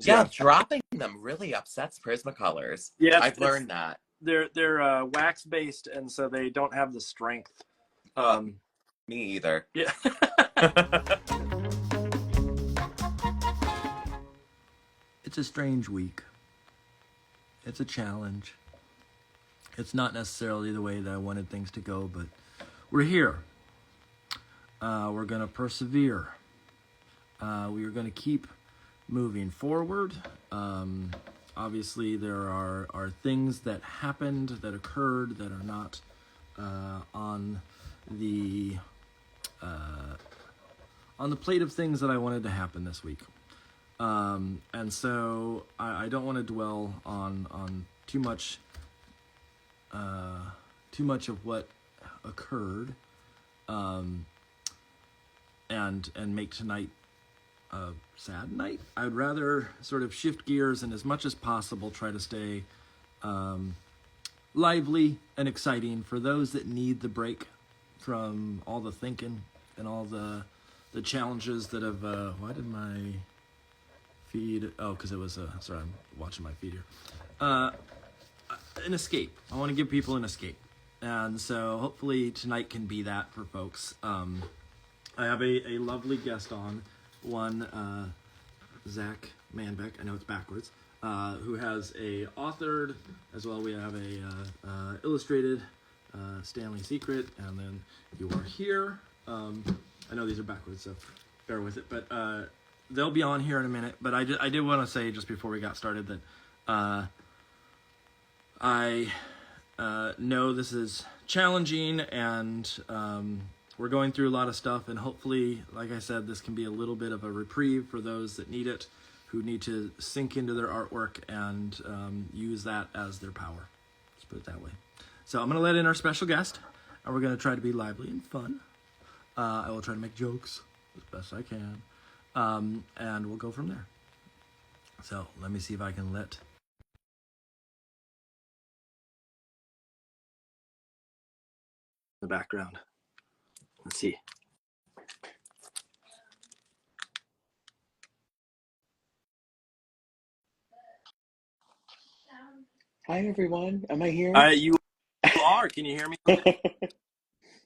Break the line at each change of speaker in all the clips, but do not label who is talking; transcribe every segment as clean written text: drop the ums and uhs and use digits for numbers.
Yeah, dropping them really upsets Prismacolors.
Yeah,
I've learned that.
They're wax based, and so they don't have the strength.
Me either.
Yeah.
It's a strange week. It's a challenge. It's not necessarily the way that I wanted things to go, but we're here. We're going to persevere. We are going to keep moving forward. Obviously, there are things that happened, that occurred, that are not on the plate of things that I wanted to happen this week. And so I don't want to dwell on too much of what occurred, and make tonight a sad night. I'd rather sort of shift gears and as much as possible try to stay lively and exciting for those that need the break from all the thinking and all the challenges that have why did my feed, because it was sorry, I'm watching my feed here, an escape. I want to give people an escape, and so hopefully tonight can be that for folks. I have a lovely guest on, one Zach Manbeck, I know it's backwards, who has a authored, as well we have a illustrated Stanley Secret, and then You Are Here. I know these are backwards, so bear with it, but they'll be on here in a minute. But I did want to say just before we got started that I know this is challenging, and we're going through a lot of stuff, and hopefully, like I said, this can be a little bit of a reprieve for those that need it, who need to sink into their artwork and use that as their power. Let's put it that way. So I'm going to let in our special guest, and we're going to try to be lively and fun. I will try to make jokes as best I can, and we'll go from there. So let me see if I can let the background. Let's see.
Hi everyone, am I here?
You are. Can you hear me?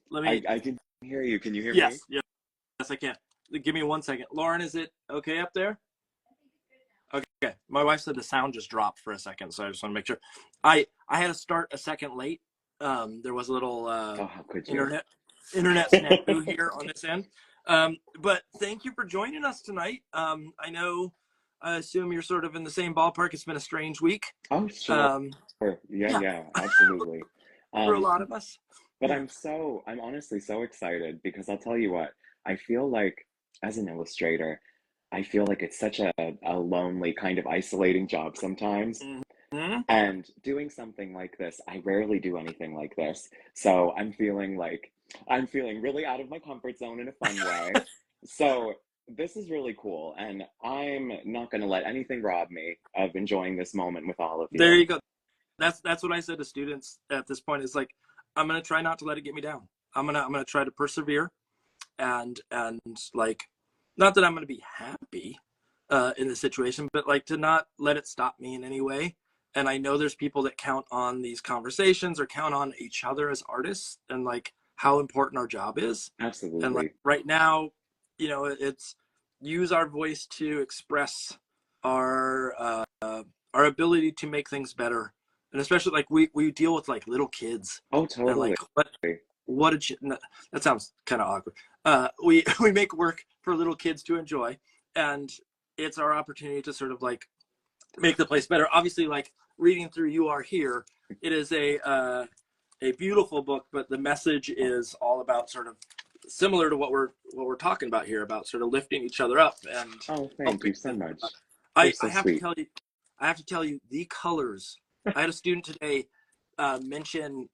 Let me.
I can hear you. Can you hear
yes,
me?
Yes, I can. Give me 1 second. Lauren, is it okay up there? Okay. My wife said the sound just dropped for a second, so I just want to make sure. I had to start a second late. There was a little internet snafu here on this end. But thank you for joining us tonight. I assume you're sort of in the same ballpark. It's been a strange week.
Oh, sure. Yeah, absolutely.
For a lot of us.
But I'm honestly so excited, because I'll tell you what, I feel like as an illustrator, I feel like it's such a lonely, kind of isolating job sometimes. Mm-hmm. And doing something like this, I rarely do anything like this. So I'm feeling really out of my comfort zone in a fun way. So this is really cool, and I'm not going to let anything rob me of enjoying this moment with all of you.
There you go. That's what I said to students at this point. Is like, I'm going to try not to let it get me down. I'm going to try to persevere, and like, not that I'm going to be happy in the situation, but like to not let it stop me in any way. And I know there's people that count on these conversations or count on each other as artists, and like how important our job is.
Absolutely.
And like right now, it's use our voice to express our ability to make things better. And especially like we deal with like little kids.
Oh, totally.
And like that sounds kind of awkward. We make work for little kids to enjoy, and it's our opportunity to sort of like make the place better. Obviously, like reading through You Are Here, it is a beautiful book, but the message is all about sort of similar to what we're talking about here, about sort of lifting each other up. And
thank you so much.
I have to tell you the colors. I had a student today mention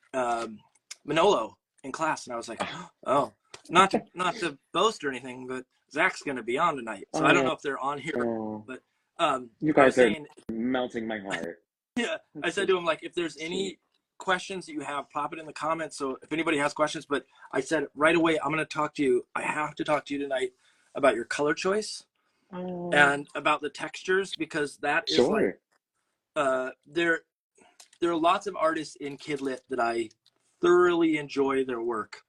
Manolo in class, and I was like, oh, not to boast or anything, but Zach's going to be on tonight, so I don't know if they're on here, but
you guys are melting my heart.
Yeah, I said to him, like, if there's any questions that you have, pop it in the comments. So if anybody has questions, but I said right away, I'm going to talk to you. I have to talk to you tonight about your color choice,
Oh,
and about the textures, because that is like,
sure.
there are lots of artists in kid lit that I thoroughly enjoy their work.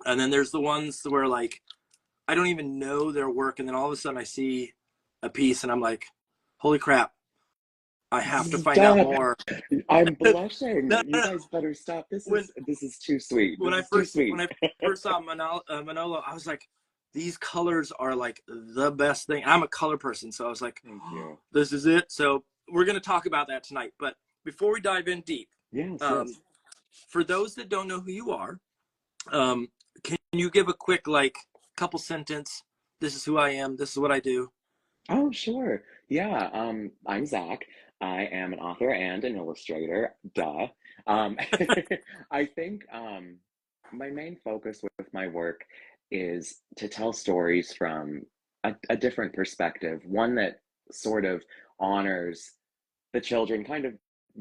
And then there's the ones where like I don't even know their work, and then all of a sudden I see a piece and I'm like, holy crap, I have to find out
Stop.
more.
I'm blushing.
No,
You
no, no.
guys better stop.
When
This is too sweet.
when
This
I
is too
first when
sweet.
I first saw Manolo, I was like, these colors are like the best thing. I'm a color person, so I was like,
Thank
oh,
you.
this is it. So we're gonna talk about that tonight. But before we dive in deep,
Yes,
um,
yes.
for those that don't know who you are, um, can you give a quick like couple sentence? This is who I am. This is what I do.
Oh, sure. Yeah, I'm Zach. I am an author and an illustrator. Duh. Um, I think my main focus with my work is to tell stories from a different perspective, one that sort of honors the children, kind of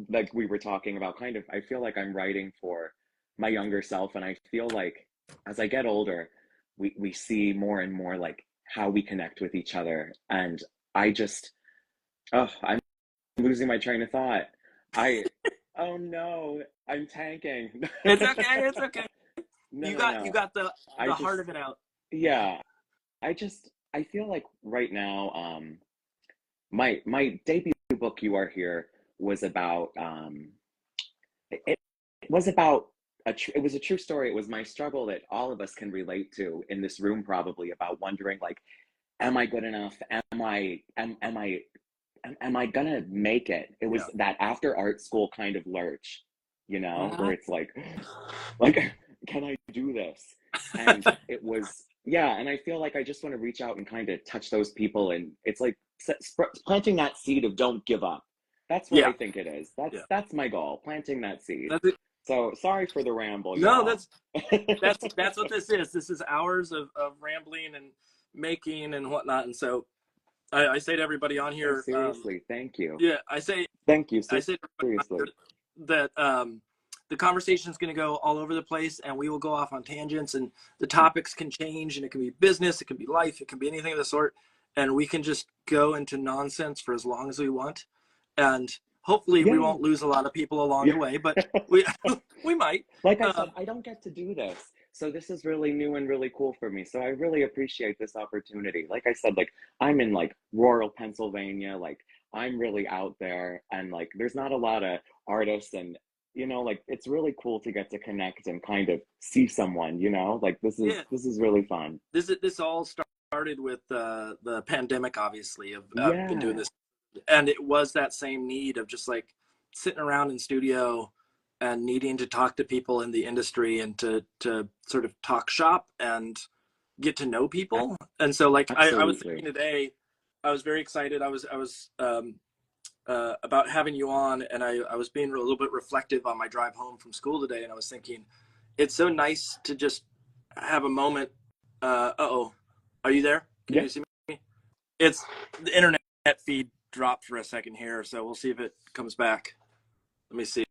like we were talking about, kind of, I feel like I'm writing for my younger self, and I feel like as I get older, we see more and more like how we connect with each other. And I just, oh, I'm losing my train of thought. I, oh no, I'm tanking.
It's okay. It's okay.
No,
You
no,
got you
no.
got
I
the
just,
heart of it out.
yeah, I feel like right now, my debut book, You Are Here, was about, it was about it was a true story. It was my struggle that all of us can relate to in this room, probably, about wondering like, am I good enough? Am I gonna make it? It was
Yeah.
that after art school kind of lurch, where
Mhm.
it's like, can I do this? And it was, yeah, and I feel like I just want to reach out and kind of touch those people, and it's like planting that seed of don't give up. That's what I
Yeah.
think it is.
Yeah.
That's my goal, planting that seed.
That's it.
So sorry for the ramble,
No,
y'all.
that's what this is. This is hours of rambling and making and whatnot. And so I say to everybody on
No,
here,
seriously, thank you.
yeah,
Thank you,
I say to everybody on
seriously.
here that the conversation is going to go all over the place, and we will go off on tangents, and the topics can change, and it can be business, it can be life, it can be anything of the sort, and we can just go into nonsense for as long as we want, and hopefully we
Yeah.
won't lose a lot of people along
Yeah.
the way, but we we might.
Like I said,
Um,
I don't get to do this. So this is really new and really cool for me. So I really appreciate this opportunity. Like I said, like I'm in like rural Pennsylvania, like I'm really out there, and like there's not a lot of artists, and like it's really cool to get to connect and kind of see someone, like
yeah,
this is really fun.
this all started with the pandemic. Obviously, I've been doing
Yeah,
this, and it was that same need of just like sitting around in studio and needing to talk to people in the industry and to sort of talk shop and get to know people. And so, like I was thinking
absolutely.
today, I was very excited. I was about having you on, and I was being a little bit reflective on my drive home from school today, and I was thinking, it's so nice to just have a moment. Oh, are you there? Can
Yeah.
you see me? It's the internet feed dropped for a second here, so we'll see if it comes back. Let me see.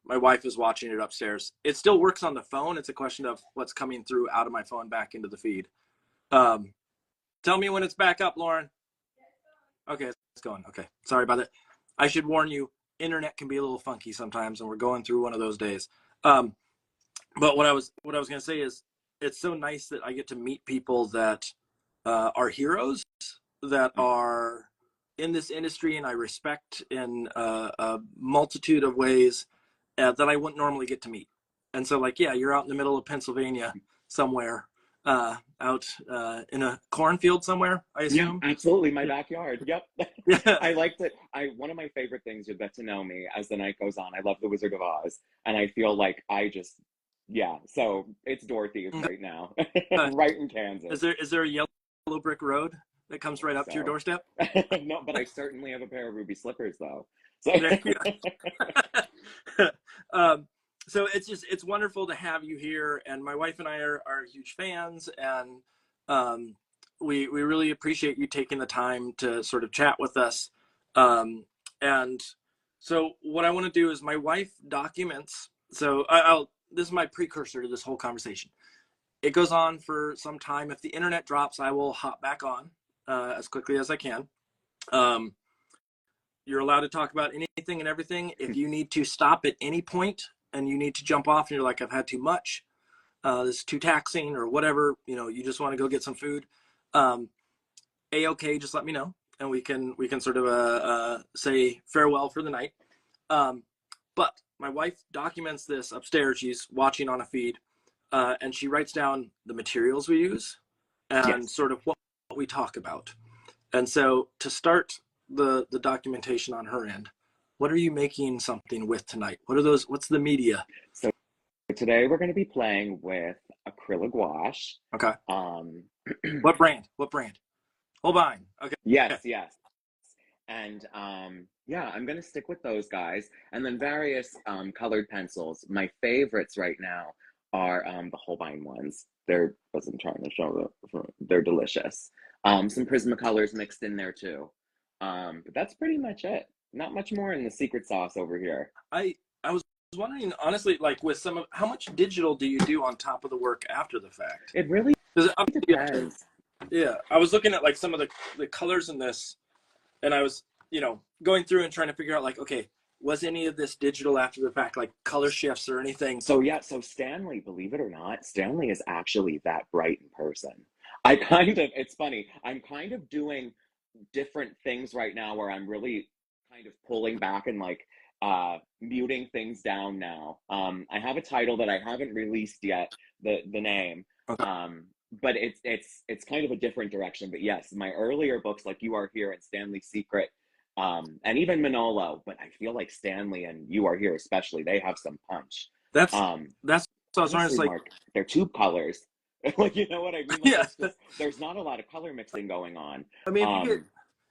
My wife is watching it upstairs. It still works on the phone. It's a question of what's coming through out of my phone back into the feed. Um, Tell me when it's back up, Lauren. Okay, it's going. Okay, sorry about that. I should warn you, internet can be a little funky sometimes, and we're going through one of those days. Um, but what I was gonna say is, it's so nice that I get to meet people that are heroes, that are in this industry, and I respect in a multitude of ways that I wouldn't normally get to meet. And so, like, yeah, you're out in the middle of Pennsylvania somewhere, out in a cornfield somewhere, I
Yeah,
assume.
absolutely. My backyard. Yep.
Yeah.
I liked it. One of my favorite things, you'll get to know me as the night goes on. I love The Wizard of Oz. And I feel like yeah. So it's Dorothy's right now,
Uh,
right in Kansas.
is there a yellow brick road that
I
comes right
hope
up to your
so.
doorstep?
No, but I certainly have a pair of ruby slippers though. So
There you go. So it's wonderful to have you here, and my wife and I are huge fans, and um, we really appreciate you taking the time to sort of chat with us. And so what I want to do is, my wife documents. So I'll this is my precursor to this whole conversation. It goes on for some time. If the internet drops, I will hop back on. as quickly as I can. You're allowed to talk about anything and everything. If you need to stop at any point and you need to jump off and you're like, I've had too much, this is too taxing or whatever, you know, you just want to go get some food, A-okay, just let me know. And we can sort of say farewell for the night. But my wife documents this upstairs. She's watching on a feed, and she writes down the materials we use and sort of what we talk about. And so to start the documentation on her end, what are you making something with tonight? What's the media?
So today we're going to be playing with acrylic gouache.
Okay. What brand? Holbein. Okay.
Yes. And yeah, I'm gonna stick with those guys, and then various colored pencils. My favorites right now are the Holbein ones. I'm trying to show they're delicious. Some Prismacolors mixed in there too. But that's pretty much it. Not much more in the secret sauce over here.
I was wondering, honestly, like with how much digital do you do on top of the work after the fact?
It really depends.
Yeah, I was looking at like some of the colors in this, and I was, you know, going through and trying to figure out like, okay, was any of this digital after the fact, like color shifts or anything?
So Stanley, believe it or not, Stanley is actually that bright in person. It's funny, I'm kind of doing different things right now where I'm really kind of pulling back and like muting things down now. I have a title that I haven't released yet, the name.
Okay.
But it's kind of a different direction. But yes, my earlier books like You Are Here and Stanley's Secret, and even Manolo, but I feel like Stanley and You Are Here especially, they have some punch.
That's so I was honestly, like,
Mark, they're tube colors. Like, you know what I mean? Like,
yeah.
There's not a lot of color mixing going on.
I mean,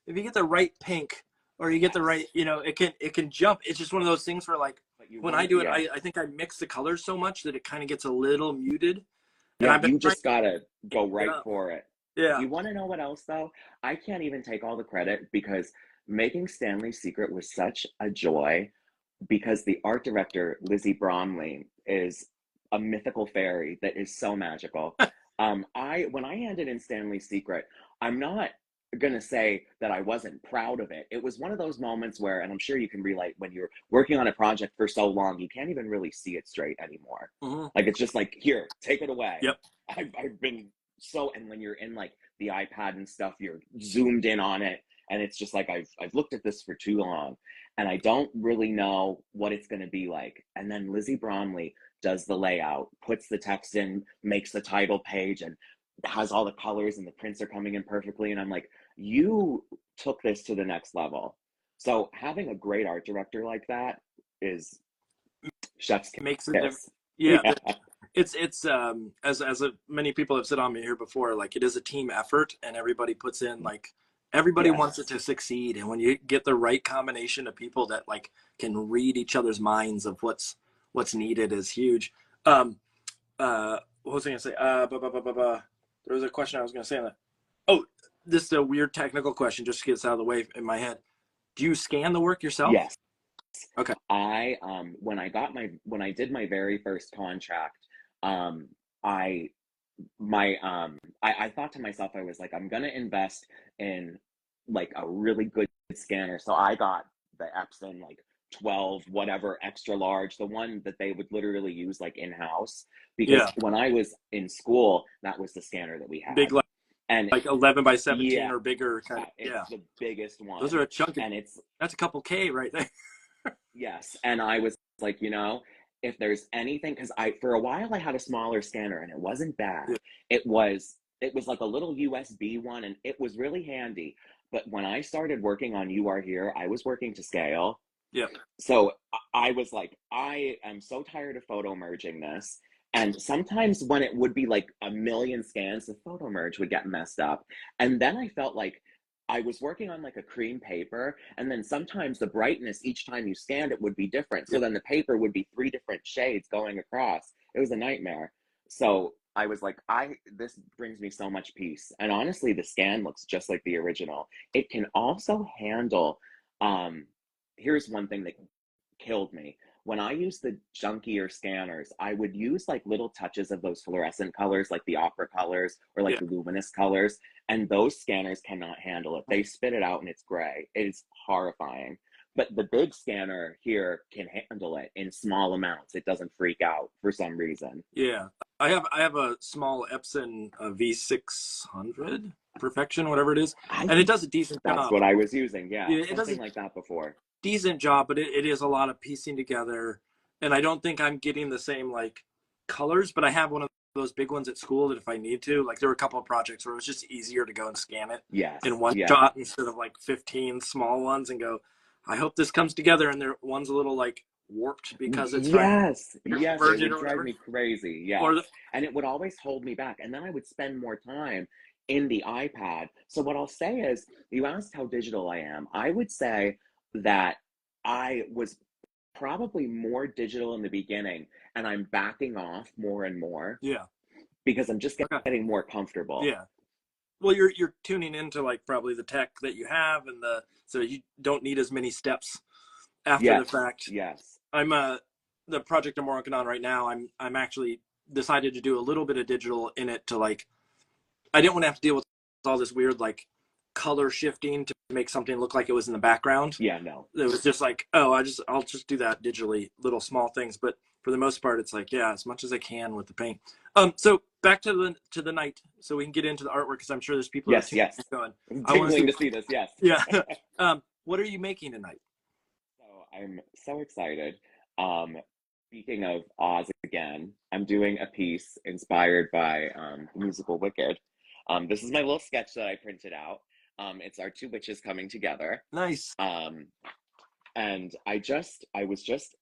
if you get the right pink or you get the right, you know, it can jump. It's just one of those things where like when I do it, I think I mix the colors so much that it kind of gets a little muted.
Yeah, you just gotta go right for it.
Yeah.
You want to know what else though? I can't even take all the credit because making Stanley's Secret was such a joy because the art director, Lizzy Bromley, is a mythical fairy that is so magical. When I handed in Stanley's Secret, I'm not gonna say that I wasn't proud of it. It was one of those moments where, and I'm sure you can relate, when you're working on a project for so long, you can't even really see it straight anymore.
Mm-hmm.
Like it's just like, here, take it away.
Yep.
I've been so, and when you're in like the iPad and stuff, you're zoomed in on it, and it's just like I've looked at this for too long, and I don't really know what it's gonna be like. And then Lizzy Bromley does the layout, puts the text in, makes the title page, and has all the colors and the prints are coming in perfectly. And I'm like, you took this to the next level. So having a great art director like that is chef's kiss.
Makes a difference. Yeah. It's as many people have said on me here before, like it is a team effort and everybody puts in, like everybody wants it to succeed. And when you get the right combination of people that like can read each other's minds of what's needed is huge. What was I gonna say? There was a question I was gonna say on that. Oh, this is a weird technical question, just to get this out of the way in my head. Do you scan the work yourself?
Yes.
Okay.
When I did my very first contract, I thought to myself, I was like, I'm gonna invest in like a really good scanner. So I got the Epson like 12 whatever extra large, the one that they would literally use like in-house, because when I was in school, that was the scanner that we had.
Big,
and
like 11 by 17 or bigger kind of,
it's the biggest one.
Those are a chunk,
and
that's a couple K right there.
Yes. And I was like, you know, if there's anything, because for a while I had a smaller scanner and it wasn't bad. It was like a little USB one and it was really handy. But when I started working on You Are Here, I was working to scale.
Yeah.
So I was like, I am so tired of photo merging this. And sometimes when it would be like a million scans, the photo merge would get messed up. And then I felt like I was working on like a cream paper, and then sometimes the brightness each time you scanned it would be different. So then the paper would be 3 different shades going across. It was a nightmare. So I was like, this brings me so much peace. And honestly, the scan looks just like the original. It can also handle, here's one thing that killed me. When I used the junkier scanners, I would use like little touches of those fluorescent colors, like the opera colors or like the luminous colors. and those scanners cannot handle it. They spit it out and it's gray. It is horrifying. But the big scanner here can handle it in small amounts. It doesn't freak out for some reason.
Yeah, I have a small Epson V600 Perfection, whatever it is, and it does a decent
That's
job.
what I was using. Yeah,
Yeah, it does
something like that before.
decent job, but it is a lot of piecing together, and I don't think I'm getting the same like colors. But I have one of those big ones at school that if I need to, like there were a couple of projects where it was just easier to go and scan it
Yes.
in one
Yeah.
shot instead of like 15 small ones and go, I hope this comes together, and one's a little like warped because it's
yes, it would
or
drive
whatever.
me crazy. Yes.
Or the,
And it would always hold me back. And then I would spend more time in the iPad. So what I'll say is, you asked how digital I am. I would say that I was probably more digital in the beginning, and I'm backing off more and more
yeah,
because I'm just
Okay.
getting more comfortable.
yeah. Well, you're tuning into like probably the tech that you have, and so you don't need as many steps after
Yes.
the fact.
Yes.
I'm the project I'm working on right now. I'm actually decided to do a little bit of digital in it to like, I didn't want to have to deal with all this weird like color shifting to make something look like it was in the background.
Yeah, no.
It was just like, oh, I'll just do that digitally, little small things. But for the most part, it's like, yeah, as much as I can with the paint. So back to the night, so we can get into the artwork, because I'm sure there's people
Yes,
that are
yes.
going.
Tingling to see this, yes.
Yeah. What are you making tonight?
So I'm so excited. Speaking of Oz again, I'm doing a piece inspired by the musical Wicked. This is my little sketch that I printed out. It's our two witches coming together.
Nice.
And I was just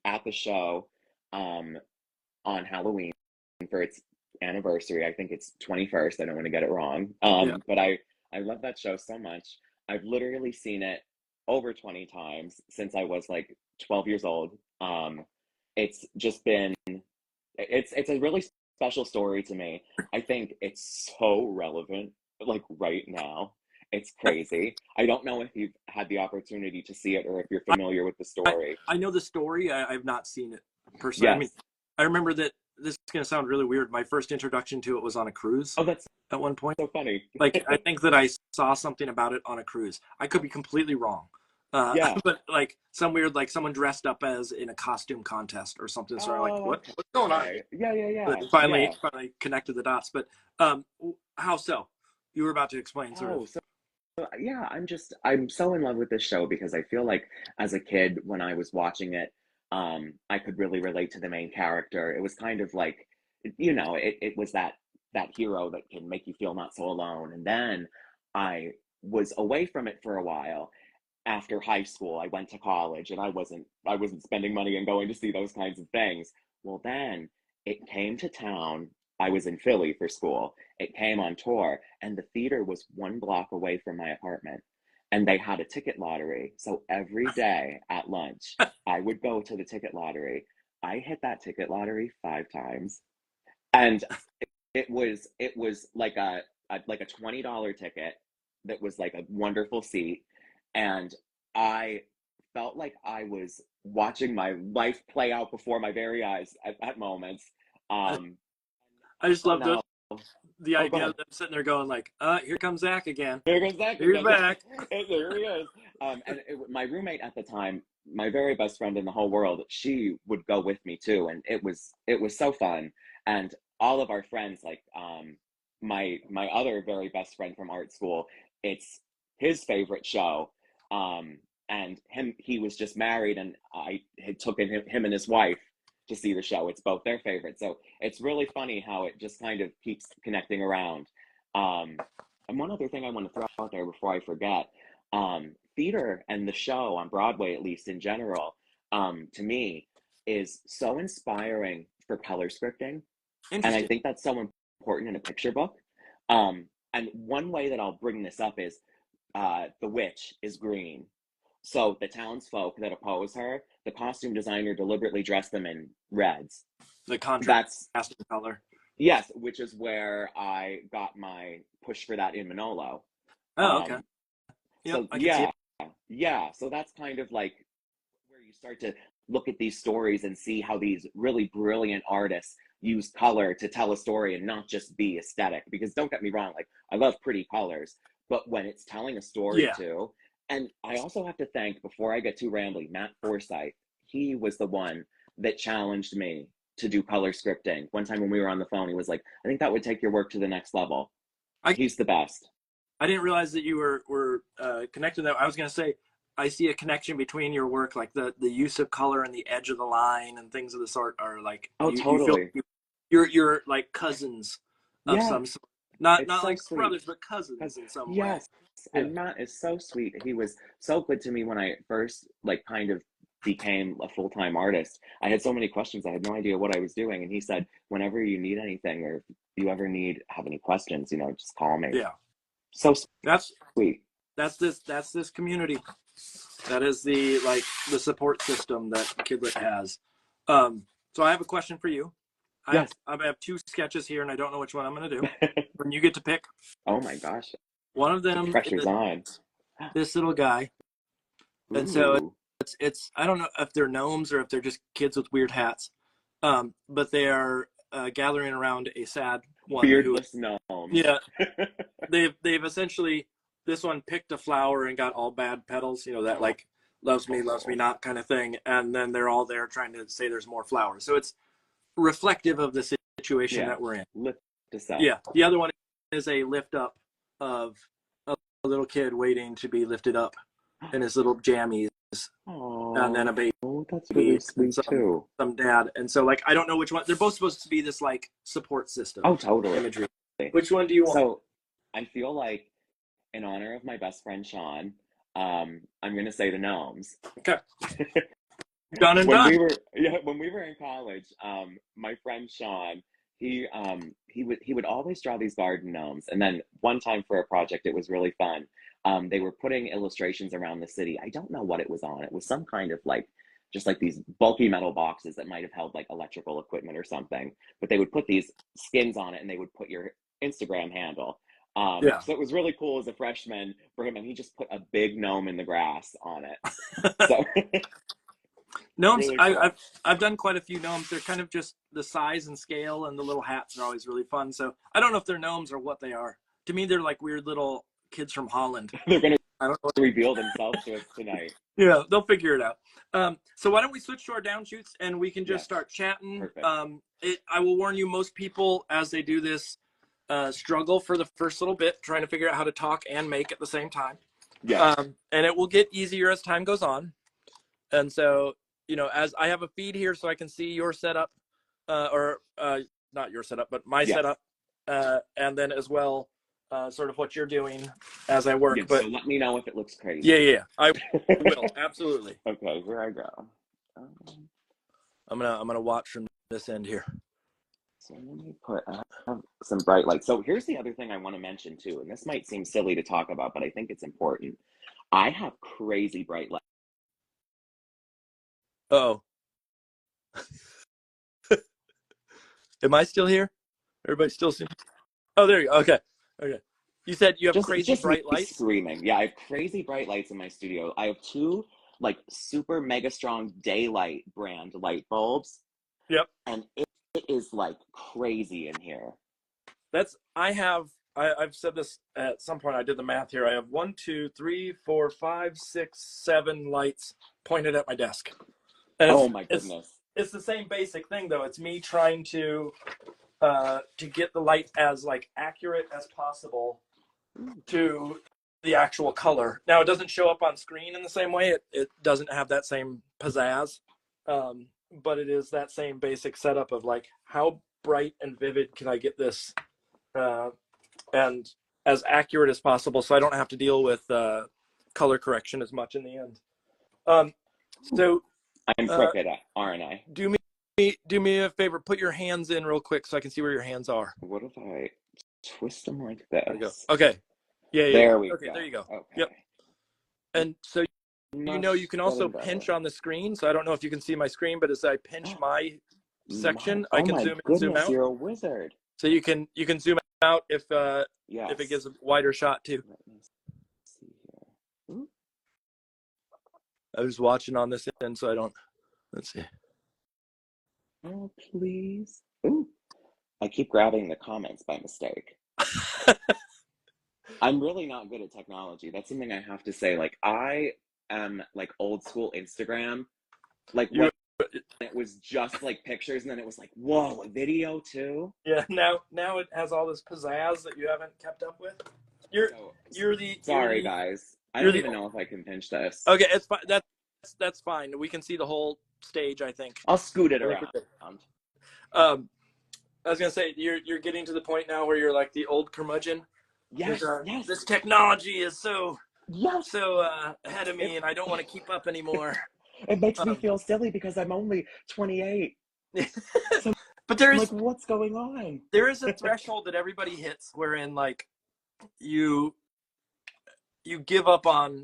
at the show on Halloween for its anniversary. I think it's 21st. I don't want to get it wrong.
Yeah.
But I love that show so much. I've literally seen it over 20 times since I was like 12 years old. It's just been it's a really special story to me. I think it's so relevant like right now. It's crazy. I don't know if you've had the opportunity to see it or if you're familiar with the story.
I know the story. I've not seen it personally.
Yes.
I mean, I remember that this is going to sound really weird. My first introduction to it was on a cruise.
Oh, that's
at one point.
so funny.
Like, I think that I saw something about it on a cruise. I could be completely wrong.
Yeah.
But like some weird, like someone dressed up as in a costume contest or something. So I'm like,
Okay.
what's going on?
Yeah.
But finally connected the dots. But how so? You were about to explain sort of.
So yeah, I'm so in love with this show because I feel like as a kid when I was watching it, I could really relate to the main character. It was kind of like, it was that hero that can make you feel not so alone. And then I was away from it for a while. After high school, I went to college and I wasn't spending money and going to see those kinds of things. Well, then it came to town. I was in Philly for school. It came on tour, and the theater was 1 block away from my apartment. And they had a ticket lottery. So every day at lunch, I would go to the ticket lottery. I hit that ticket lottery 5 times. And it was like a $20 ticket that was like a wonderful seat. And I felt like I was watching my life play out before my very eyes at moments.
I just love
now,
the
go
idea
ahead.
of them sitting there going like, here comes Zach again.
There goes Zach
Here's
again.
back.
There he is. My roommate at the time, my very best friend in the whole world, she would go with me too, and it was so fun. And all of our friends, like my other very best friend from art school, it's his favorite show. And he was just married, and I had taken him and his wife to see the show. It's both their favorites, so it's really funny how it just kind of keeps connecting around. And one other thing I want to throw out there before I forget, theater and the show on Broadway, at least in general, to me, is so inspiring for color scripting. And I think that's so important in a picture book. And one way that I'll bring this up is the witch is green. So the townsfolk that oppose her, the costume designer deliberately dressed them in reds.
The contrast
That's
in color.
Yes, which is where I got my push for that in Manolo.
Oh, okay. Yep,
So
I can see it.
yeah. So that's kind of like where you start to look at these stories and see how these really brilliant artists use color to tell a story and not just be aesthetic. Because don't get me wrong, like I love pretty colors, but when it's telling a story
Yeah.
too. And I also have to thank, before I get too rambly, Matt Forsythe. He was the one that challenged me to do color scripting. One time when we were on the phone, he was like, I think that would take your work to the next level. He's the best.
I didn't realize that you were connected. That I was going to say, I see a connection between your work, like the use of color and the edge of the line and things of the sort are like,
totally.
You're like cousins of some sort. Not
so
like
sweet.
brothers, but cousins in some way.
Yes. And Matt is so sweet. He was so good to me when I first like kind of became a full-time artist. I had so many questions. I had no idea what I was doing. And he said, whenever you need anything, or if you ever have any questions, just call me.
Yeah.
So
That's
sweet.
That's this community. That is the support system that Kidlit has. So I have a question for you.
Yes.
I have 2 sketches here, and I don't know which one I'm going to do. When you get to pick.
Oh my gosh.
One of them
Pressure's
is
on.
this little guy.
Ooh.
And so it's I don't know if they're gnomes or if they're just kids with weird hats. But they are gathering around a sad one.
Beardless gnomes.
Yeah. They've essentially, this one picked a flower and got all bad petals, that like loves me not kind of thing. And then they're all there trying to say there's more flowers. So it's reflective of the situation that we're in.
Lift us up.
Yeah. The other one is a lift up of a little kid waiting to be lifted up in his little jammies.
Aww,
and then a baby.
That's really sweet too.
Some dad. And so like I don't know which one. They're both supposed to be this like support system.
Oh, totally.
Imagery. Which one do you want?
So I feel like, in honor of my best friend Sean, I'm gonna say the gnomes.
Okay. Done and
when
done.
When we were in college, my friend Sean, he would always draw these garden gnomes. And then one time for a project, it was really fun. They were putting illustrations around the city. I don't know what it was on. It was some kind of like, just like these bulky metal boxes that might have held like electrical equipment or something. But they would put these skins on it, and they would put your Instagram handle. So it was really cool as a freshman for him, and he just put a big gnome in the grass on it. So
gnomes,
really cool.
I've done quite a few gnomes. They're kind of just the size and scale, and the little hats are always really fun. So I don't know if they're gnomes or what they are. To me, they're like weird little kids from Holland.
They're gonna reveal themselves to us tonight.
Yeah, they'll figure it out. So why don't we switch to our downshoots, and we can just start chatting.
Perfect.
I will warn you, most people as they do this struggle for the first little bit, trying to figure out how to talk and make at the same time.
Yeah.
And it will get easier as time goes on. And so, as I have a feed here so I can see your setup, or not your setup, but my setup, and then as well, sort of what you're doing as I work. But
so let me know if it looks crazy.
Yeah, I will, absolutely.
Okay, here I go.
I'm gonna watch from this end here.
So let me put some bright lights. So here's the other thing I want to mention too, and this might seem silly to talk about, but I think it's important. I have crazy bright lights.
Oh. Am I still here? Everybody still seeing? Oh, there you go. Okay. You said you have crazy bright lights?
Screaming. Yeah, I have crazy bright lights in my studio. I have 2 like super mega strong daylight brand light bulbs.
Yep.
And it is like crazy in here.
I've said this at some point. I did the math here. I have 1, 2, 3, 4, 5, 6, 7 lights pointed at my desk. And
oh my goodness.
It's the same basic thing though. It's me trying to get the light as like accurate as possible to the actual color. Now it doesn't show up on screen in the same way. It doesn't have that same pizzazz. But it is that same basic setup of like, how bright and vivid can I get this and as accurate as possible so I don't have to deal with color correction as much in the end. So
I'm crooked, aren't I?
Do me a favor, put your hands in real quick so I can see where your hands are.
What if I twist them like this?
There we go. Okay. Yeah.
There we go.
There you go.
Okay.
Yep. And so you can also pinch on the screen. So I don't know if you can see my screen, but as I pinch my section, I can zoom in, zoom out.
You're a wizard.
So you can zoom out if it gives a wider shot too.
Let me see here.
I was watching on this end, so I don't. Let's see.
Oh please! Ooh, I keep grabbing the comments by mistake. I'm really not good at technology. That's something I have to say. Like, I am like old school Instagram. Like,
You,
when it was just like pictures, and then it was like, whoa, a video too?
yeah. Now it has all this pizzazz that you haven't kept up with. You're
So,
you're the you're
sorry,
the
guys. I
you're
don't
the.
even know if I can pinch this.
Okay, it's fine. That's fine. We can see the whole stage. I think.
I'll scoot it
I think we're
around.
good. Um, I was gonna say you're getting to the point now where you're like the old curmudgeon.
Yes, yes,
This technology is so
yes.
ahead of
It,
me, and I don't want to keep up anymore.
it makes me
Um,
feel silly because I'm only 28. So
but
I'm like, what's going on?
there is a threshold that everybody hits wherein like you give up on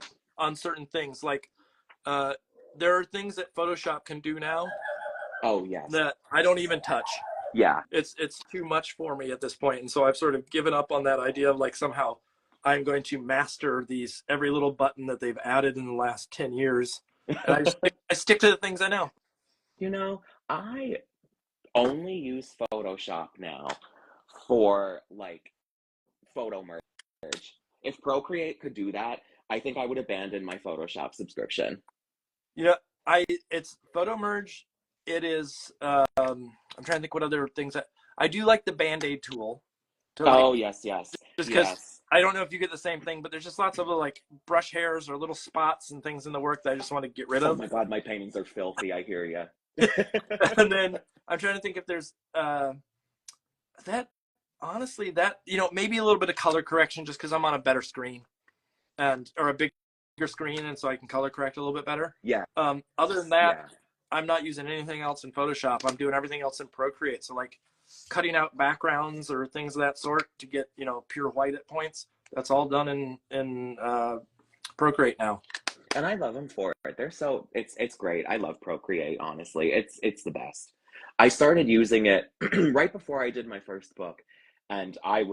certain things. Like there are things that Photoshop can do now
Oh, yes.
that I don't even touch.
Yeah.
It's too much for me at this point, and so I've sort of given up on that idea of like somehow I'm going to master these every little button that they've added in the last 10 years, and I stick to the things I know.
You know, I only use Photoshop now for like photo merge. If Procreate could do that, I think I would abandon my Photoshop subscription.
You know, it's photo merge. It is. I'm trying to think what other things I do like the Band-Aid tool to like
Oh, yes, yes,
just because
yes.
I don't know if you get the same thing, but there's just lots of little like brush hairs or little spots and things in the work that I just want to get rid
Oh
of.
my God, my paintings are filthy. I hear you.
And then I'm trying to think if there's that honestly that maybe a little bit of color correction just because I'm on a better screen or a bigger screen, and so I can color correct a little bit better.
Yeah.
Other than that,
Yeah.
I'm not using anything else in Photoshop. I'm doing everything else in Procreate. So like cutting out backgrounds or things of that sort to get pure white at points. That's all done in Procreate now.
And I love them for it. It's great. I love Procreate, honestly. It's the best. I started using it right before I did my first book, and I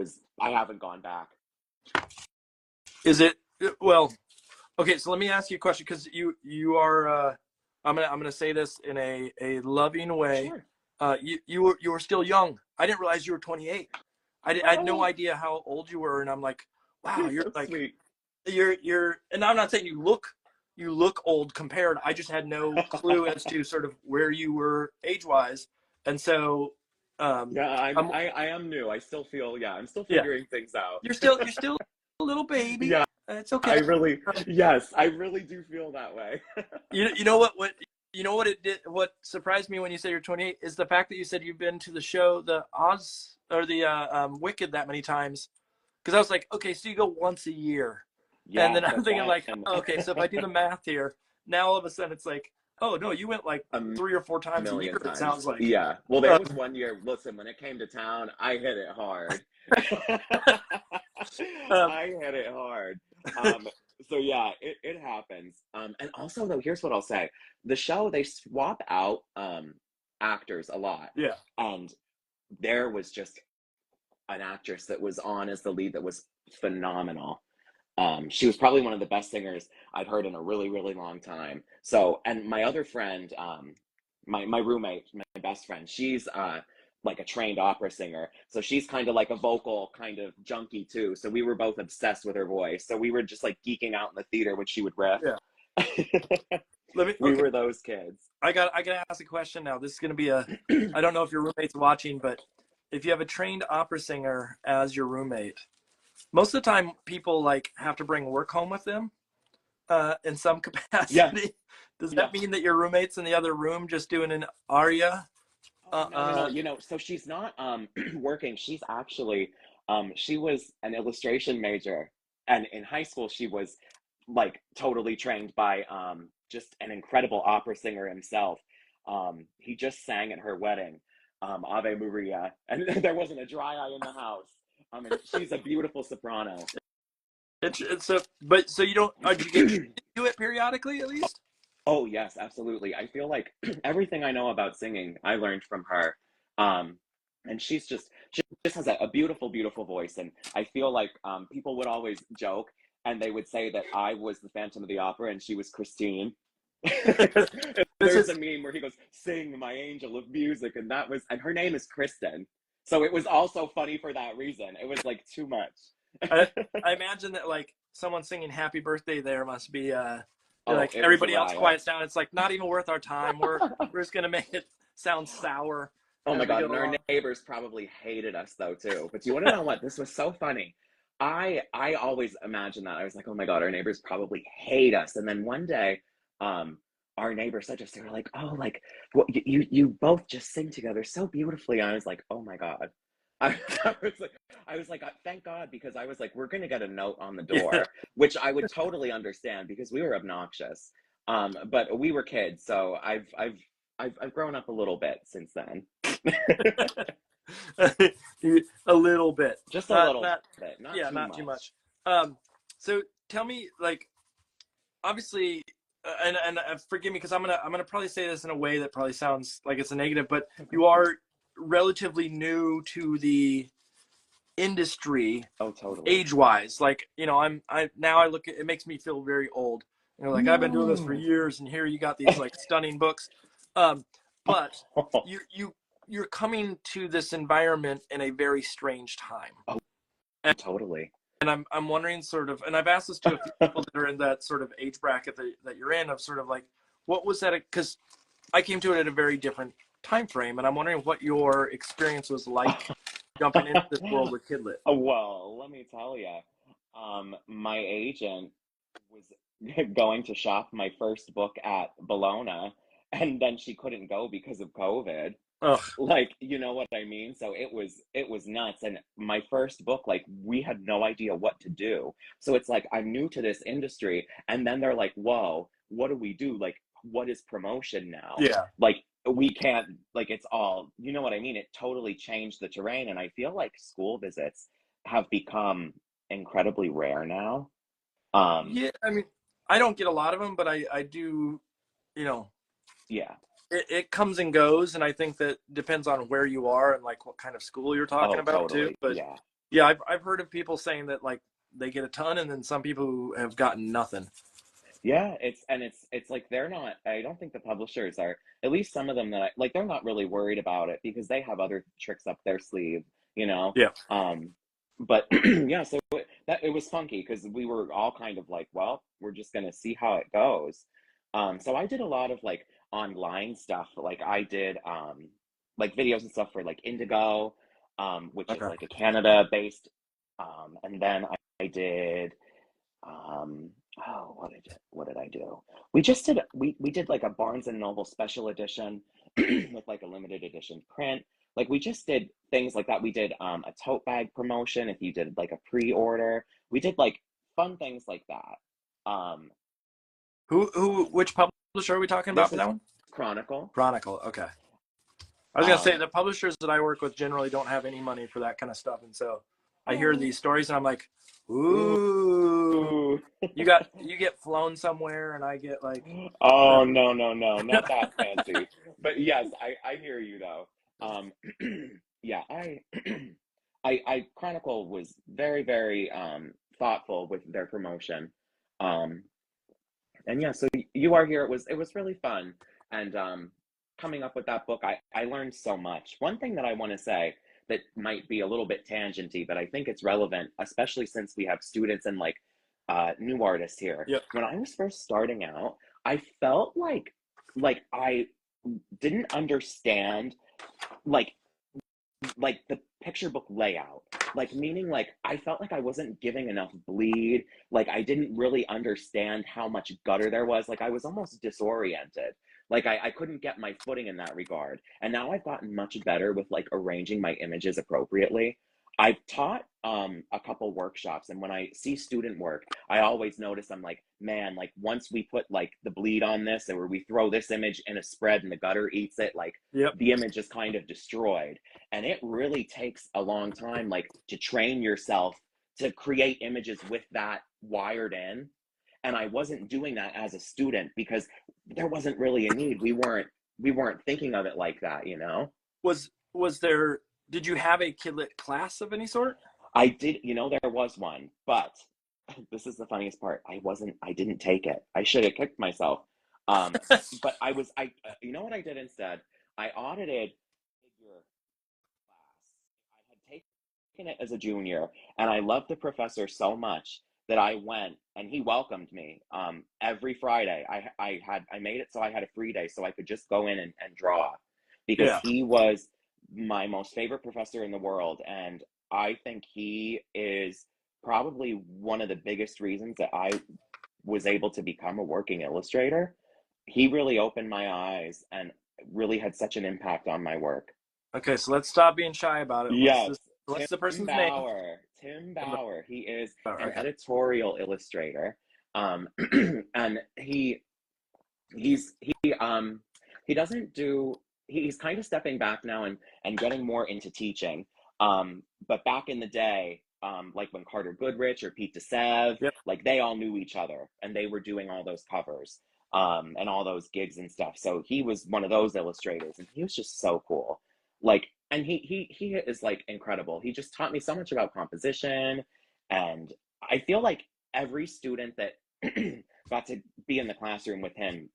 haven't gone back.
Is it well? Okay, so let me ask you a question because you are. I'm gonna say this in a loving way.
Sure.
You were still young. I didn't realize you were 28. I had no idea how old you were, and I'm like, wow, you're
so
like
sweet.
you're. And I'm not saying you look old compared. I just had no clue as to sort of where you were age wise, and so
Yeah, I am new. I still feel, yeah, I'm still
yeah,
figuring things out.
you're still a little baby.
Yeah,
It's okay.
yes, I really do feel that way.
You know what it did. What surprised me when you said you're 28 is the fact that you said you've been to the show, the Oz or the Wicked that many times. Because I was like, okay, so you go once a year, and
Yeah,
then I'm
but
thinking like,
then
okay, so if I do the math here, now all of a sudden it's like, oh no, you went like
a
3 or 4 times a year.
million
It sounds
times.
like.
Yeah. Well, there was one year, listen, when it came to town, I hit it hard.
Um,
I hit it hard. Um, so yeah, it happens. And also though, here's what I'll say. The show, they swap out actors a lot.
yeah.
And there was just an actress that was on as the lead that was phenomenal. She was probably one of the best singers I've heard in a really, really long time. So, and my other friend, my roommate, my best friend, she's like a trained opera singer. So she's kind of like a vocal kind of junkie too. So we were both obsessed with her voice. So we were just like geeking out in the theater when she would riff.
Yeah.
We were those kids.
I got to ask a question now. This is going to be I don't know if your roommate's watching, but if you have a trained opera singer as your roommate, most of the time people like have to bring work home with them in some capacity.
Yeah.
Does that mean that your roommate's in the other room just doing an aria?
No. So she's not working. She's actually she was an illustration major, and in high school she was like totally trained by just an incredible opera singer himself. He just sang at her wedding, Ave Maria, and there wasn't a dry eye in the house. And she's a beautiful soprano.
But so you don't do you get to do it periodically at least?
Oh yes, absolutely. I feel like everything I know about singing, I learned from her. And she just has a beautiful, beautiful voice. And I feel like people would always joke and they would say that I was the Phantom of the Opera and she was Christine.
This
There's
is
a meme where he goes, "Sing my angel of music," and and her name is Kristen. So it was also funny for that reason. It was like too much.
I, I imagine that like someone singing "Happy Birthday" there must be
Oh,
like
it was a
everybody else
riot.
quiets down. It's like not even worth our time. We're just gonna make it sound sour
Oh
as
my
we
God,
go
and our
along.
neighbors probably hated us though too. But you want to know what? This was so funny. I always imagined that. I was like, oh my God, our neighbors probably hate us. And then one day, um, our neighbors said to us, they were like, oh, like what you both just sing together so beautifully. And I was like, oh my God. I was like, thank God, because I was like, we're gonna get a note on the
Yeah.
door, which I would totally understand because we were obnoxious. But we were kids, so I've grown up a little bit since then.
A little bit,
Just a little
not
bit, not
yeah,
too
not too
much.
much. So tell me, like, obviously, and forgive me because I'm gonna probably say this in a way that probably sounds like it's a negative, but
Okay.
you are relatively new to the industry
Oh, totally.
age wise. Like, you know, I now I look at it, makes me feel very old. You know, like I've been doing this for
No.
years, and here you got these like stunning books. But you're coming to this environment in a very strange time.
Oh,
And,
totally.
and I'm wondering sort of, and I've asked this to a few people that are in that sort of age bracket that you're in, of sort of like, what was that? Because I came to it at a very different time frame, and I'm wondering what your experience was like jumping into this world with Kidlit.
Well, let me tell you, my agent was going to shop my first book at Bologna, and then she couldn't go because of COVID.
Ugh.
Like, you know what I mean? So it was nuts. And my first book, like we had no idea what to do. So it's like I'm new to this industry, and then they're like, "Whoa, what do we do? Like, what is promotion now?"
Yeah.
Like we can't, like it's all, you know what I mean? It totally changed the terrain, and I feel like school visits have become incredibly rare now. Um,
Yeah, I mean, I don't get a lot of them, but I do, you know,
yeah.
it comes and goes, and I think that depends on where you are and like what kind of school you're talking
Oh,
about too.
totally.
But
Yeah.
yeah, I've heard of people saying that like they get a ton, and then some people who have gotten nothing.
Yeah, it's like they're not, I don't think the publishers are, at least some of them that I like, they're not really worried about it because they have other tricks up their sleeve, you know.
Yeah.
But yeah, so it was funky because we were all kind of like, well, we're just gonna see how it goes. So I did a lot of like online stuff. Like I did like videos and stuff for like Indigo, which is
Okay.
like a Canada based, and then I did oh, what did I do? We did like a Barnes and Noble special edition with like a limited edition print. Like we just did things like that. We did a tote bag promotion if you did like a pre-order. We did like fun things like that.
Which publisher are we talking about
This
for that
is
one?
Chronicle.
Chronicle. Okay. I was gonna say
Um,
the publishers that I work with generally don't have any money for that kind of stuff, and so I hear these stories and I'm like, ooh,
ooh.
you get flown somewhere, and I get like
Oh
whatever.
no, no, no, not that fancy. But yes, I hear you though. Um, yeah, I Chronicle was very, very thoughtful with their promotion. Um, and yeah, so you are here. It was really fun. And coming up with that book, I learned so much. One thing that I want to say that might be a little bit tangenty, but I think it's relevant, especially since we have students and like new artists here.
Yep.
When I was first starting out, I felt like I didn't understand like the picture book layout, like meaning like I felt like I wasn't giving enough bleed, like I didn't really understand how much gutter there was, like I was almost disoriented, like I couldn't get my footing in that regard. And now I've gotten much better with like arranging my images appropriately. I've taught a couple workshops, and when I see student work, I always notice, I'm like, man, like once we put like the bleed on this, or we throw this image in a spread and the gutter eats it, like
Yep.
the image is kind of destroyed. And it really takes a long time, like to train yourself to create images with that wired in. And I wasn't doing that as a student because there wasn't really a need. We weren't thinking of it like that, you know.
Was there? Did you have a Kidlit class of any sort?
I did, you know, there was one, but this is the funniest part. I didn't take it. I should have kicked myself. But you know what I did instead? I audited figure class. I had taken it as a junior, and I loved the professor so much that I went and he welcomed me every Friday. I made it so I had a free day so I could just go in and draw because
Yeah.
he was my most favorite professor in the world, and I think he is probably one of the biggest reasons that I was able to become a working illustrator. He really opened my eyes and really had such an impact on my work.
Okay, so let's stop being shy about it.
Yes,
What's the
Tim
person's name?
Bauer. Tim Bauer. He is an
Okay.
editorial illustrator, um, and he's he doesn't do. He's kind of stepping back now and getting more into teaching. But back in the day, like when Carter Goodrich or Pete DeSev,
Yep.
like they all knew each other and they were doing all those covers, and all those gigs and stuff. So he was one of those illustrators, and he was just so cool. Like, and he is like incredible. He just taught me so much about composition, and I feel like every student that got to be in the classroom with him,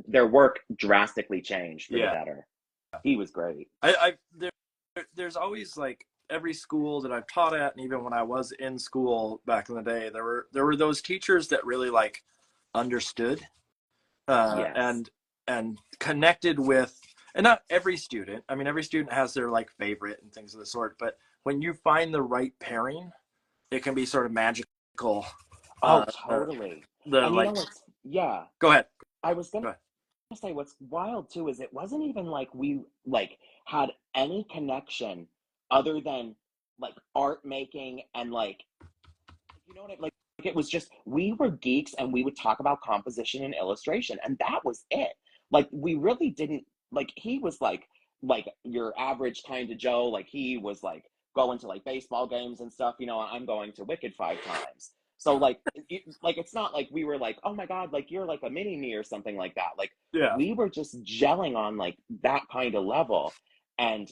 their work drastically changed for the
Yeah.
better. He was great.
There's always like every school that I've taught at, and even when I was in school back in the day, there were those teachers that really like understood
Yes.
and connected with, and not every student. I mean, every student has their like favorite and things of the sort, but when you find the right pairing, it can be sort of magical.
Oh,
Uh,
totally.
the
And you know
like,
what's, yeah,
go ahead.
I was
Go
gonna
ahead.
say what's wild too is it wasn't even like we like had any connection other than like art making and like, you know what I like, it was just we were geeks and we would talk about composition and illustration and that was it. Like we really didn't, like he was like your average kind of Joe, like he was like going to like baseball games and stuff, you know, I'm going to Wicked 5 times. So like like it's not like we were like, oh my god, like you're like a mini me or something like that. Like
Yeah.
we were just gelling on like that kind of level. And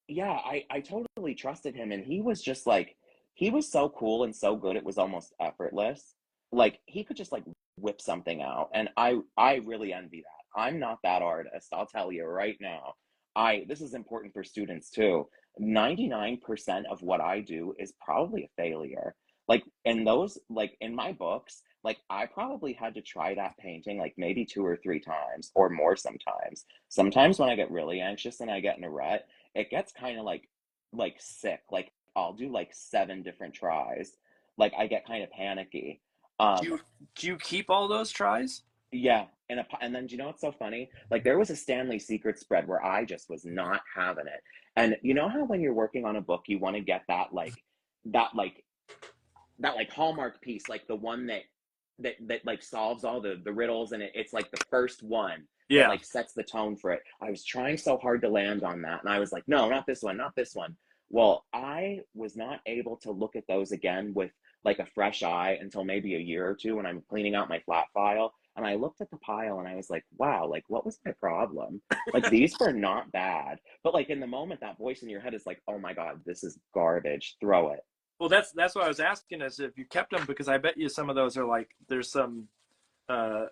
yeah, I totally trusted him, and he was just like, he was so cool and so good, it was almost effortless. Like he could just like whip something out, and I really envy that. I'm not that artist, I'll tell you right now. I This is important for students too. 99% of what I do is probably a failure. Like in those, like in my books, like I probably had to try that painting like maybe 2 or 3 times or more sometimes. Sometimes when I get really anxious and I get in a rut, it gets kind of like sick. Like I'll do like 7 different tries. Like I get kind of panicky.
Do
Um,
you do you keep all those tries?
yeah, and then do you know what's so funny? Like there was a Stanley secret spread where I just was not having it. And you know how when you're working on a book, you want to get that like that like Hallmark piece, like the one that like solves all the riddles, and it's like the first one that
Yeah.
like sets the tone for it. I was trying so hard to land on that, and I was like, no, not this one, not this one. Well, I was not able to look at those again with like a fresh eye until maybe a year or two when I'm cleaning out my flat file. And I looked at the pile and I was like, wow, like what was my problem? Like these were not bad. But like in the moment, that voice in your head is like, oh my God, this is garbage. Throw it.
Well, that's what I was asking, is if you kept them, because I bet you some of those are like there's some uh,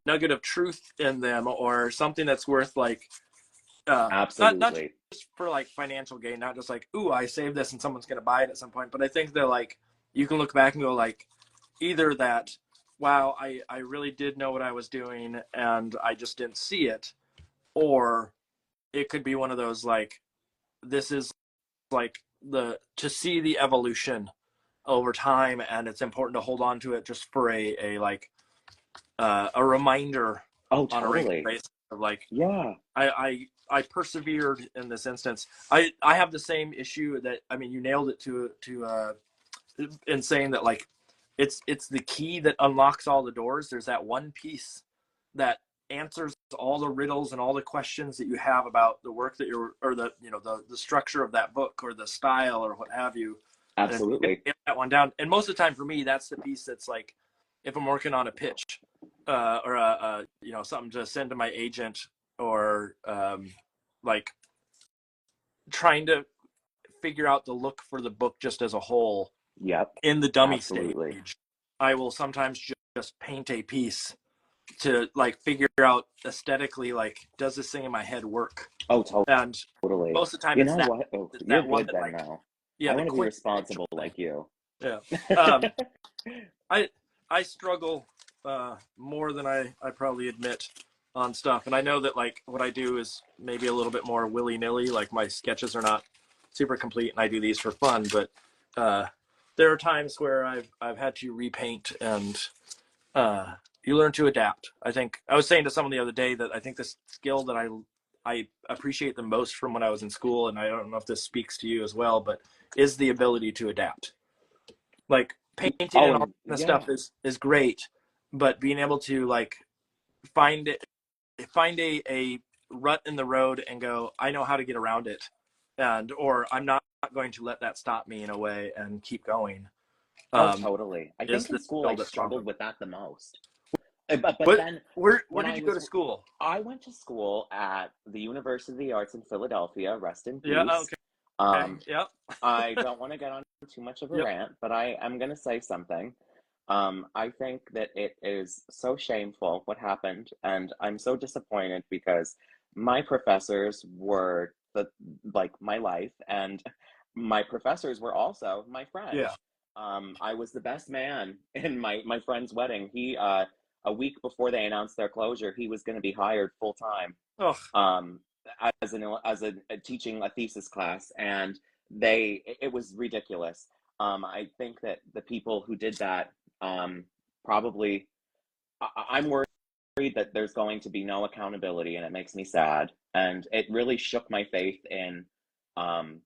nugget of truth in them or something that's worth like not
Absolutely.
just for like financial gain, not just like, ooh, I saved this and someone's gonna buy it at some point, but I think they're like, you can look back and go like, either that, wow, I really did know what I was doing and I just didn't see it, or it could be one of those like, this is like the to see the evolution over time, and it's important to hold on to it just for a like a reminder
Oh,
on a regular
totally.
basis of like,
Yeah.
I persevered in this instance. I have the same issue that, I mean, you nailed it to in saying that like it's the key that unlocks all the doors. There's that one piece that answers all the riddles and all the questions that you have about the work that you're, or the, you know, the structure of that book or the style or what have you. And if you can
Absolutely.
get that one down, and most of the time for me, that's the piece that's like, if I'm working on a pitch or you know, something to send to my agent, or like trying to figure out the look for the book just as a whole
Yep.
in the dummy
Absolutely.
stage, I will sometimes just paint a piece to like figure out aesthetically, like, does this thing in my head work?
Oh,
And
totally.
most of the time
You
it's
know
that,
what? Oh,
it's
you're
that one
good
that
then
like,
now.
yeah,
I
the
want to be
quintessential
responsible like
thing.
you.
Yeah. I struggle more than I probably admit on stuff. And I know that like what I do is maybe a little bit more willy-nilly, like my sketches are not super complete and I do these for fun, but there are times where I've had to repaint, and you learn to adapt. I think I was saying to someone the other day that I think the skill that I appreciate the most from when I was in school, and I don't know if this speaks to you as well, but is the ability to adapt. Like painting
Oh,
and all
and
that
yeah.
stuff is great, but being able to like find a rut in the road and go, I know how to get around it, and or I'm not going to let that stop me in a way and keep going.
Oh, totally. I
Is
think in
the
school I
skill that's
struggled
probably.
with that the most. But
What
then
where
when
did
I
you go
was
to school?
I went to school at the University of the Arts in Philadelphia, rest in
Yeah,
peace.
okay.
Um,
Yep.
I don't want to get on too much of a
Yep.
rant, but I am going to say something. I think that it is so shameful what happened, and I'm so disappointed because my professors were like my life, and my professors were also my
Yeah.
friends. I was the best man in my friend's wedding. He a week before they announced their closure, he was going to be hired full time
Oh,
um, as a teaching a thesis class, and it was ridiculous. I think that the people who did that probably I'm worried that there's going to be no accountability, and it makes me sad. And it really shook my faith in um,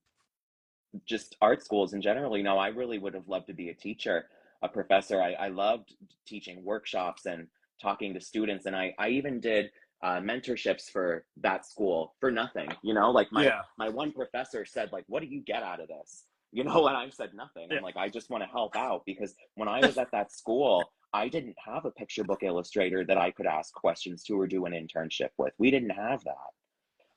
just art schools in general. I really would have loved to be a teacher, a professor. I loved teaching workshops and talking to students, and I even did mentorships for that school for nothing. Like
yeah.
my one professor said, like, "What do you get out of this?" And I said nothing.
Yeah.
I'm like, I just want to help out because when I was at that school, I didn't have a picture book illustrator that I could ask questions to or do an internship with. We didn't have that.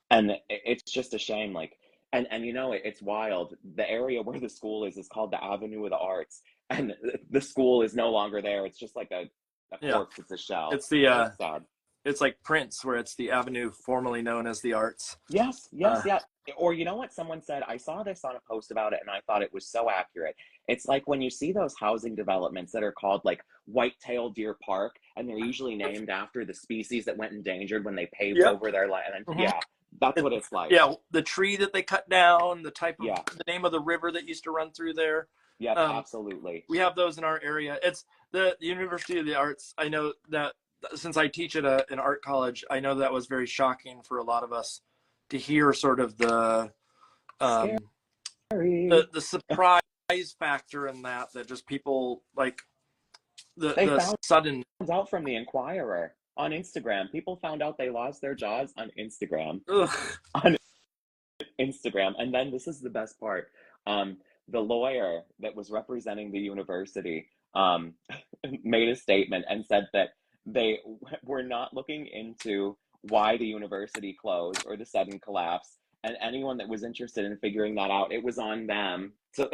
And it's just a shame, like, and it's wild. The area where the school is called the Avenue of the Arts, and the school is no longer there. It's just like a
Yeah.
corpse. It's a shell.
It's
It's so
the
sad.
it's like Prince, where it's the avenue formerly known as the Arts.
Yes, yes,
Uh,
yeah. Or you know what someone said? I saw this on a post about it, and I thought it was so accurate. It's like when you see those housing developments that are called like White-tailed Deer Park, and they're usually named after the species that went endangered when they paved
yep.
over their land.
Mhm.
Yeah, that's what it's like.
Yeah, the tree that they cut down,
Yeah,
the name of the river that used to run through there.
yep,
Um,
absolutely.
we have those in our area. It's the University of the Arts. I know that since I teach at an art college, I know that was very shocking for a lot of us to hear sort of
Scary.
um, the surprise factor in that just people like
They
the
found
sudden.
out from the Inquirer on Instagram. People found out they lost their jobs on Instagram.
Ugh.
On Instagram. And then this is the best part. The lawyer that was representing the university made a statement and said that they were not looking into why the university closed or the sudden collapse. And anyone that was interested in figuring that out, it was on them to,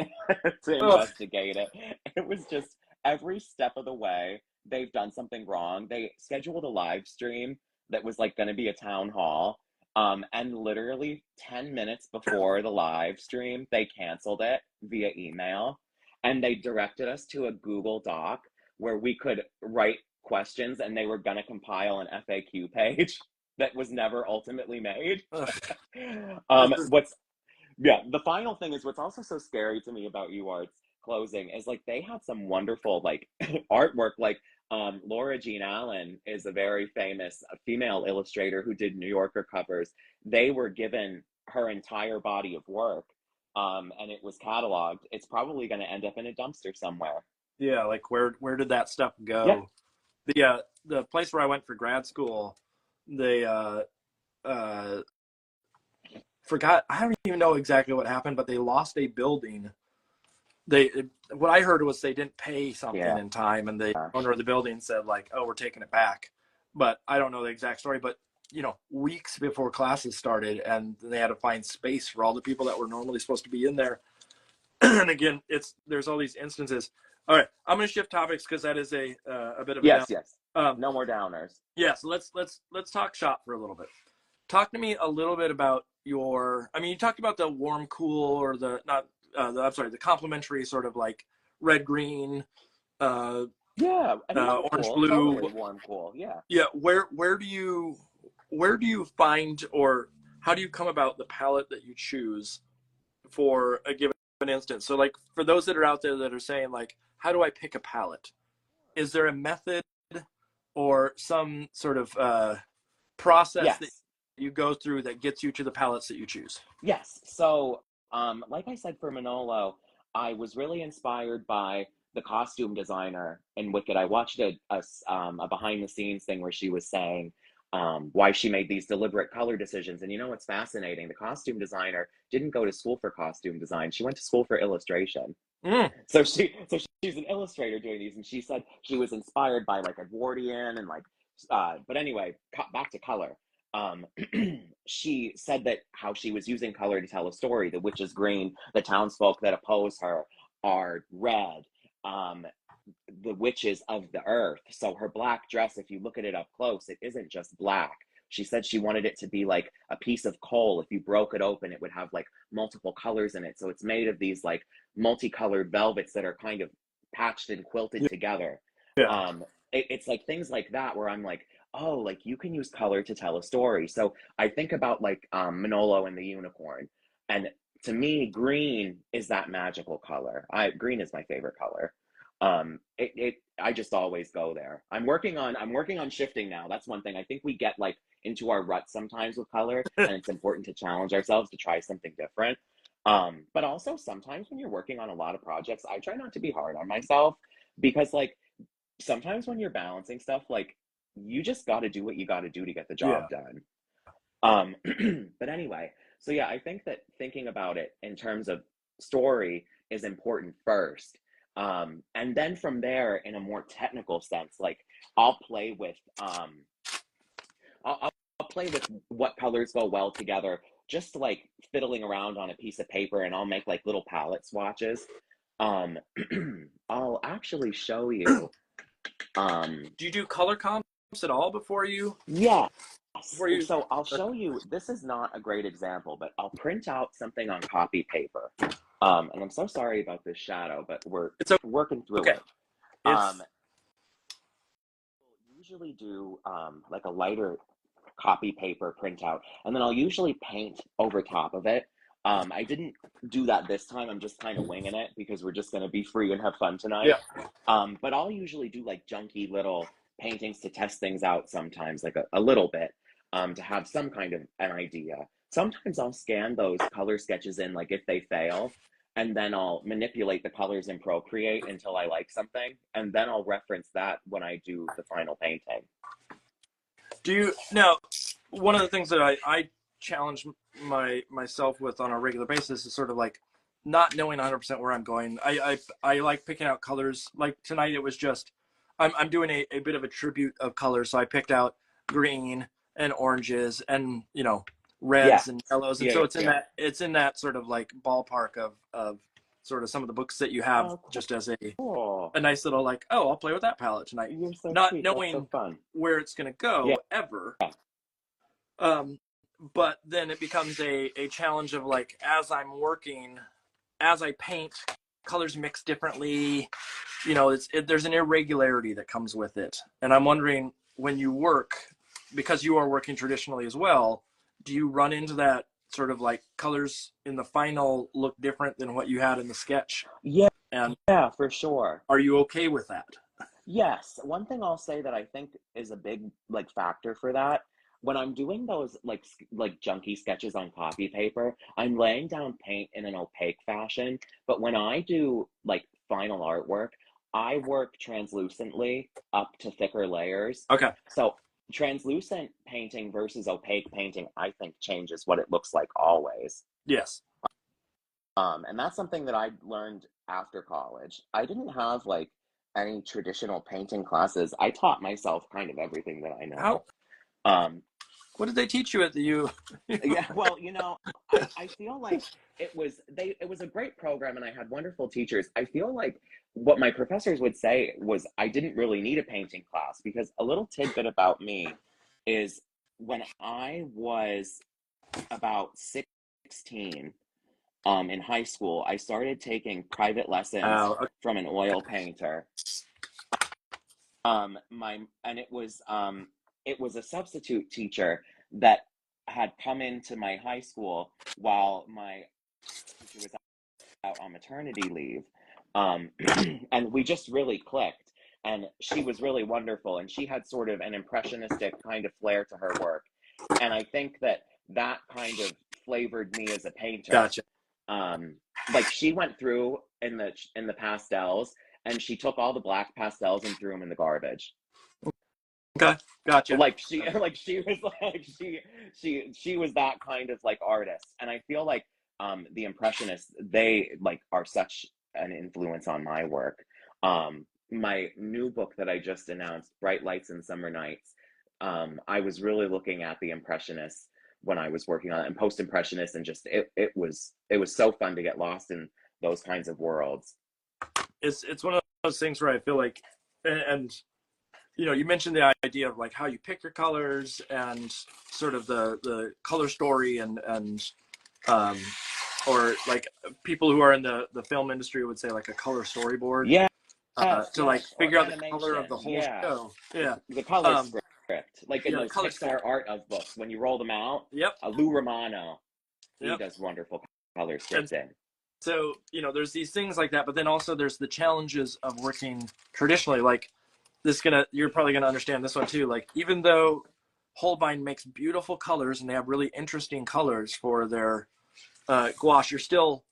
to
Ugh.
investigate it. It was just every step of the way, they've done something wrong. They scheduled a live stream that was like going to be a town hall. And literally 10 minutes before the live stream, they canceled it via email, and they directed us to a Google Doc where we could write questions, and they were going to compile an FAQ page that was never ultimately made.
Ugh.
What's Yeah, the final thing is what's also so scary to me about UArts closing is like they had some wonderful like artwork. Like Laura Jean Allen is a very famous female illustrator who did New Yorker covers. They were given her entire body of work, and it was cataloged. It's probably going to end up in a dumpster somewhere.
Yeah, like where did that stuff
Yeah,
go? The place where I went for grad school, they uh forgot. I don't even know exactly what happened, but they lost a building. They What I heard was they didn't pay something
yeah.
in time, and the owner of the building said like, "Oh, we're taking it back." But I don't know the exact story. But weeks before classes started, and they had to find space for all the people that were normally supposed to be in there. And again, there's all these instances. All right, I'm going to shift topics because that is a bit of a down.
Yes, yes. No more downers.
Yeah, so let's talk shop for a little bit. Talk to me a little bit about your. I mean, you talked about the warm, cool, or the not. I'm sorry, the complementary sort of like red, green,
Yeah, I mean,
orange,
cool,
blue.
totally warm, cool. Yeah.
Yeah, where do you find, or how do you come about the palette that you choose for a given instance? So, like, for those that are out there that are saying, like, how do I pick a palette? Is there a method or some sort of process that
Yes.
you go through that gets you to the palettes that you choose?
Yes. So, like I said for Manolo, I was really inspired by the costume designer in Wicked. I watched a behind the scenes thing where she was saying why she made these deliberate color decisions. And you know what's fascinating? The costume designer didn't go to school for costume design. She went to school for illustration.
Mm.
So she's an illustrator doing these, and she said she was inspired by like Edwardian and like. But anyway, back to color. Um, she said that how she was using color to tell a story. The witch is green. The townsfolk that oppose her are red. Um, the witches of the earth. So her black dress, if you look at it up close, it isn't just black. She said she wanted it to be like a piece of coal. If you broke it open, it would have like multiple colors in it. So it's made of these like multicolored velvets that are kind of patched and quilted together.
Yeah.
It's like things like that where I'm like, oh, like you can use color to tell a story. So I think about like Manolo and the unicorn. And to me, green is that magical color. Green is my favorite color. I just always go there. I'm working on shifting now. That's one thing. I think we get like into our rut sometimes with color, and it's important to challenge ourselves to try something different. But also sometimes when you're working on a lot of projects, I try not to be hard on myself because like sometimes when you're balancing stuff, like you just got to do what you got to do to get the job
Yeah.
done. But anyway, so yeah, I think that thinking about it in terms of story is important first. And then from there, in a more technical sense, like I'll play with I'll play with what colors go well together, just like fiddling around on a piece of paper, and I'll make like little palette swatches. Um, I'll actually show you.
Do you do color comps at all before you?
Yes.
Before you?
So I'll show you, this is not a great example, but I'll print out something on copy paper. And I'm so sorry about this shadow, but we're
It's
working through
okay.
it.
It's
Usually do like a lighter copy paper printout, and then I'll usually paint over top of it. I didn't do that this time. I'm just kind of winging it because we're just going to be free and have fun tonight.
yeah.
But I'll usually do like junky little paintings to test things out sometimes, like a little bit, to have some kind of an idea. Sometimes I'll scan those color sketches in, like if they fail, and then I'll manipulate the colors in Procreate until I like something, and then I'll reference that when I do the final painting.
Do you now? One of the things that I challenge myself with on a regular basis is sort of like not knowing 100% where I'm going. I like picking out colors. Like tonight, it was just I'm doing a bit of a tribute of colors. So I picked out green and oranges and
Yeah,
reds and yellows, and
yeah,
so
yeah.
it's in that sort of like ballpark of sort of some of the books that you have
Oh,
just as a
cool.
nice little like, oh, I'll play with that palette tonight,
You're so
not
sweet. That's so
knowing
fun.
where it's going to
Yeah.
go ever. um, but then it becomes a challenge of like, as I'm working, as I paint, colors mix differently. There's an irregularity that comes with it. And I'm wondering, when you work, because you are working traditionally as well, do you run into that sort of like colors in the final look different than what you had in the sketch?
Yeah,
And
yeah, for sure.
are you okay with that?
Yes, one thing I'll say that I think is a big like factor for that, when I'm doing those like junky sketches on copy paper, I'm laying down paint in an opaque fashion, but when I do like final artwork, I work translucently up to thicker layers.
Okay.
So translucent painting versus opaque painting, I think changes what it looks like always.
Yes.
And that's something that I learned after college. I didn't have like any traditional painting classes. I taught myself kind of everything that I
How
know. Um,
What did they teach you at the U?
Yeah, well, I feel like it was a great program and I had wonderful teachers. I feel like what my professors would say was I didn't really need a painting class, because a little tidbit about me is when I was about 16, in high school, I started taking private lessons
Okay.
from an oil painter. It was a substitute teacher that had come into my high school while my teacher was out on maternity leave. And we just really clicked. And she was really wonderful. And she had sort of an impressionistic kind of flair to her work. And I think that kind of flavored me as a painter.
Gotcha.
Like she went through in the pastels, and she took all the black pastels and threw them in the garbage.
Okay, gotcha.
Like she was like she was that kind of like artist. And I feel like the impressionists, they like are such an influence on my work. My new book that I just announced, Bright Lights and Summer Nights, I was really looking at the impressionists when I was working on it, and post-impressionists, and just it was so fun to get lost in those kinds of worlds.
It's one of those things where I feel like, and you mentioned the idea of like how you pick your colors and sort of the color story and or like people who are in the film industry would say like a color storyboard.
Yeah.
To like figure out the color of the whole show. Yeah.
The color script. Like in
the
those
color
Pixar
script.
art of books, when you roll them out,
Yep.
Lou Romano, he
Yep.
does wonderful color scripting.
So, there's these things like that, but then also there's the challenges of working traditionally. Like you're probably gonna understand this one too. Like even though Holbein makes beautiful colors and they have really interesting colors for their gouache, you're still,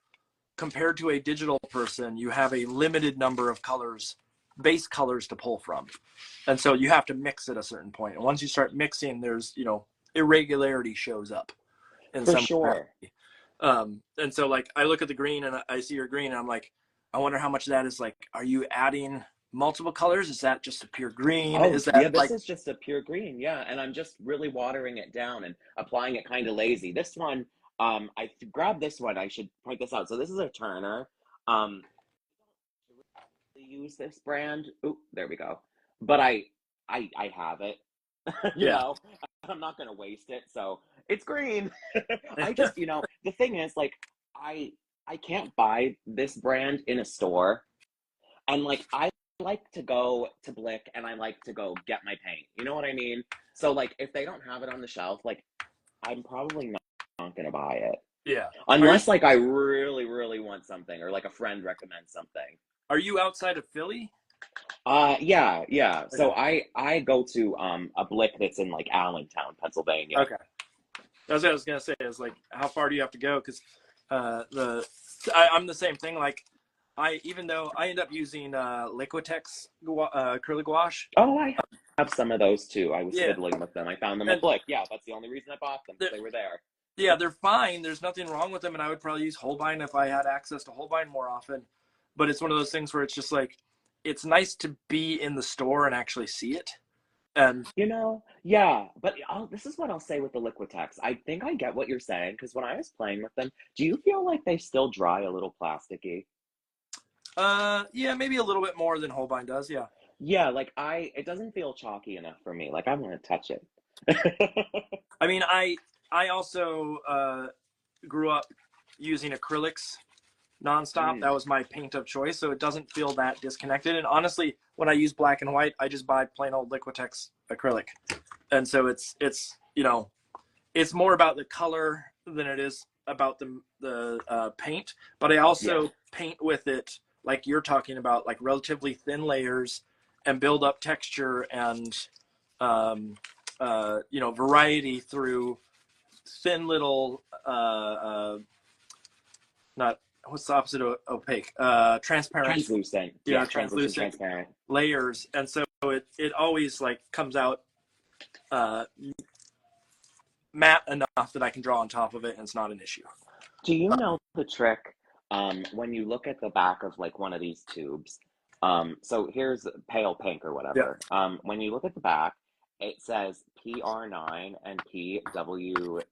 compared to a digital person, you have a limited number of colors, base colors to pull from. And so you have to mix at a certain point. And once you start mixing, there's, irregularity shows up in
For
some
sure.
And so like I look at the green and I see your green and I'm like, I wonder how much of that is like, are you adding multiple colors? Is that just a pure green?
Oh,
is that
yeah, this is just a pure green. Yeah. And I'm just really watering it down and applying it kind of lazy. This one, I grabbed this one. I should point this out. So this is a Turner. Use this brand. Oop, there we go. But I have it. I'm not gonna waste it, so it's green. I just, the thing is, like, I can't buy this brand in a store, and like I like to go to Blick and I like to go get my paint. You know what I mean? So like if they don't have it on the shelf, like I'm probably not gonna buy it.
Yeah.
Unless like I really, really want something, or like a friend recommends something.
Are you outside of Philly?
Yeah.
Okay.
So I go to a Blick that's in like Allentown, Pennsylvania.
Okay. That's what I was gonna say. Is like, how far do you have to go? Because I'm the same thing. Like, even though I end up using Liquitex acrylic gouache.
Oh, I have some of those too. I was fiddling with them. I found them at Blick. Yeah, that's the only reason I bought them. They were there.
Yeah, they're fine. There's nothing wrong with them, and I would probably use Holbein if I had access to Holbein more often. But it's one of those things where it's just like, it's nice to be in the store and actually see it. And
yeah, but this is what I'll say with the Liquitex. I think I get what you're saying, because when I was playing with them, do you feel like they still dry a little plasticky?
Yeah, maybe a little bit more than Holbein does. Yeah.
Yeah, like it doesn't feel chalky enough for me. Like I want to touch it.
I mean, I also grew up using acrylics nonstop. That was my paint of choice, so it doesn't feel that disconnected. And honestly, when I use black and white, I just buy plain old Liquitex acrylic, and so it's it's more about the color than it is about the paint. But I also paint with it, like you're talking about, like relatively thin layers, and build up texture and variety through thin little not what's the opposite of opaque?
Translucent.
Yeah, translucent layers. And so it always like comes out matte enough that I can draw on top of it and it's not an issue.
Do you know the trick when you look at the back of like one of these tubes? So here's pale pink or whatever. When you look at the back, it says PR9 and PW6,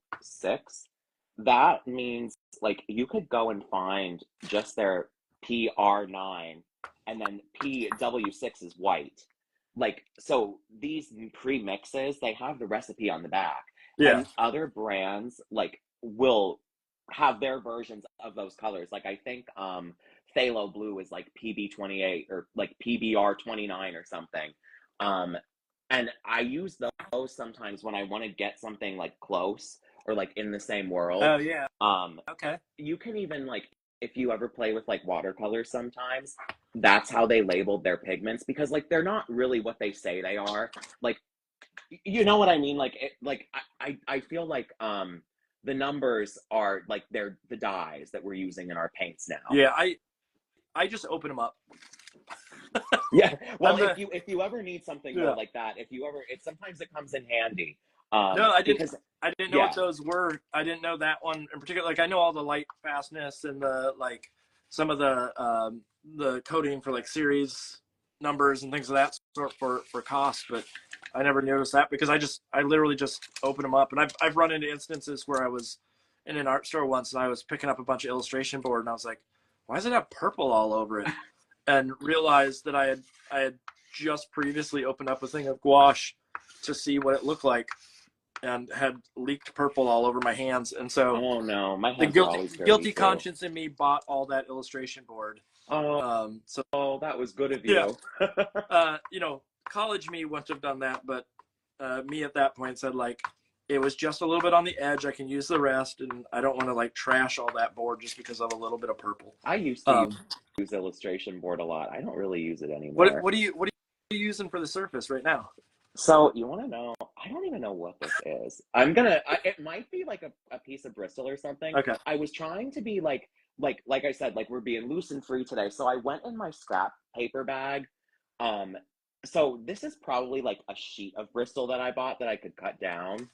that means like you could go and find just their PR9 and then PW6 is white. Like, so these pre-mixes, they have the recipe on the back.
Yeah.
And other brands like will have their versions of those colors. Like I think Phthalo blue is like PB28 or like PBR29 or something. And I use those sometimes when I want to get something like close or like in the same world.
Oh yeah. Okay.
You can even like, if you ever play with like watercolors sometimes, that's how they labeled their pigments, because like they're not really what they say they are. Like, you know what I mean? Like it, like I feel like the numbers are like they're the dyes that we're using in our paints now.
Yeah, I just open them up.
Yeah. Well, if you ever need something
Yeah.
like that, if you ever, sometimes it comes in handy.
No, I didn't.
Because
I didn't know what those were. I didn't know that one in particular. Like I know all the light fastness and the like some of the coding for like series numbers and things of that sort for cost, but I never noticed that because I literally just open them up. And I've run into instances where I was in an art store once and I was picking up a bunch of illustration board and I was like, why does it have purple all over it? And realized that I had just previously opened up a thing of gouache to see what it looked like and had leaked purple all over my hands. And so
oh no, my hands
the
are always dirty
guilty
too.
conscience in me bought all that illustration board.
So that was good of you.
Yeah. College me wouldn't have done that, but me at that point said like, it was just a little bit on the edge. I can use the rest, and I don't want to like trash all that board just because of a little bit of purple.
I used to use illustration board a lot. I don't really use it anymore.
What are you using for the surface right now?
So you want to know? I don't even know what this is. It might be like a piece of Bristol or something.
Okay.
I was trying to be like I said, like we're being loose and free today. So I went in my scrap paper bag. So this is probably like a sheet of Bristol that I bought that I could cut down.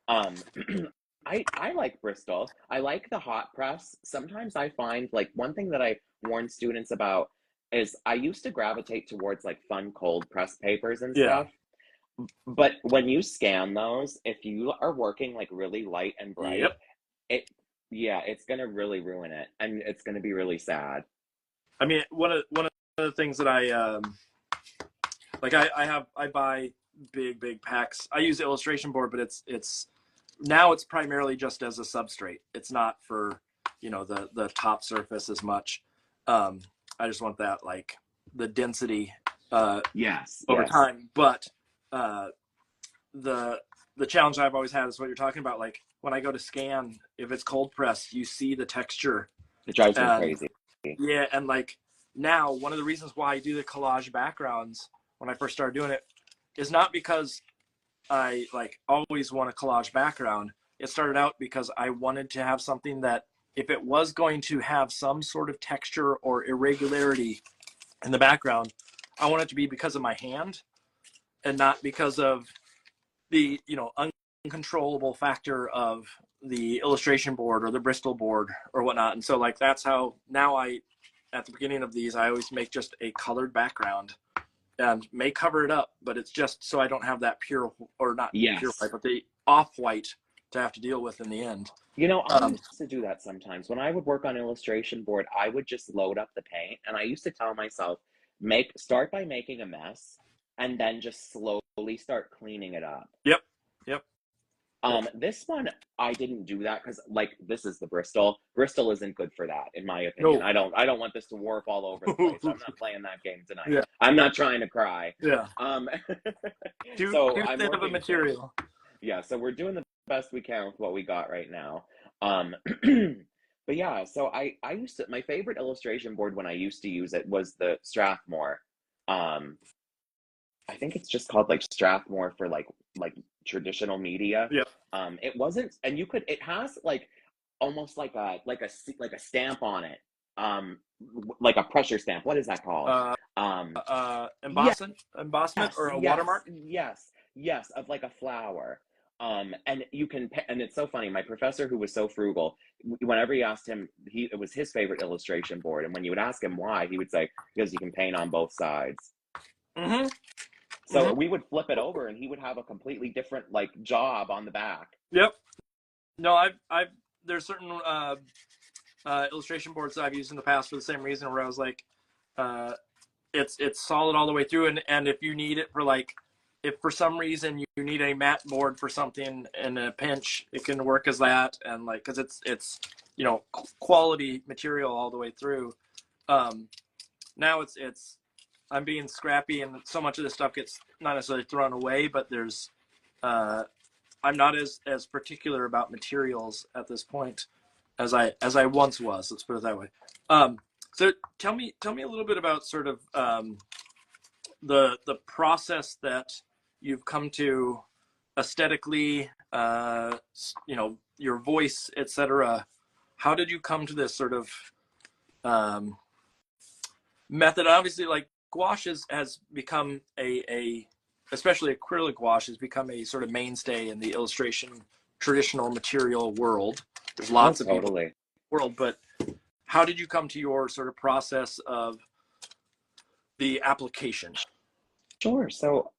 I like Bristol. I like the hot press. Sometimes I find like one thing that I warn students about is I used to gravitate towards like fun cold press papers and stuff. But when you scan those, if you are working like really light and bright, it's gonna really ruin it, and it's gonna be really sad.
I mean, one of the things that I I buy big packs. I use illustration board, but it's primarily just as a substrate. It's not for the top surface as much. I just want that like the density over time. But the challenge I've always had is what you're talking about. Like when I go to scan, if it's cold press, you see the texture.
It drives me crazy.
Yeah, and like now, one of the reasons why I do the collage backgrounds when I first started doing it is not because I like always want a collage background. It started out because I wanted to have something that if it was going to have some sort of texture or irregularity in the background, I want it to be because of my hand and not because of the uncontrollable factor of the illustration board or the Bristol board or whatnot. And so like that's how now at the beginning of these I always make just a colored background and may cover it up, but it's just so I don't have that pure or not pure white, but the off-white to have to deal with in the end.
I used to do that sometimes. When I would work on illustration board, I would just load up the paint, and I used to tell myself, start by making a mess, and then just slowly start cleaning it up.
Yep.
This one, I didn't do that because, like, this is the Bristol. Bristol isn't good for that, in my opinion. No. I don't want this to warp all over the place. I'm not playing that game tonight. Yeah. I'm not trying to cry.
Yeah.
Too
thin of a material.
Yeah, so we're doing the best we can with what we got right now. But yeah, so I used to, my favorite illustration board when I used to use it was the Strathmore. I think it's just called like Strathmore for like traditional media.
Yeah.
It wasn't, and it has like almost like a stamp on it. Like a pressure stamp. What is that called?
Embossment or a watermark?
Yes, of like a flower. And you can, and it's so funny. My professor, who was so frugal, whenever you asked him, it was his favorite illustration board. And when you would ask him why, he would say, because you can paint on both sides.
Mm-hmm.
So we would flip it over and he would have a completely different like job on the back.
Yep. No, I've there's certain illustration boards that I've used in the past for the same reason, where I was like, it's solid all the way through, and if you need it for like, if for some reason you need a matte board for something in a pinch, it can work as that, and like, because it's you know, quality material all the way through. Now it's I'm being scrappy, and so much of this stuff gets not necessarily thrown away, but there's I'm not as particular about materials at this point as I once was. Let's put it that way. So tell me a little bit about sort of the process that you've come to aesthetically, you know, your voice, etc. How did you come to this sort of method? Obviously, like gouache has become especially acrylic gouache has become a sort of mainstay in the illustration traditional material world. There's lots of people in the world, but how did you come to your sort of process of the application?
Sure. So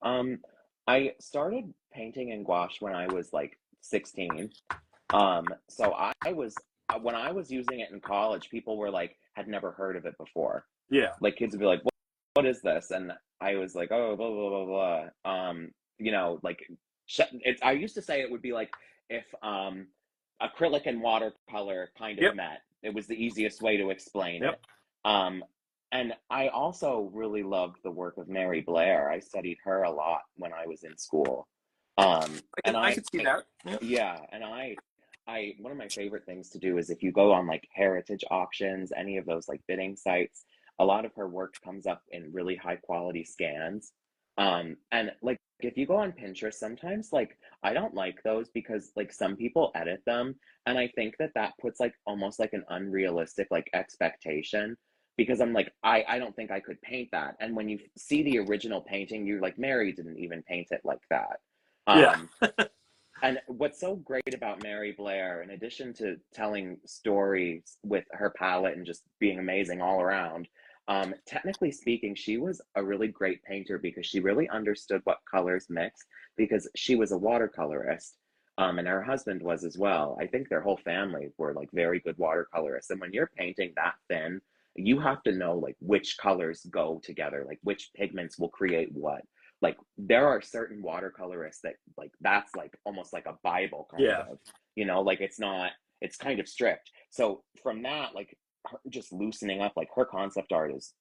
I started painting in gouache when I was like 16. So I was when I was using it in college, people were like, had never heard of it before.
Yeah.
Like kids would be like, what is this? And I was like, oh, blah, blah, blah, blah. You know, like I used to say it would be like if acrylic and watercolor kind of met. It was the easiest way to explain it. And I also really loved the work of Mary Blair. I studied her a lot when I was in school.
I could see that.
Yeah, and I one of my favorite things to do is if you go on like heritage auctions, any of those like bidding sites, a lot of her work comes up in really high quality scans. And like if you go on Pinterest, sometimes like I don't like those because like some people edit them, and I think that puts like almost like an unrealistic like expectation, because I'm like, I don't think I could paint that. And when you see the original painting, you're like, Mary didn't even paint it like that. And what's so great about Mary Blair, in addition to telling stories with her palette and just being amazing all around, technically speaking, she was a really great painter because she really understood what colors mix, because she was a watercolorist, and her husband was as well. I think their whole family were like very good watercolorists. And when you're painting that thin, you have to know like which colors go together, like which pigments will create what. Like there are certain watercolorists that like that's like almost like a Bible kind of, you know, like it's kind of strict. So from that, like her just loosening up, like her concept art is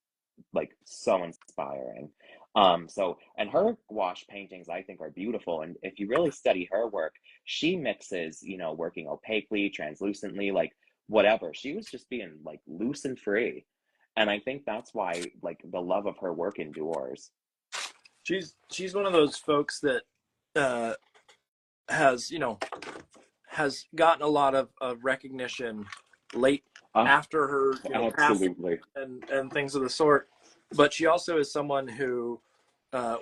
like so inspiring. And her gouache paintings I think are beautiful. And if you really study her work, she mixes, you know, working opaquely, translucently, like whatever. She was just being like loose and free. And I think that's why like the love of her work endures.
She's one of those folks that has gotten a lot of recognition late after her passing and things of the sort. But she also is someone who,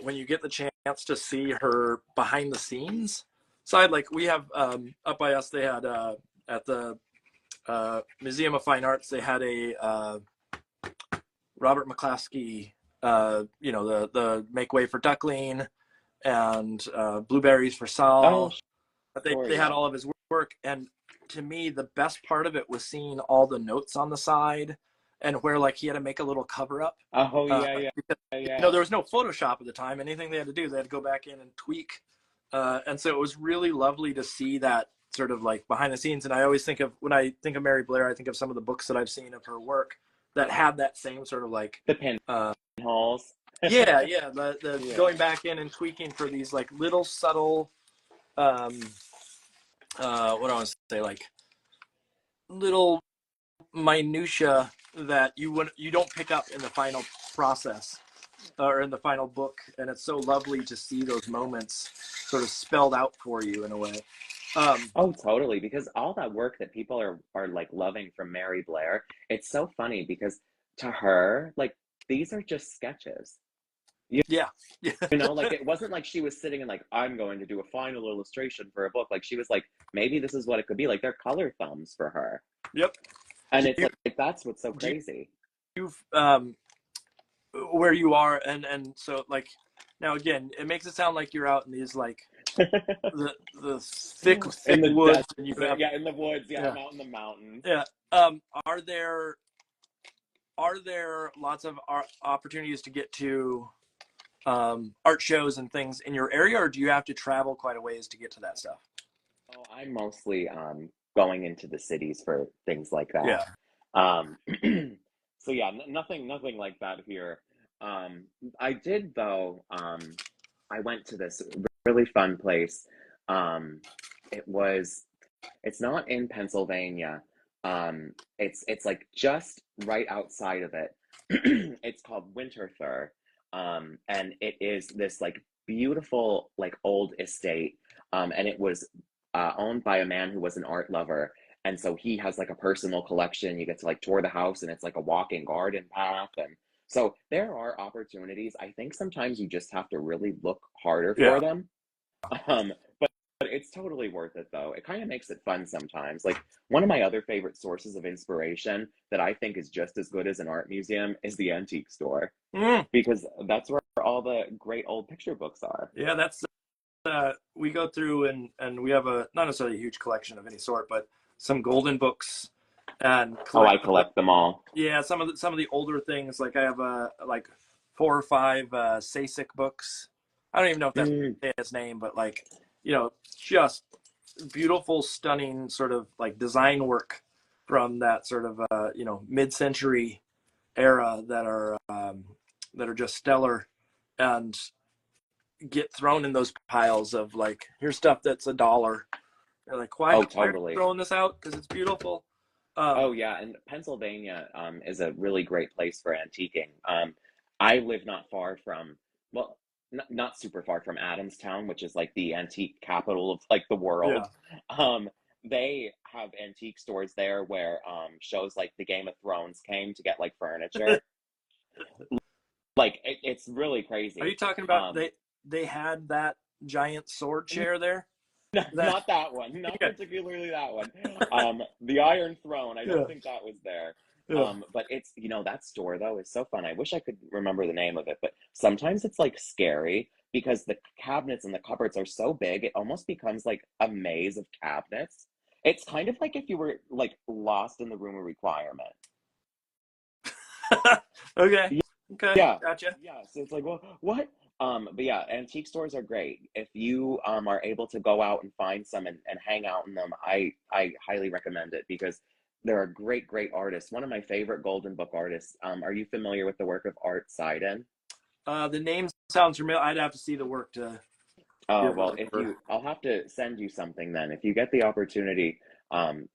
when you get the chance to see her behind the scenes side, like we have up by us, they had at the Museum of Fine Arts, they had a Robert McClaskey, you know, the Make Way for Duckling and Blueberries for Sal. They had all of his work, and to me, the best part of it was seeing all the notes on the side and where like he had to make a little cover up.
Because,
you know, there was no Photoshop at the time. Anything they had to do, they had to go back in and tweak. And so it was really lovely to see that sort of like behind the scenes. And I always think of, when I think of Mary Blair, I think of some of the books that I've seen of her work that had that same sort of like
the pinholes.
the going back in and tweaking for these like little subtle, what do I want to say, like little minutia that you don't pick up in the final process or in the final book. And it's so lovely to see those moments sort of spelled out for you in a way.
Oh, totally. Because all that work that people are like loving from Mary Blair, it's so funny because to her, like these are just sketches. You know, like it wasn't like she was sitting and like, I'm going to do a final illustration for a book. Like she was like, maybe this is what it could be. Like they're color thumbs for her. And it's like that's what's so crazy.
You've where you are, and so like Now again, it makes it sound like you're out in these like the thick
in the
woods,
desert,
and you have
yeah, in the woods, yeah,
yeah
I'm out in the mountains.
yeah. Are there lots of opportunities to get to art shows and things in your area, or do you have to travel quite a ways to get to that stuff?
Oh, I'm mostly going into the cities for things like that.
Yeah.
Um, so yeah, nothing like that here. I did though. I went to this really fun place. Um, it was. It's not in Pennsylvania. It's like just right outside of it. It's called Winterthur, and it is this like beautiful like old estate. And it was owned by a man who was an art lover, and so he has like a personal collection. You get to like tour the house, and it's like a walking garden path, and so there are opportunities. I think sometimes you just have to really look harder
Yeah.
for them. Um, but it's totally worth it though. It kind of makes it fun sometimes. Like one of my other favorite sources of inspiration that I think is just as good as an art museum is the antique store,
Mm.
because that's where all the great old picture books are.
Yeah, that's we go through and we have a not necessarily a huge collection of any sort, but some golden books and
Oh, I
collect.
collect them all.
Yeah, some of the older things. Like I have like 4 or 5 Sasek books. I don't even know if that's
Mm.
his name, but like just beautiful, stunning sort of like design work from that sort of mid-century era that are just stellar and get thrown in those piles of like here's stuff that's $1. You're like, why
Oh,
are you
totally.
throwing this out? Because it's beautiful.
Oh yeah, and Pennsylvania is a really great place for antiquing. I live not far from, well, not super far from Adamstown, which is like the antique capital of like the world.
Yeah.
Um, they have antique stores there where shows like the Game of Thrones came to get like furniture. Like it's really
Are you
crazy.
talking about
Um,
they had that giant sword chair there? That
Not that one, not
okay.
particularly that one. The Iron Throne, I
Yeah.
don't think that was there.
Yeah.
But it's, that store though is so fun. I wish I could remember the name of it, but sometimes it's like scary because the cabinets and the cupboards are so big, it almost becomes like a maze of cabinets. It's kind of like if you were like lost in the room of requirement.
Okay. Okay.
Yeah,
Gotcha.
yeah. So it's like, well, what? But yeah, antique stores are great. If you are able to go out and find some and hang out in them, I highly recommend it because there are great artists. One of my favorite Golden Book artists. Are you familiar with the work of Art Seiden?
The name sounds familiar. I'd have to see the work to
Oh,
give it
well,
a number.
I'll have to send you something then. If you get the opportunity,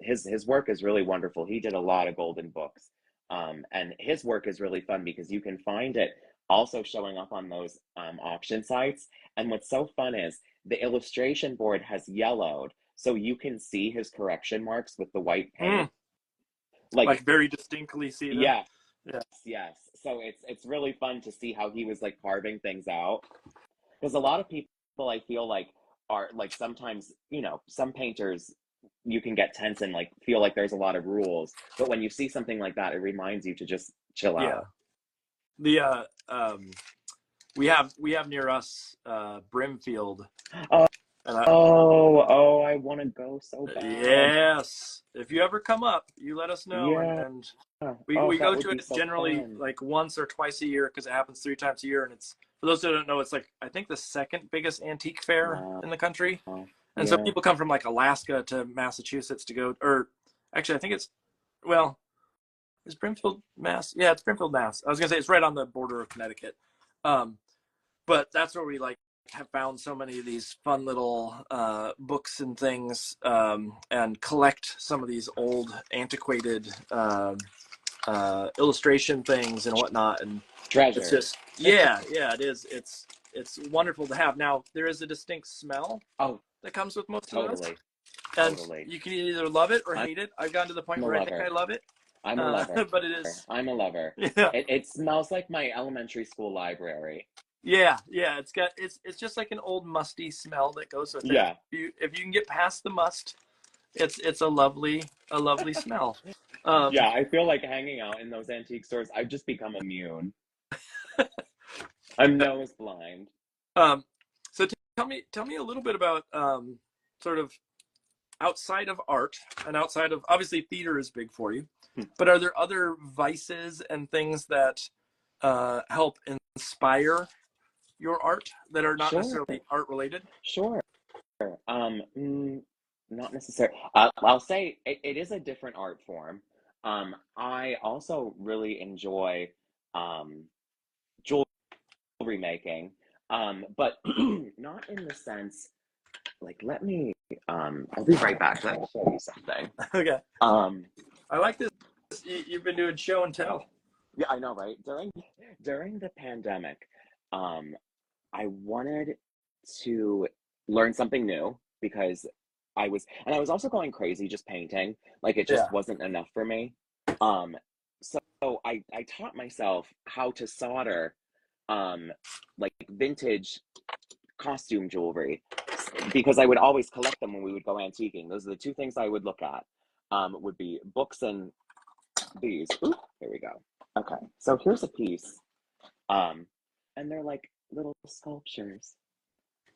his work is really wonderful. He did a lot of golden books. And his work is really fun because you can find it also showing up on those auction sites. And what's so fun is the illustration board has yellowed, so you can see his correction marks with the white paint.
Like
Like,
very distinctly see them.
yeah,
Yeah.
yes. So it's really fun to see how he was like carving things out. Because a lot of people I feel like are like sometimes, some painters you can get tense and like feel like there's a lot of rules. But when you see something like that, it reminds you to just chill
Yeah.
out.
The we have near us Brimfield.
Oh,
And
I want to go so bad.
yes, if you ever come up, you let us know,
Yeah.
and
Oh,
we
that
go
would
to
be
it
so
generally
fun.
like once or twice a year because it happens 3 times a year, and it's for those who don't know, it's like I think the second biggest antique fair
Wow.
in the country, and so
Yeah.
people come from like Alaska to Massachusetts to go, or actually I think it's well, is Brimfield Mass? Yeah, it's Brimfield Mass. I was gonna say it's right on the border of Connecticut, um, but that's where we like have found so many of these fun little books and things, and collect some of these old antiquated illustration things and whatnot. And it's
Treasures.
just yeah, it is. It's wonderful to have. Now there is a distinct smell
Oh,
that comes with most of those,
totally.
and
Totally.
you can either love it or
I'm
hate it. I've gotten to the point
a
where I think
lover.
I love it,
I'm a lover.
but it is
I'm a lover.
yeah.
It smells like my elementary school library.
Yeah, it's just like an old musty smell that goes with it.
Yeah.
If you can get past the must, it's a lovely smell.
Yeah, I feel like hanging out in those antique stores, I've just become immune. I'm nose blind.
So tell me a little bit about sort of outside of art and outside of, obviously theater is big for you, but are there other vices and things that help inspire your art that are not
Sure,
necessarily art related?
sure. Not necessarily. I'll say it is a different art form. I also really enjoy um, jewelry making, but not in the sense like I'll be right back. Let me show you something.
Okay.
Um,
I like this. You've been doing show and tell.
yeah, I know, right? During the pandemic, um, I wanted to learn something new because I was also going crazy just painting. Like it
Yeah.
just wasn't enough for me. Um, so I taught myself how to solder like vintage costume jewelry because I would always collect them when we would go antiquing. Those are the two things I would look at. Would be books and these. Ooh, here we go. Okay, so here's a piece. Um, and they're like little sculptures,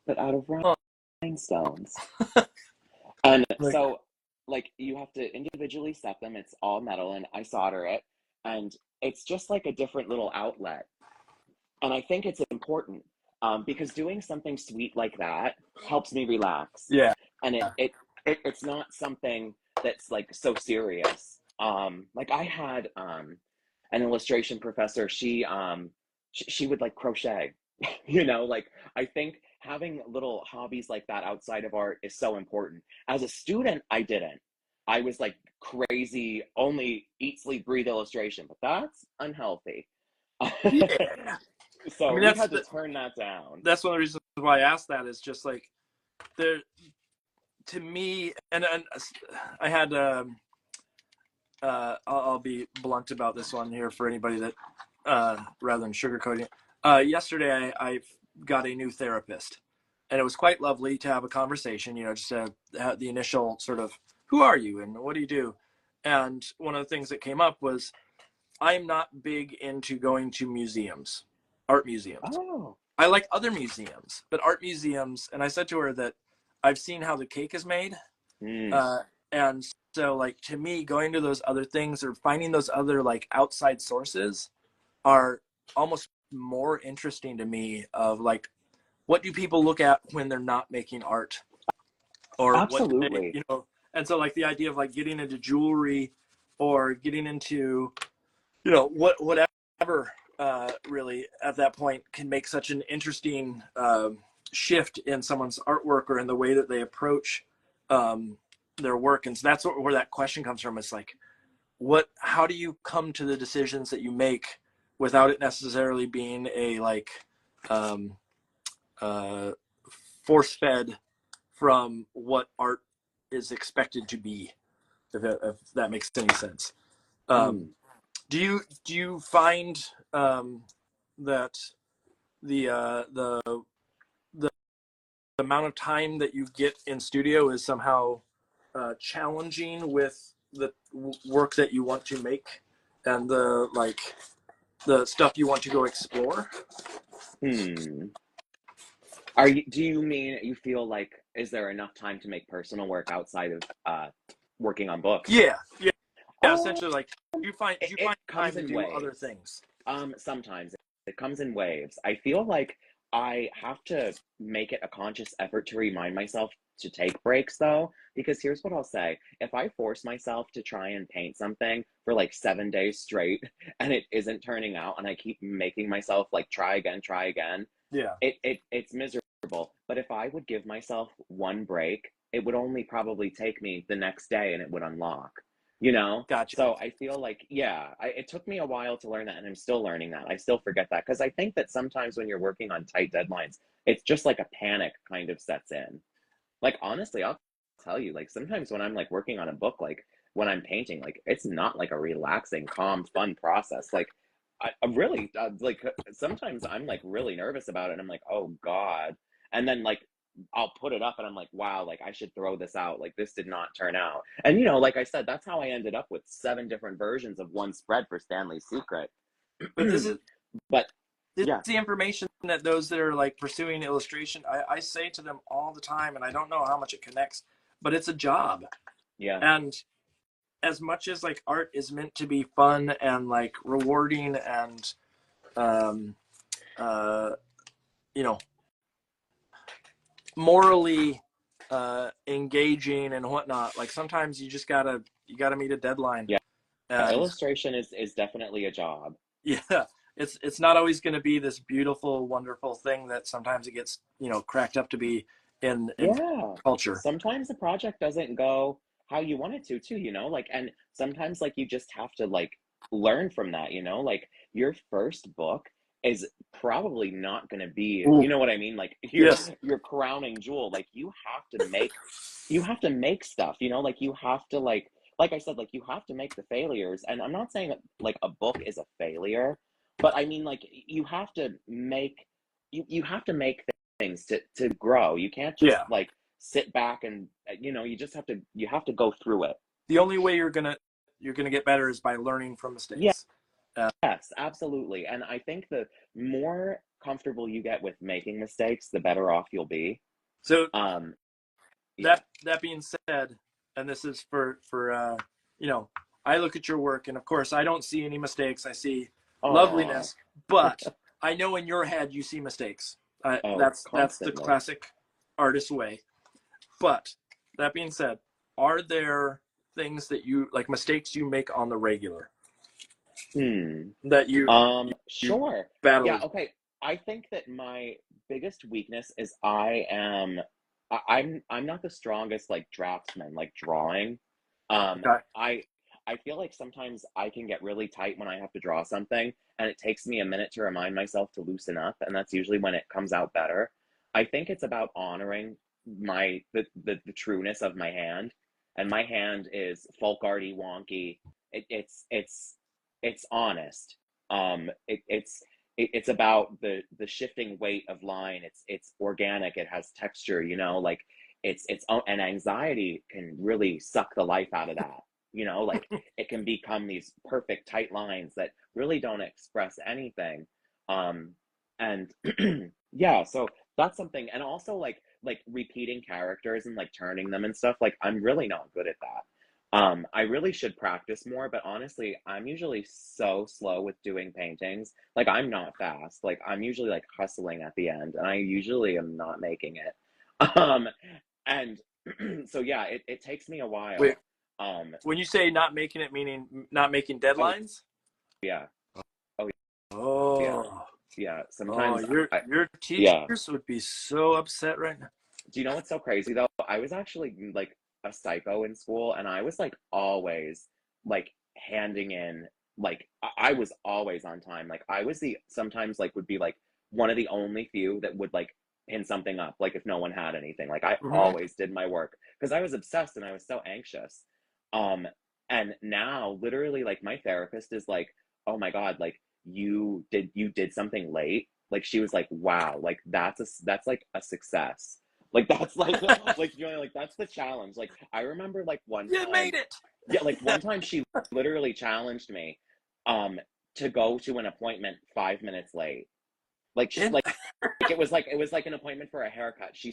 but out of
Huh.
rhinestones. And
Like,
so, like, you have to individually set them. It's all metal, and I solder it, and it's just like a different little outlet. And I think it's important because doing something sweet like that helps me relax,
yeah.
and it's not something that's like so serious. Like I had an illustration professor. She would like crochet. You know, like I think having little hobbies like that outside of art is so important. As a student, I didn't. I was like crazy, only eat, sleep, breathe illustration, but that's unhealthy.
Yeah. I
So
mean,
we had to turn that down.
that's one of the reasons why I asked that is just like there, to me, and I had, I'll be blunt about this one here for anybody that, rather than sugarcoating it. Yesterday, I got a new therapist, and it was quite lovely to have a conversation. You know, just the initial sort of, who are you and what do you do? And one of the things that came up was I'm not big into going to museums, art museums.
Oh,
I like other museums, but art museums, and I said to her that I've seen how the cake is made.
mm,
Uh, and so like to me, going to those other things or finding those other like outside sources are almost more interesting to me of like, what do people look at when they're not making art, or what do they,
absolutely.
you know? And so like the idea of like getting into jewelry or getting into, you know, whatever really at that point can make such an interesting shift in someone's artwork or in the way that they approach um, their work. And so that's where that question comes from. It's like, how do you come to the decisions that you make without it necessarily being a like um, uh, force fed from what art is expected to be, if that makes any sense. Um,
Mm.
do you find that the the amount of time that you get in studio is somehow challenging with the work that you want to make and the like the stuff you want to go explore?
Hmm. Do you mean you feel like, is there enough time to make personal work outside of working on books?
Yeah, yeah, yeah.
Oh,
Essentially, like do you
it
find time
comes
to
in
do other
waves.
things?
Sometimes it comes in waves. I feel like I have to make it a conscious effort to remind myself to take breaks though, because here's what I'll say. If I force myself to try and paint something for like 7 days straight and it isn't turning out and I keep making myself like try again,
Yeah,
it's miserable. But if I would give myself one break, it would only probably take me the next day and it would unlock, you know?
gotcha.
So I feel like, yeah, it took me a while to learn that, and I'm still learning that. I still forget that because I think that sometimes when you're working on tight deadlines, it's just like a panic kind of sets in. Like, honestly, I'll tell you, like, sometimes when I'm like working on a book, like when I'm painting, like, it's not like a relaxing, calm, fun process. Like, I'm really, like, sometimes I'm like really nervous about it, and I'm like, oh God. And then, like, I'll put it up and I'm like, wow, like I should throw this out. Like this did not turn out. And you know, like I said, that's how I ended up with 7 different versions of one spread for Stanley's Secret.
But this is
But
this
yeah,
is the information that those that are like pursuing illustration, I say to them all the time, and I don't know how much it connects, but it's a job.
Yeah.
And as much as like art is meant to be fun and like rewarding and you know, morally engaging and whatnot, like sometimes you gotta meet a deadline.
Yeah.
And
Illustration is definitely a job.
yeah, it's not always going to be this beautiful, wonderful thing that sometimes it gets, you know, cracked up to be in
Yeah.
culture.
Sometimes the project doesn't go how you want it to too, you know, like, and sometimes like you just have to like learn from that, you know, like your first book is probably not going to be,
Ooh,
you know what I mean? Like
yes.
your crowning jewel, like you have to make stuff, you know, like you have to like I said, like you have to make the failures. And I'm not saying that like a book is a failure, but I mean like you have to make things to grow. You can't just
Yeah.
like sit back and you know, you have to go through it.
The only way you're gonna get better is by learning from
Yeah.
mistakes.
Yes, absolutely. And I think the more comfortable you get with making mistakes, the better off you'll be.
So
Yeah.
that being said, and this is for you know, I look at your work, and of course I don't see any mistakes. I see
Aw.
loveliness, but I know in your head you see mistakes.
Oh,
That's the
constantly.
classic artist way. But that being said, are there things that you like, mistakes you make on the regular that you
Sure.
battle?
Yeah, okay. I think that my biggest weakness is I'm not the strongest like draftsman, like drawing.
Okay.
I feel like sometimes I can get really tight when I have to draw something, and it takes me a minute to remind myself to loosen up, and that's usually when it comes out better. I think it's about honoring the trueness of my hand, and my hand is folk arty wonky. It's honest. It's about the shifting weight of line. It's organic. It has texture. You know, like and anxiety can really suck the life out of that. You know, like it can become these perfect tight lines that really don't express anything. And yeah, so that's something. And also like repeating characters and like turning them and stuff. Like I'm really not good at that. I really should practice more, but honestly, I'm usually so slow with doing paintings. Like I'm not fast. Like I'm usually like hustling at the end, and I usually am not making it. Um, and so yeah, it takes me a
Wait,
while.
when you say not making it, meaning not making
Oh
deadlines?
yeah, oh yeah,
Oh,
yeah.
oh,
Sometimes
your
yeah.
teachers would be so upset right now.
Do you know what's so crazy though? I was actually like a psycho in school, and I was like always like handing in like I was always on time. Like I was the sometimes like would be like one of the only few that would like pin something up. Like if no one had anything, like I
Mm-hmm.
always did my work because I was obsessed and I was so anxious. Um, and now literally like my therapist is like, oh my God, like you did something late. Like she was like, wow, like that's like a success. Like that's like you know like that's the challenge. Like I remember like one
You
time,
made it.
yeah, like one time she literally challenged me um to go to an appointment 5 minutes late. Like it was like an appointment for a haircut. She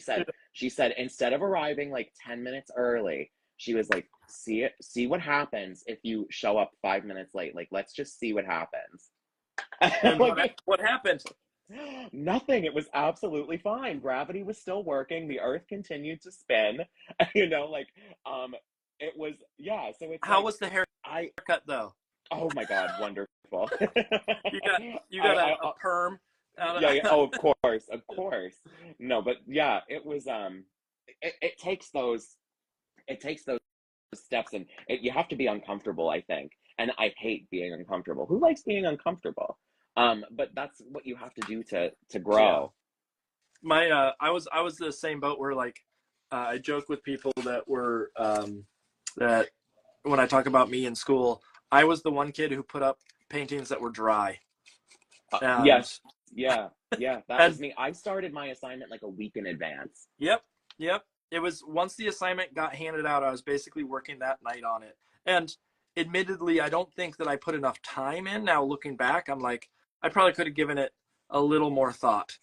said instead of arriving like 10 minutes early, she was like, see what happens if you show up 5 minutes late. Like let's just see what happens.
And
Like
what happened?
nothing. It was absolutely fine. Gravity was still working. The earth continued to spin. You know, like um it was yeah, so it's
How
like
was the
I
haircut though?
oh my God, wonderful.
You got a
I
perm out
yeah, yeah,
of
oh of course. No, but yeah, it was it takes those steps and you have to be uncomfortable, I think. And I hate being uncomfortable. Who likes being uncomfortable? But that's what you have to do to
yeah.
grow.
My I was the same boat where like I joke with people that were that when I talk about me in school, I was the one kid who put up paintings that were dry. And
Yes, yeah, yeah, that was
and
me. I started my assignment like a week in advance.
yep, yep. It was once the assignment got handed out, I was basically working that night on it. And admittedly, I don't think that I put enough time in. Now looking back, I'm like, I probably could have given it a little more thought.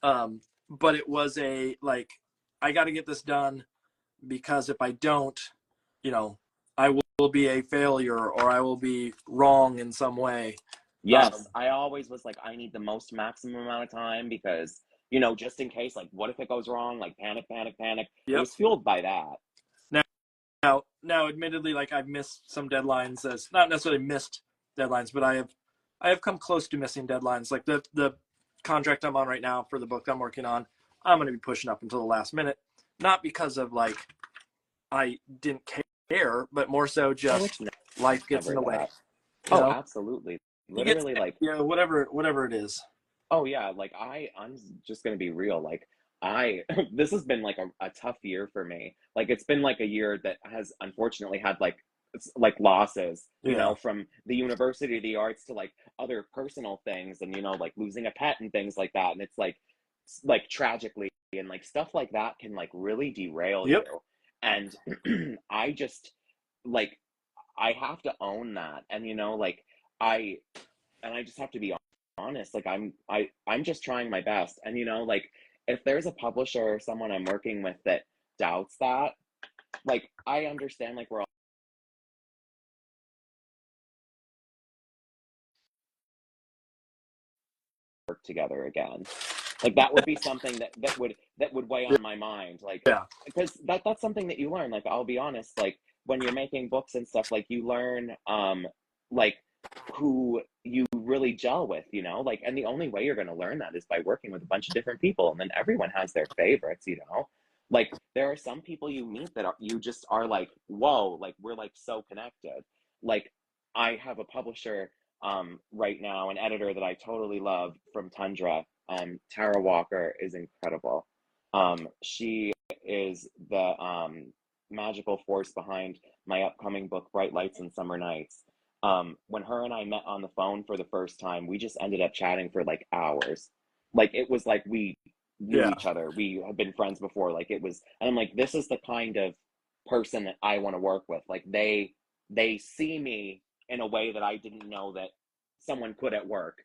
But it was like, I got to get this done, because if I don't, I will be a failure, or I will be wrong in some way.
Yes, I always was like, I need the most maximum amount of time because, just in case, like, what if it goes wrong? Like, panic, panic, panic. It
Yep.
was fueled by that.
Now, admittedly, like, I've missed some deadlines, as not necessarily missed deadlines, but I have come close to missing deadlines. Like the contract I'm on right now for the book I'm working on, I'm going to be pushing up until the last minute, not because of like I didn't care, but more so just life gets in the way.
Oh, absolutely. Literally, like,
whatever it is.
Oh yeah, like I'm just gonna be real. Like this has been like a tough year for me. Like it's been like a year that has unfortunately had like losses, from the university, the arts, to like other personal things, and like losing a pet and things like that. And it's like tragically, and like stuff like that can like really derail you. And I just like I have to own that, and like I just have to be honest. Like I'm just trying my best, and like if there's a publisher or someone I'm working with that doubts that, like I understand, like we're all work together again. Like that would be something that would weigh on my mind, like because that's something that you learn. Like I'll be honest, like when you're making books and stuff, like you learn like who you really gel with, like, and the only way you're going to learn that is by working with a bunch of different people, and then everyone has their favorites, like there are some people you meet that you just are like, whoa, like we're like so connected. Like I have a publisher right now, an editor that I totally love from Tundra. Tara Walker is incredible. She is the magical force behind my upcoming book, Bright Lights and Summer Nights. When her and I met on the phone for the first time, we just ended up chatting for like hours. Like it was like we knew each other. We had been friends before. Like it was, and I'm like, this is the kind of person that I want to work with. Like they see me in a way that I didn't know that someone could at work.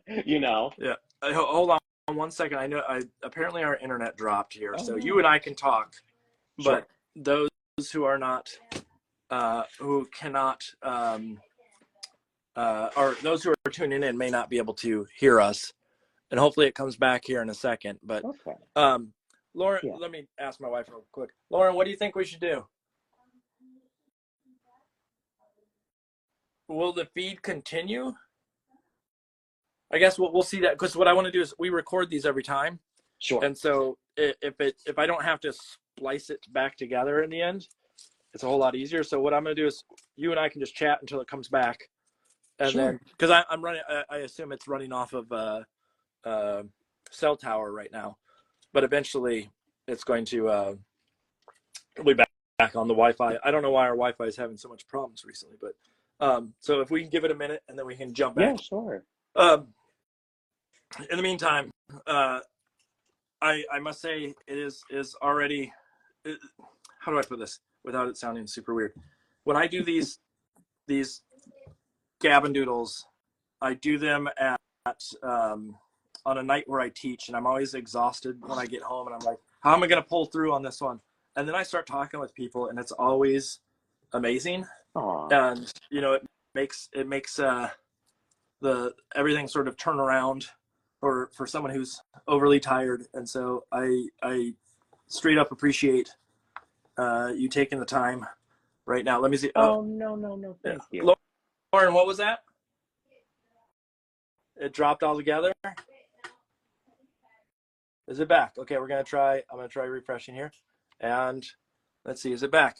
Yeah. Hold on one second. I know apparently our internet dropped here, so you and I can talk, but those who are not, who cannot, or those who are tuning in may not be able to hear us, and hopefully it comes back here in a second. But Lauren, let me ask my wife real quick. Lauren, what do you think we should do? Will the feed continue? I guess we'll see that, because what I want to do is we record these every time.
Sure.
And so if I don't have to splice it back together in the end, it's a whole lot easier. So what I'm going to do is you and I can just chat until it comes back. And then, because I'm running, I assume it's running off of cell tower right now, but eventually it's going to be back on the Wi-Fi. I don't know why our Wi-Fi is having so much problems recently, but so if we can give it a minute and then we can jump back.
Yeah, sure.
In the meantime, I must say it is already, how do I put this without it sounding super weird? When I do these gabbing doodles, I do them at on a night where I teach, and I'm always exhausted when I get home, and I'm like, how am I going to pull through on this one? And then I start talking with people, and it's always amazing.
Aww.
And it makes the everything sort of turn around for someone who's overly tired. And so I straight up appreciate you taking the time right now. Let me see.
No, thank you.
Lauren, what was that? It dropped all together. Is it back? Okay, I'm gonna try refreshing here, and let's see, is it back?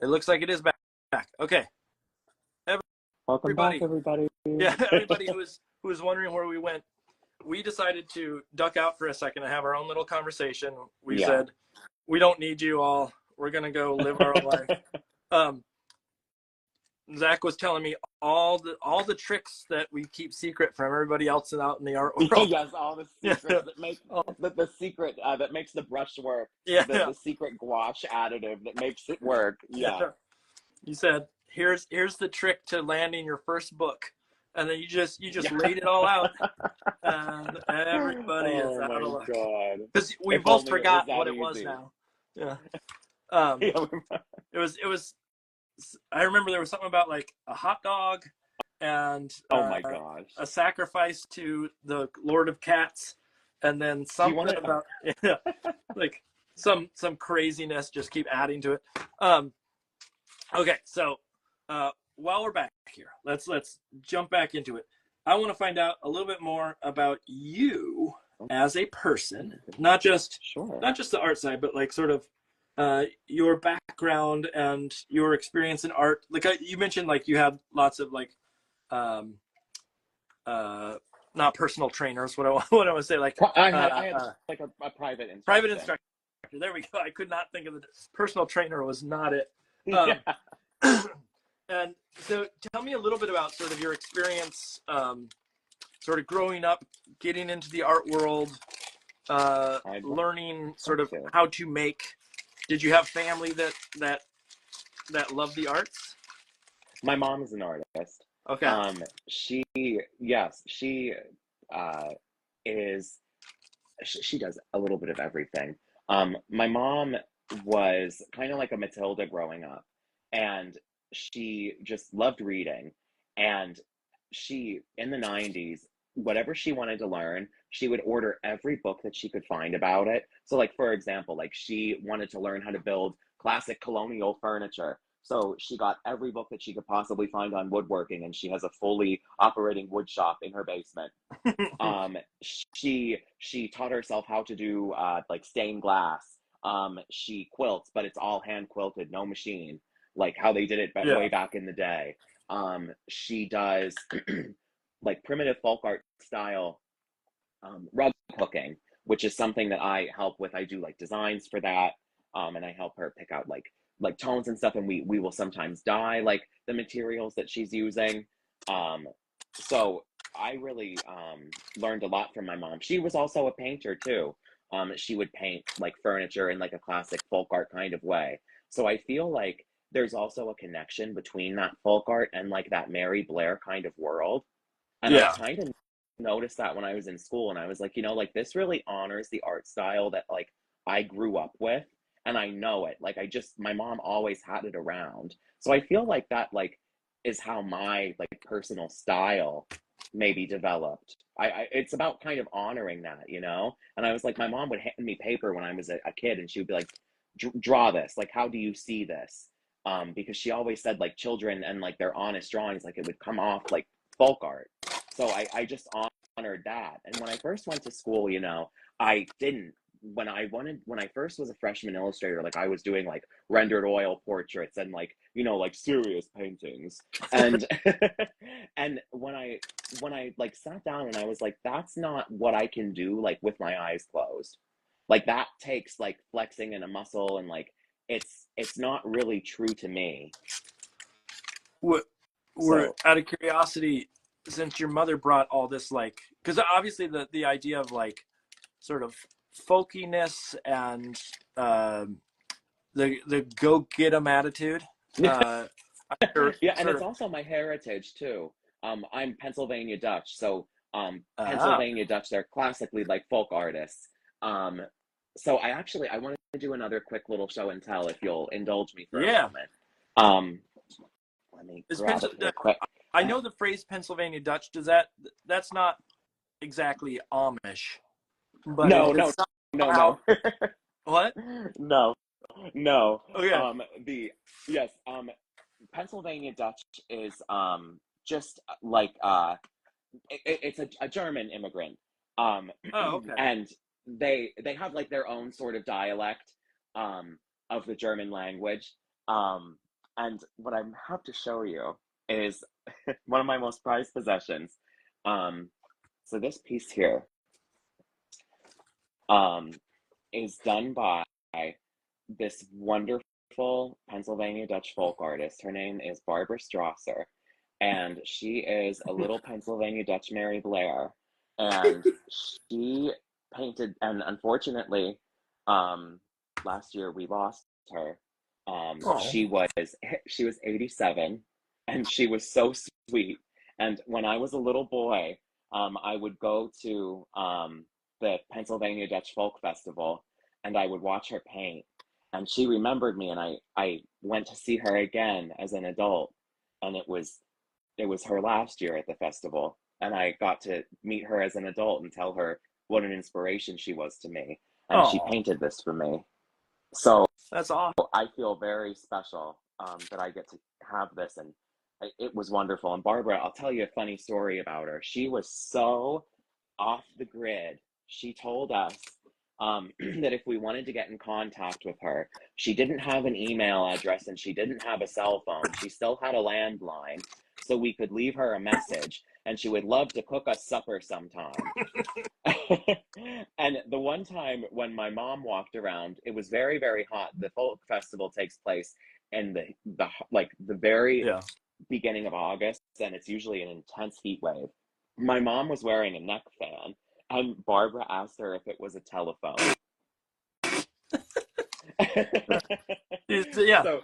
It looks like it is back. Okay.
Welcome back, everybody.
Yeah, everybody who was wondering where we went, we decided to duck out for a second and have our own little conversation. We said, we don't need you all. We're going to go live our own life. Zach was telling me all the tricks that we keep secret from everybody else out in the art world.
Yes, all the secrets that make the secret that makes the brush work. The secret gouache additive that makes it work. Yeah.
You said, here's the trick to landing your first book. and then you just
Yeah.
laid it all out, and everybody is
Oh
out
my
of luck
God.
because we
If
both
only it was
forgot
that
what it was
easy.
now. Yeah. Um,
Yeah.
it was. I remember there was something about like a hot dog and
Oh my gosh.
a sacrifice to the Lord of Cats, and then
Do you want
something
to?
about like some craziness. Just keep adding to it. Okay, so while we're back here, let's jump back into it. I want to find out a little bit more about you as a person, not just
Sure.
the art side, but like sort of your background and your experience in art. Like you mentioned, like you have lots of like um, not personal trainers. What I want to say, like
I had like a private instruction.
private instructor. There we go. I could not think of the personal trainer was not it.
Yeah.
And so tell me a little bit about sort of your experience, sort of growing up, getting into the art world, learning sort of how to make. Did you have family that loved the arts?
My mom is an artist.
Okay.
She uh, is. She does a little bit of everything. My mom was kind of like a Matilda growing up, and she just loved reading. And she, in the 90s, whatever she wanted to learn, she would order every book that she could find about it. So, like, for example, like she wanted to learn how to build classic colonial furniture. So she got every book that she could possibly find on woodworking, and she has a fully operating wood shop in her basement. Um, she taught herself how to do like stained glass. She quilts, but it's all hand quilted, no machine, like how they did it
Yeah.
way back in the day. She does like primitive folk art style rug hooking, which is something that I help with. I do like designs for that, and I help her pick out like tones and stuff, and we will sometimes dye like the materials that she's using. So I really learned a lot from my mom. She was also a painter too. She would paint like furniture in like a classic folk art kind of way. So I feel like there's also a connection between that folk art and like that Mary Blair kind of world. And I
Yeah.
kind of noticed that when I was in school, and I was like, like this really honors the art style that like I grew up with, and I know it. Like my mom always had it around. So I feel like that like is how my like personal style maybe developed. It's about kind of honoring that. And I was like, my mom would hand me paper when I was a kid, and she would be like, draw this. Like, how do you see this? Because she always said like children and like their honest drawings, like it would come off like folk art. So I just honored that. And when I first went to school, I didn't. When I first was a freshman illustrator, like I was doing like rendered oil portraits and like serious paintings. And and when I like sat down and I was like, that's not what I can do like with my eyes closed. Like that takes like flexing in a muscle, and like it's not really true to me.
We're
So
out of curiosity, since your mother brought all this, like, because obviously the idea of like sort of folkiness and the go get 'em attitude.
yeah, and it's also my heritage too. I'm Pennsylvania Dutch, so Pennsylvania Dutch, they're classically like folk artists. So I want to do another quick little show and tell if you'll indulge me for a moment. Let me grab it real quick.
I know the phrase Pennsylvania Dutch. That's not exactly Amish, but
no.
What?
No.
Okay.
Pennsylvania Dutch is just like it's a German immigrant.
Okay.
And they have like their own sort of dialect of the German language. And what I have to show you is one of my most prized possessions. So this piece here is done by this wonderful Pennsylvania Dutch folk artist. Her name is Barbara Strasser, and she is a little Pennsylvania Dutch Mary Blair. And she painted, and unfortunately, last year we lost her. She was 87, and she was so sweet. And when I was a little boy, I would go to the Pennsylvania Dutch Folk Festival, and I would watch her paint. And she remembered me, and I went to see her again as an adult, and it was her last year at the festival, and I got to meet her as an adult and tell her what an inspiration she was to me, and she
Oh,
painted this for me. So
that's awesome.
I feel very special that I get to have this, and it was wonderful. And Barbara, I'll tell you a funny story about her. She was so off the grid. She told us that if we wanted to get in contact with her, she didn't have an email address and she didn't have a cell phone. She still had a landline, so we could leave her a message, and she would love to cook us supper sometime. And the one time when my mom walked around, it was very, very hot. The folk festival takes place in the very
Yeah.
beginning of August, and it's usually an intense heat wave. My mom was wearing a neck fan, and Barbara asked her if it was a telephone.
Yeah.
So,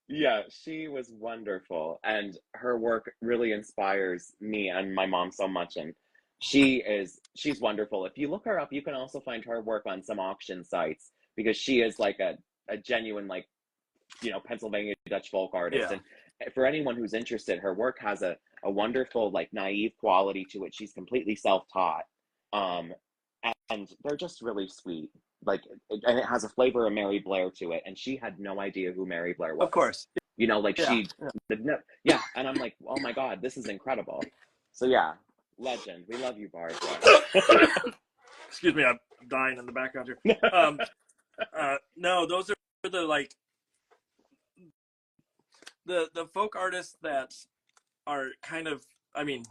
yeah, she was wonderful, and her work really inspires me and my mom so much. And she's wonderful. If you look her up, you can also find her work on some auction sites, because she is like a genuine, like, Pennsylvania Dutch folk artist.
Yeah.
And for anyone who's interested, her work has a wonderful, like, naive quality to it. She's completely self-taught. And they're just really sweet. Like, and it has a flavor of Mary Blair to it. And she had no idea who Mary Blair was.
Of course.
Like,
Yeah.
she did no, yeah. And I'm like, oh my God, this is incredible. So yeah, legend. We love you, Barbara.
Excuse me, I'm dying in the background here. No, those are the, like, the folk artists that are kind of, I mean,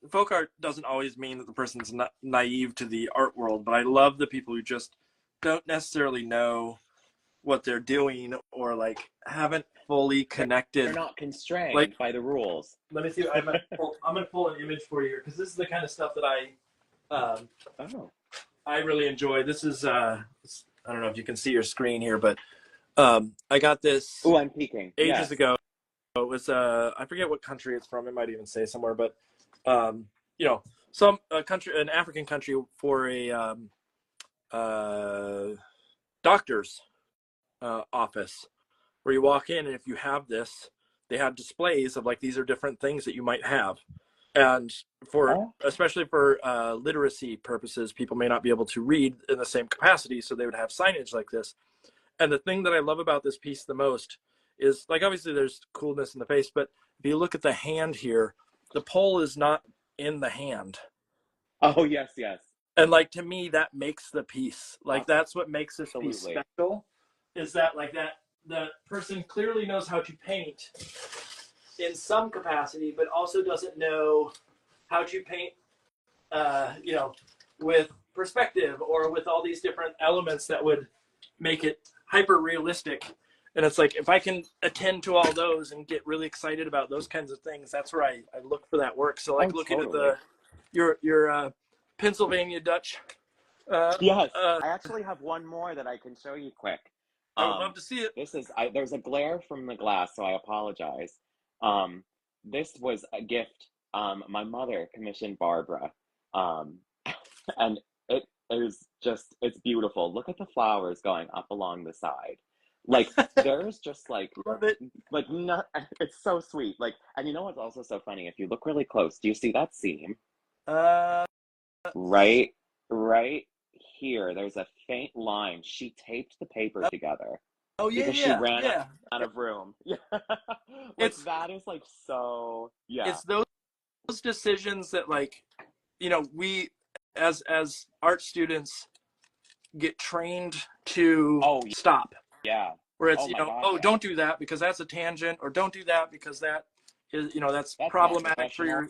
folk art doesn't always mean that the person's not naive to the art world, but I love the people who just don't necessarily know what they're doing, or like haven't fully connected.
They're not constrained,
like,
by the rules.
Let me see. I'm gonna pull an image for you here, because this is the kind of stuff that I really enjoy. This is I don't know if you can see your screen here, but I got this.
Oh, I'm peeking.
Ages ago. It was I forget what country it's from. It might even say somewhere, but some country, an African country, for a doctor's office, where you walk in, and if you have this, they have displays of, like, these are different things that you might have. And especially for literacy purposes, people may not be able to read in the same capacity, so they would have signage like this. And the thing that I love about this piece the most is, like, obviously there's coolness in the face, but if you look at the hand here, the pole is not in the hand.
Oh, yes.
And, like, to me, that makes the piece. Like, that's what makes this piece special, is that, like, that the person clearly knows how to paint in some capacity, but also doesn't know how to paint, with perspective, or with all these different elements that would make it hyper realistic. And it's like, if I can attend to all those and get really excited about those kinds of things, that's where I look for that work. So, like, looking at your Pennsylvania Dutch.
Yes, I actually have one more that I can show you quick.
I would love to see it.
There's a glare from the glass, so I apologize. This was a gift my mother commissioned Barbara, and it is just, it's beautiful. Look at the flowers going up along the side. Like, there's just, like,
Love it.
Like, not, it's so sweet. Like, and you know what's also so funny? If you look really close, do you see that seam? Right here, there's a faint line. She taped the paper together.
Oh, yeah,
because she ran out of room. Yeah. That is, like, so, yeah.
It's those decisions that, like, we as art students get trained to stop.
Yeah.
Where it's, don't do that because that's a tangent, or don't do that because that is, that's problematic for your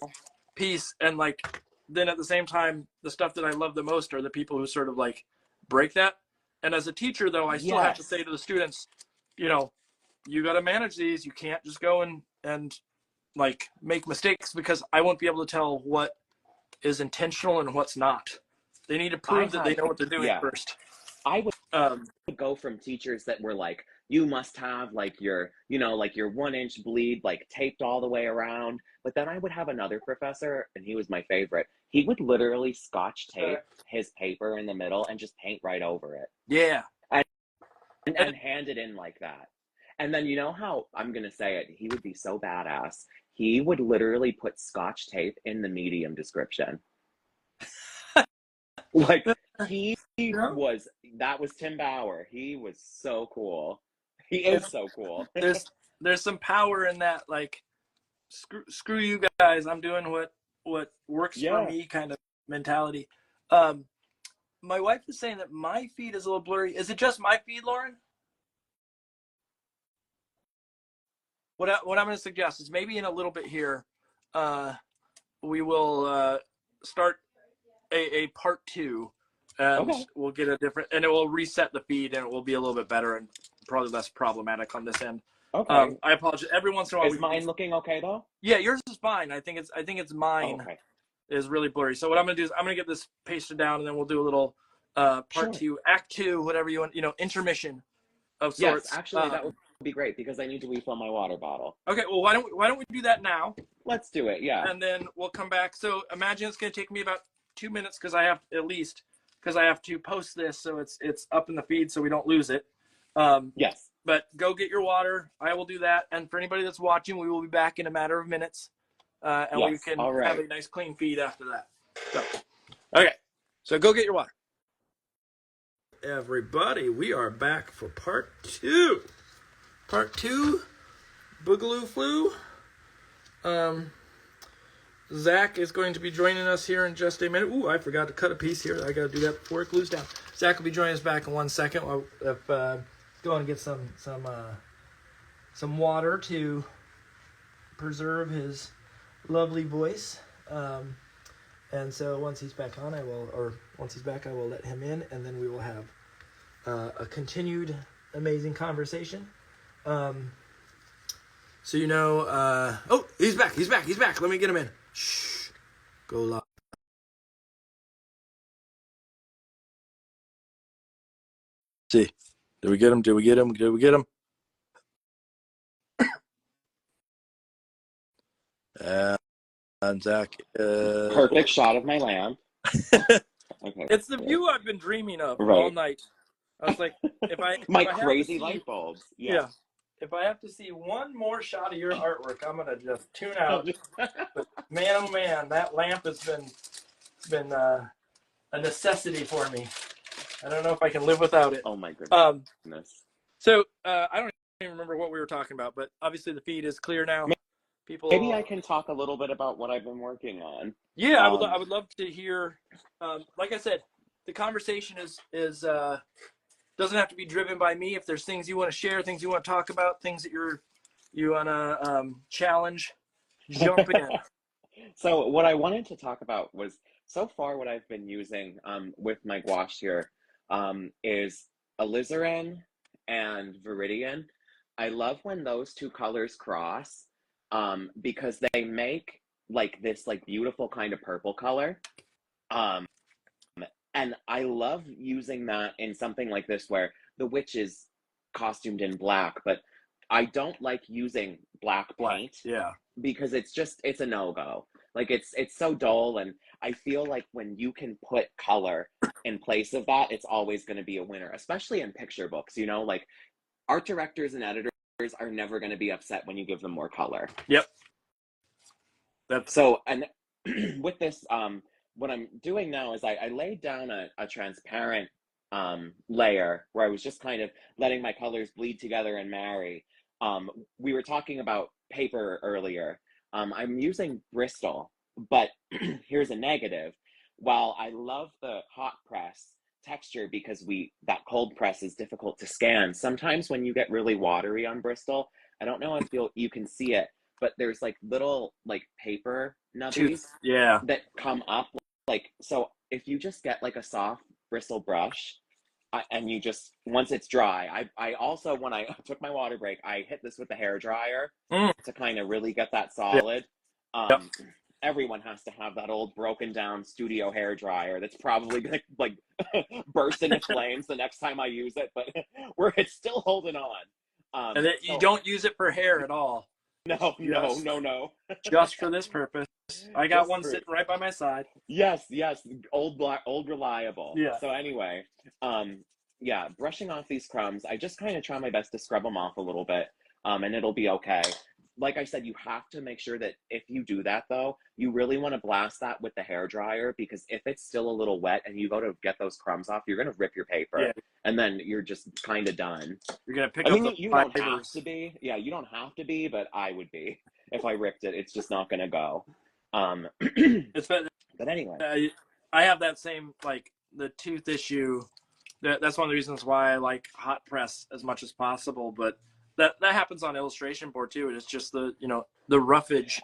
piece. And, like, then at the same time, the stuff that I love the most are the people who sort of, like, break that. And as a teacher, though, I still have to say to the students, you got to manage these. You can't just go and like, make mistakes, because I won't be able to tell what is intentional and what's not. They need to prove that they know what they're doing first.
I would go from teachers that were like, you must have like your, like your 1-inch bleed like taped all the way around. But then I would have another professor, and he was my favorite. He would literally scotch tape his paper in the middle and just paint right over it.
Yeah.
And hand it in like that. And then, you know how, I'm going to say it, he would be so badass. He would literally put scotch tape in the medium description. Like, that was Tim Bauer. He was so cool. He is so cool.
There's some power in that, like, screw you guys, I'm doing what works for me kind of mentality. My wife is saying that my feed is a little blurry. Is it just my feed, Lauren? What I'm going to suggest is maybe in a little bit here, we will start a part 2, and we'll get a different, and it will reset the feed, and it will be a little bit better and probably less problematic on this end.
Okay.
I apologize. Every once in a while,
is mine looking okay though?
Yeah, yours is fine. I think it's mine is really blurry. So what I'm going to do is I'm going to get this pasted down, and then we'll do a little part 2, act 2, whatever you want, intermission of sorts.
Yes, actually, that would be great because I need to refill my water bottle.
Okay, well, why don't we do that now?
Let's do it, yeah.
And then we'll come back. So imagine it's going to take me about 2 minutes because I have to post this so it's up in the feed so we don't lose it.
Yes.
But go get your water. I will do that. And for anybody that's watching, we will be back in a matter of minutes. And we can have a nice clean feed after that. So, okay. So go get your water. Everybody, we are back for part 2. Part 2, Boogaloo Flu. Zach is going to be joining us here in just a minute. Ooh, I forgot to cut a piece here. I got to do that before it glues down. Zach will be joining us back in 1 second. I'll go and get some water to preserve his lovely voice. And so once he's back on, I will let him in, and then we will have a continued amazing conversation. So oh, he's back. Let me get him in. Shh. Go live. See. Did we get him? And Zach.
Perfect shot of my lamp.
Okay. It's the view I've been dreaming of all night. I was like, if I
crazy light bulbs.
Yeah. If I have to see one more shot of your artwork, I'm gonna just tune out. But man, oh man, that lamp has been a necessity for me. I don't know if I can live without it.
Oh my goodness.
So I don't even remember what we were talking about, but obviously the feed is clear now.
Maybe I can talk a little bit about what I've been working on.
Yeah, I would love to hear. Like I said, the conversation is doesn't have to be driven by me. If there's things you want to share, things you want to talk about, things that you want to challenge, jump in.
So what I wanted to talk about was, so far what I've been using with my gouache here is alizarin and viridian. I love when those two colors cross because they make like this like beautiful kind of purple color. And I love using that in something like this where the witch is costumed in black, but I don't like using black paint.
Yeah.
Because it's a no-go. Like it's so dull, and I feel like when you can put color in place of that, it's always going to be a winner, especially in picture books, like art directors and editors are never going to be upset when you give them more color.
Yep.
So, and with this, what I'm doing now is I laid down a transparent layer where I was just kind of letting my colors bleed together and marry. We were talking about paper earlier. I'm using Bristol, but here's a negative. While I love the hot press texture because that cold press is difficult to scan, sometimes when you get really watery on Bristol, I don't know if you can see it, but there's like little like paper nubbies that come up. Like, so if you just get like a soft bristle brush and you just, once it's dry, I also, when I took my water break, I hit this with the hair dryer to kind of really get that solid. everyone has to have that old broken down studio hair dryer that's probably gonna like burst into flames the next time I use it, but where it's still holding on.
And that you don't use it for hair at all.
No.
Just for this purpose. I got
Just
one
for,
sitting right by my side.
yes, old reliable.
Yeah.
So anyway, yeah, brushing off these crumbs, I just kind of try my best to scrub them off a little bit, and it'll be okay. Like I said, you have to make sure that if you do that though, you really want to blast that with the hair dryer, because if it's still a little wet and you go to get those crumbs off, you're gonna rip your paper,
Yeah.
and then you're just kind of done.
You're gonna pick
I
up
mean,
the
you don't have
fibers.
to be. Yeah, you don't have to be, but I would be if I ripped it. It's just not gonna go.
It's been,
But anyway,
I have that same, like, the tooth issue. That's one of the reasons why I like hot press as much as possible. But that happens on illustration board too. It's just the roughage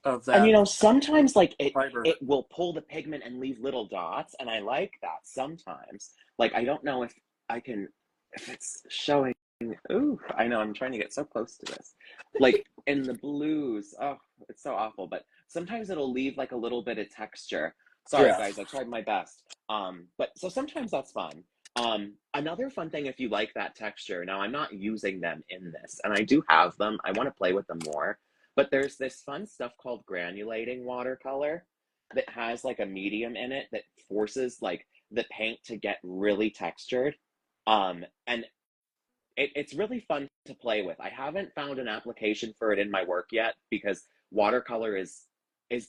of that.
and sometimes like
fiber.
it will pull the pigment and leave little dots, and I like that sometimes. Like, I don't know if it's showing. Ooh, I know, I'm trying to get so close to this. Like in the blues, oh, it's so awful, but sometimes it'll leave like a little bit of texture. Sorry, guys, I tried my best. But so sometimes that's fun. Another fun thing, if you like that texture, now I'm not using them in this, and I do have them. I want to play with them more, but there's this fun stuff called granulating watercolor that has like a medium in it that forces like the paint to get really textured. And it's really fun to play with. I haven't found an application for it in my work yet, because watercolor is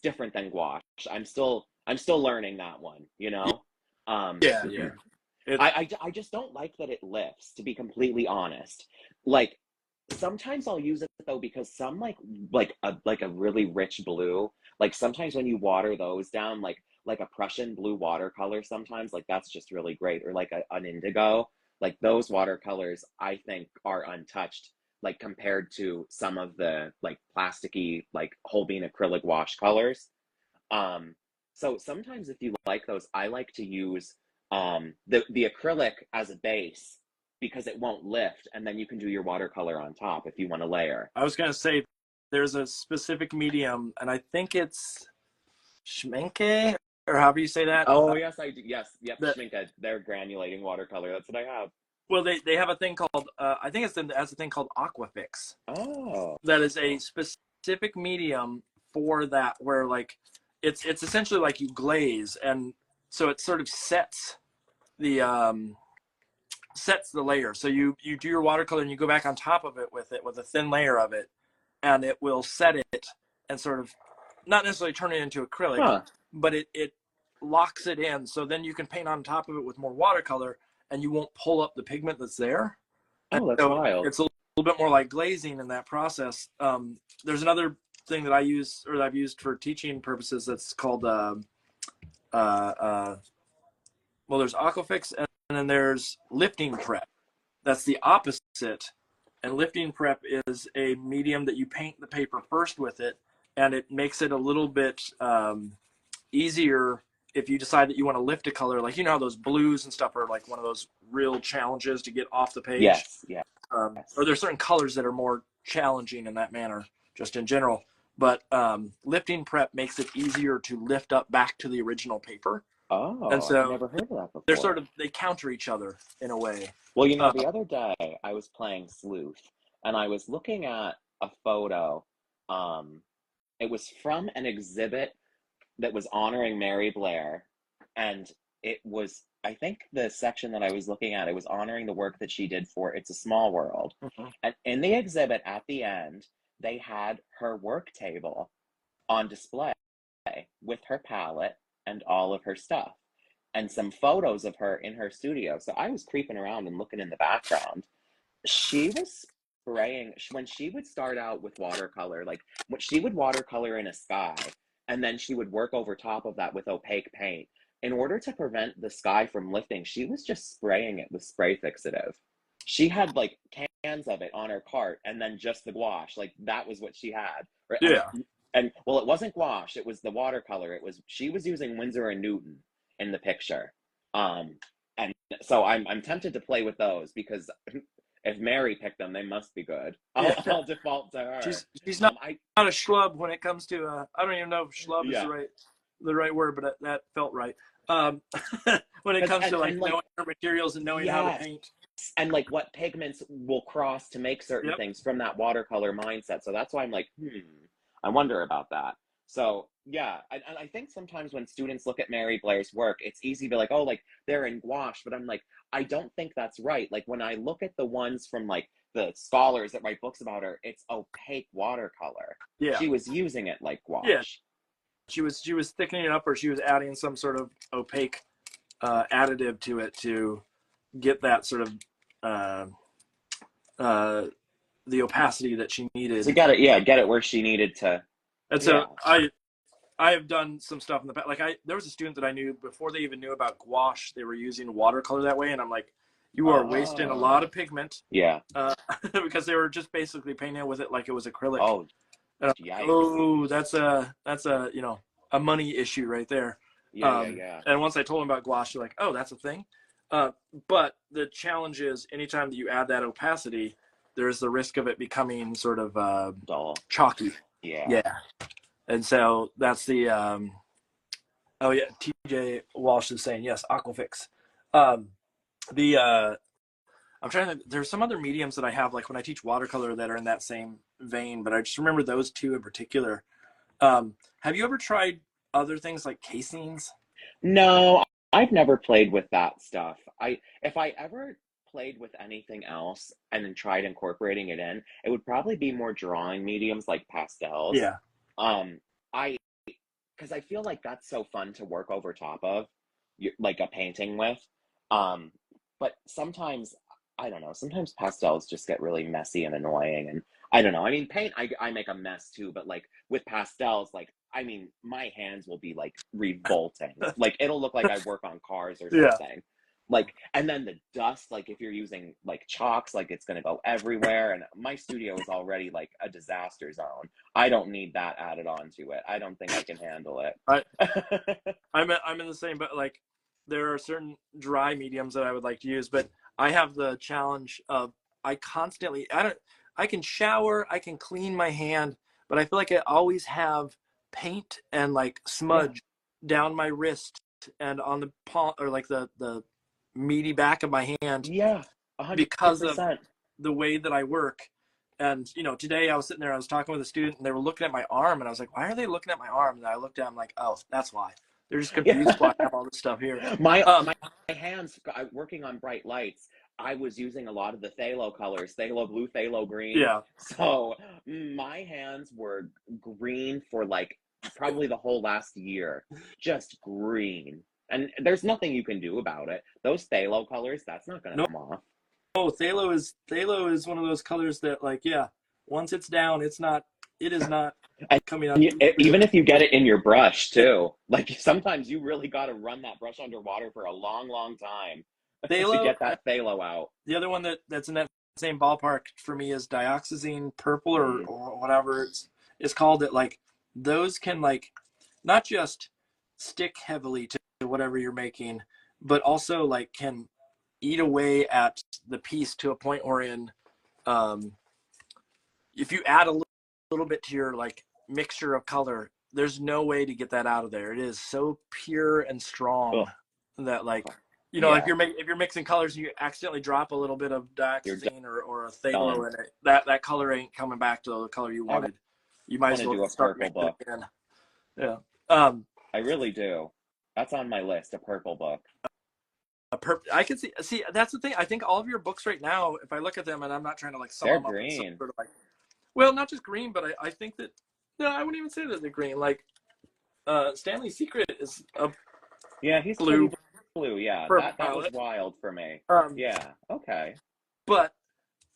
different than gouache. I'm still learning that one,
Yeah.
I just don't like that it lifts, to be completely honest. Like, sometimes I'll use it though, because some like a really rich blue, like sometimes when you water those down, like a Prussian blue watercolor, sometimes like that's just really great, or like an indigo. Like those watercolors, I think, are untouched, like compared to some of the like plasticky, like Holbein acrylic wash colors. So sometimes if you like those, I like to use the acrylic as a base, because it won't lift, and then you can do your watercolor on top if you want to layer.
I was gonna say there's a specific medium, and I think it's Schminke, or however you say that.
Oh, yes, I do. Yes, yep,
That,
Schminke, they're granulating watercolor. That's what I have.
well, they have a thing called I think that's a thing called Aquafix.
Oh.
That is a specific medium for that, where like it's essentially like you glaze, and so it sort of sets the layer. So you do your watercolor and you go back on top of it with a thin layer of it, and it will set it and sort of not necessarily turn it into acrylic,
Huh.
but it locks it in. So then you can paint on top of it with more watercolor, and you won't pull up the pigment that's there.
Oh, that's
so
wild.
It's a little bit more like glazing in that process. There's another thing that I use, or that I've used for teaching purposes, that's called well, there's Aquafix, and then there's lifting prep. That's the opposite. And lifting prep is a medium that you paint the paper first with it, and it makes it a little bit easier if you decide that you want to lift a color. Like, how those blues and stuff are like one of those real challenges to get off the page.
Yes, yeah.
Or there's certain colors that are more challenging in that manner, just in general. But lifting prep makes it easier to lift up back to the original paper.
Oh,
and so
I've never heard of that before.
they counter each other in a way.
Well, the other day I was playing Sleuth, and I was looking at a photo. It was from an exhibit that was honoring Mary Blair, and it was, I think the section that I was looking at, it was honoring the work that she did for It's a Small World.
Mm-hmm.
And in the exhibit at the end, they had her work table on display with her palette and all of her stuff, and some photos of her in her studio. So I was creeping around and looking in the background. She was spraying, when she would start out with watercolor, like when she would watercolor in a sky, and then she would work over top of that with opaque paint. In order to prevent the sky from lifting, she was just spraying it with spray fixative. She had like cans of it on her cart, and then just the gouache. Like that was what she had.
Yeah.
And well, it wasn't gouache, it was the watercolor. She was using Winsor and Newton in the picture. And so I'm tempted to play with those, because if Mary picked them, they must be good.
Yeah.
I'll default to her.
She's not
I
not a schlub when it comes to I don't even know if schlub is
yeah,
the right word, but that felt right. Um, when it
'cause-
comes to like
and like
knowing her materials and knowing how to
yes,
paint.
and like what pigments will cross to make certain
Yep.
things from that watercolor mindset. So that's why I'm like, I wonder about that. So yeah, and I think sometimes when students look at Mary Blair's work, it's easy to be like, oh, like they're in gouache, but I'm like, I don't think that's right. Like when I look at the ones from like the scholars that write books about her, it's opaque watercolor.
Yeah.
She was using it like
Yeah.
gouache.
She was thickening it up, or she was adding some sort of opaque additive to it to get that sort of the opacity that she needed.
To get it where she needed to.
And so I have done some stuff in the past. Like there was a student that I knew before they even knew about gouache, they were using watercolor that way, and I'm like, you are wasting a lot of pigment.
Yeah.
Because they were just basically painting with it like it was acrylic.
Oh,
yikes. Oh, that's a a money issue right there.
Yeah.
And once I told them about gouache, they're like, oh, that's a thing. But the challenge is anytime that you add that opacity, there's the risk of it becoming sort of
dull,
chalky.
Yeah.
And so that's the oh yeah, TJ Walsh is saying yes, Aquafix. I'm trying to, there's some other mediums that I have, like when I teach watercolor, that are in that same vein, but I just remember those two in particular. Have you ever tried other things like casings?
No, I've never played with that stuff. If I ever played with anything else and then tried incorporating it in, it would probably be more drawing mediums like pastels.
Yeah.
Because I feel like that's so fun to work over top of, like a painting with. But sometimes, I don't know, sometimes pastels just get really messy and annoying. And I don't know, I mean, paint, I make a mess too, but like with pastels, like, I mean, my hands will be like revolting. Like it'll look like I work on cars or something.
Yeah.
Like, and then the dust, like if you're using like chalks, like it's gonna go everywhere. And my studio is already like a disaster zone. I don't need that added onto it. I don't think I can handle it.
I'm in the same, but like there are certain dry mediums that I would like to use, but I have the challenge of I can shower, I can clean my hand, but I feel like I always have paint and like smudge down my wrist and on the palm, or like the meaty back of my hand.
Yeah, 100%.
Because of the way that I work. And today I was sitting there, I was talking with a student, and they were looking at my arm, and I was like, why are they looking at my arm? And I looked at them like, oh, that's why. They're just confused why I have all this stuff here.
My hands, working on bright lights, I was using a lot of the phthalo colors, phthalo blue, phthalo green.
Yeah.
So my hands were green for like probably the whole last year, just green. And there's nothing you can do about it. Those phthalo colors, that's not going to come off.
Oh, phthalo is one of those colors that, like, once it's down, it is not coming up.
Even if you get it in your brush too, like sometimes you really got to run that brush underwater for a long, long time to get that phthalo out.
The other one that's in that same ballpark for me is dioxazine purple or whatever it's called. That like those can like not just stick heavily to whatever you're making, but also like can eat away at the piece to a point wherein if you add a little bit to your like mixture of color, there's no way to get that out of there. It is so pure and strong that like if you're mixing colors and you accidentally drop a little bit of dioxazine or a phthalo in it, that color ain't coming back to the color you wanted. You might as well do a purple book. Yeah.
I really do. That's on my list, a purple book.
I can see that's the thing. I think all of your books right now, if I look at them, and I'm not trying to like sum them up with some sort of like, well, not just green, but I think that I wouldn't even say that they're green. Like Stanley's Secret is a
he's
blue.
Yeah, that was wild for me. Yeah, okay.
But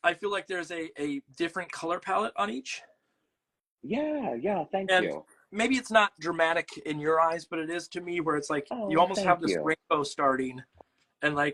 I feel like there's a different color palette on each.
Yeah, thank you.
Maybe it's not dramatic in your eyes, but it is to me, where it's like you almost have this rainbow starting, and like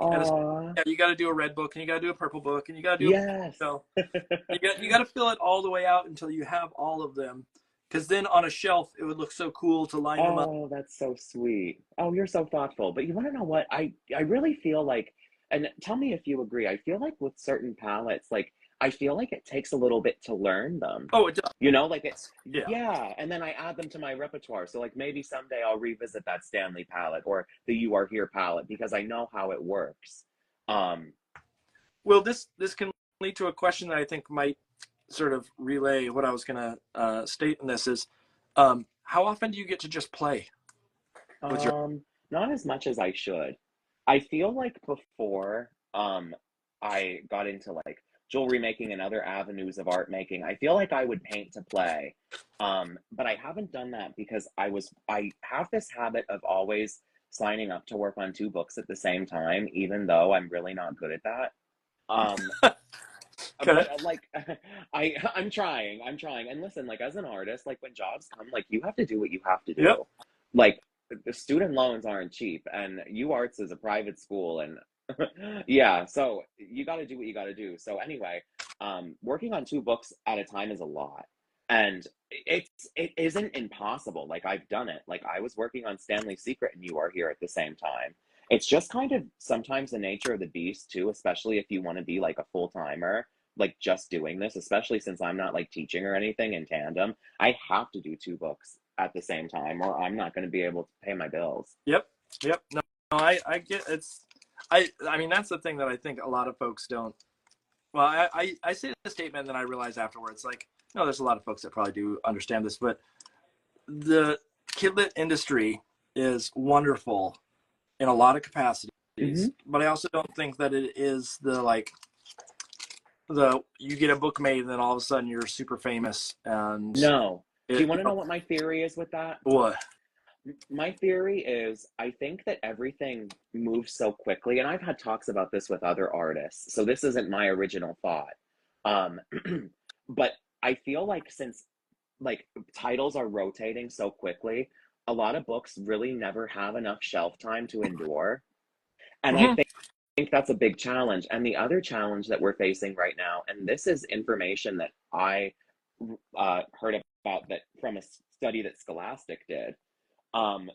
you got to do a red book, and you got to do a purple book, and you got to do you got to fill it all the way out until you have all of them, because then on a shelf it would look so cool to line them up.
Oh, that's so sweet. Oh, you're so thoughtful. But you want to know what? I really feel like and tell me if you agree. I feel like with certain palettes, like I feel like it takes a little bit to learn them.
Oh, it does.
You know, like it,
Yeah.
yeah. And then I add them to my repertoire. So like maybe someday I'll revisit that Stanley palette or the You Are Here palette because I know how it works. Um,
Well, this can lead to a question that I think might sort of relay what I was going to state in this is, how often do you get to just play with your?
Not as much as I should. I feel like before I got into like jewelry making and other avenues of art making, I feel like I would paint to play. But I haven't done that because I have this habit of always signing up to work on two books at the same time, even though I'm really not good at that. Um,
Okay.
but like I'm trying. And listen, like as an artist, like when jobs come, like you have to do what you have to
Yep.
do. Like the student loans aren't cheap, and UArts is a private school, and yeah, so you got to do what you got to do. So anyway, working on two books at a time is a lot, and it isn't impossible. Like I've done it. Like I was working on Stanley's Secret, and You Are Here at the same time. It's just kind of sometimes the nature of the beast too, especially if you want to be like a full timer, like just doing this, especially since I'm not like teaching or anything in tandem. I have to do two books at the same time, or I'm not going to be able to pay my bills.
Yep. Yep. No, I get it's. I mean, that's the thing that I think a lot of folks don't. Well, I say the statement, and then I realize afterwards, like, no, there's a lot of folks that probably do understand this, but the kidlit industry is wonderful in a lot of
Hmm.
capacities, but I also don't think that it is the like the you get a book made and then all of a sudden you're super famous and
No. Do you
it,
want to know what my theory is with that?
what?
My theory is I think that everything moves so quickly, and I've had talks about this with other artists, so this isn't my original thought. Um, but I feel like since like titles are rotating so quickly, a lot of books really never have enough shelf time to endure. And I
Mm-hmm.
think that's a big challenge. And the other challenge that we're facing right now, and this is information that I heard about that from a study that Scholastic did. Um,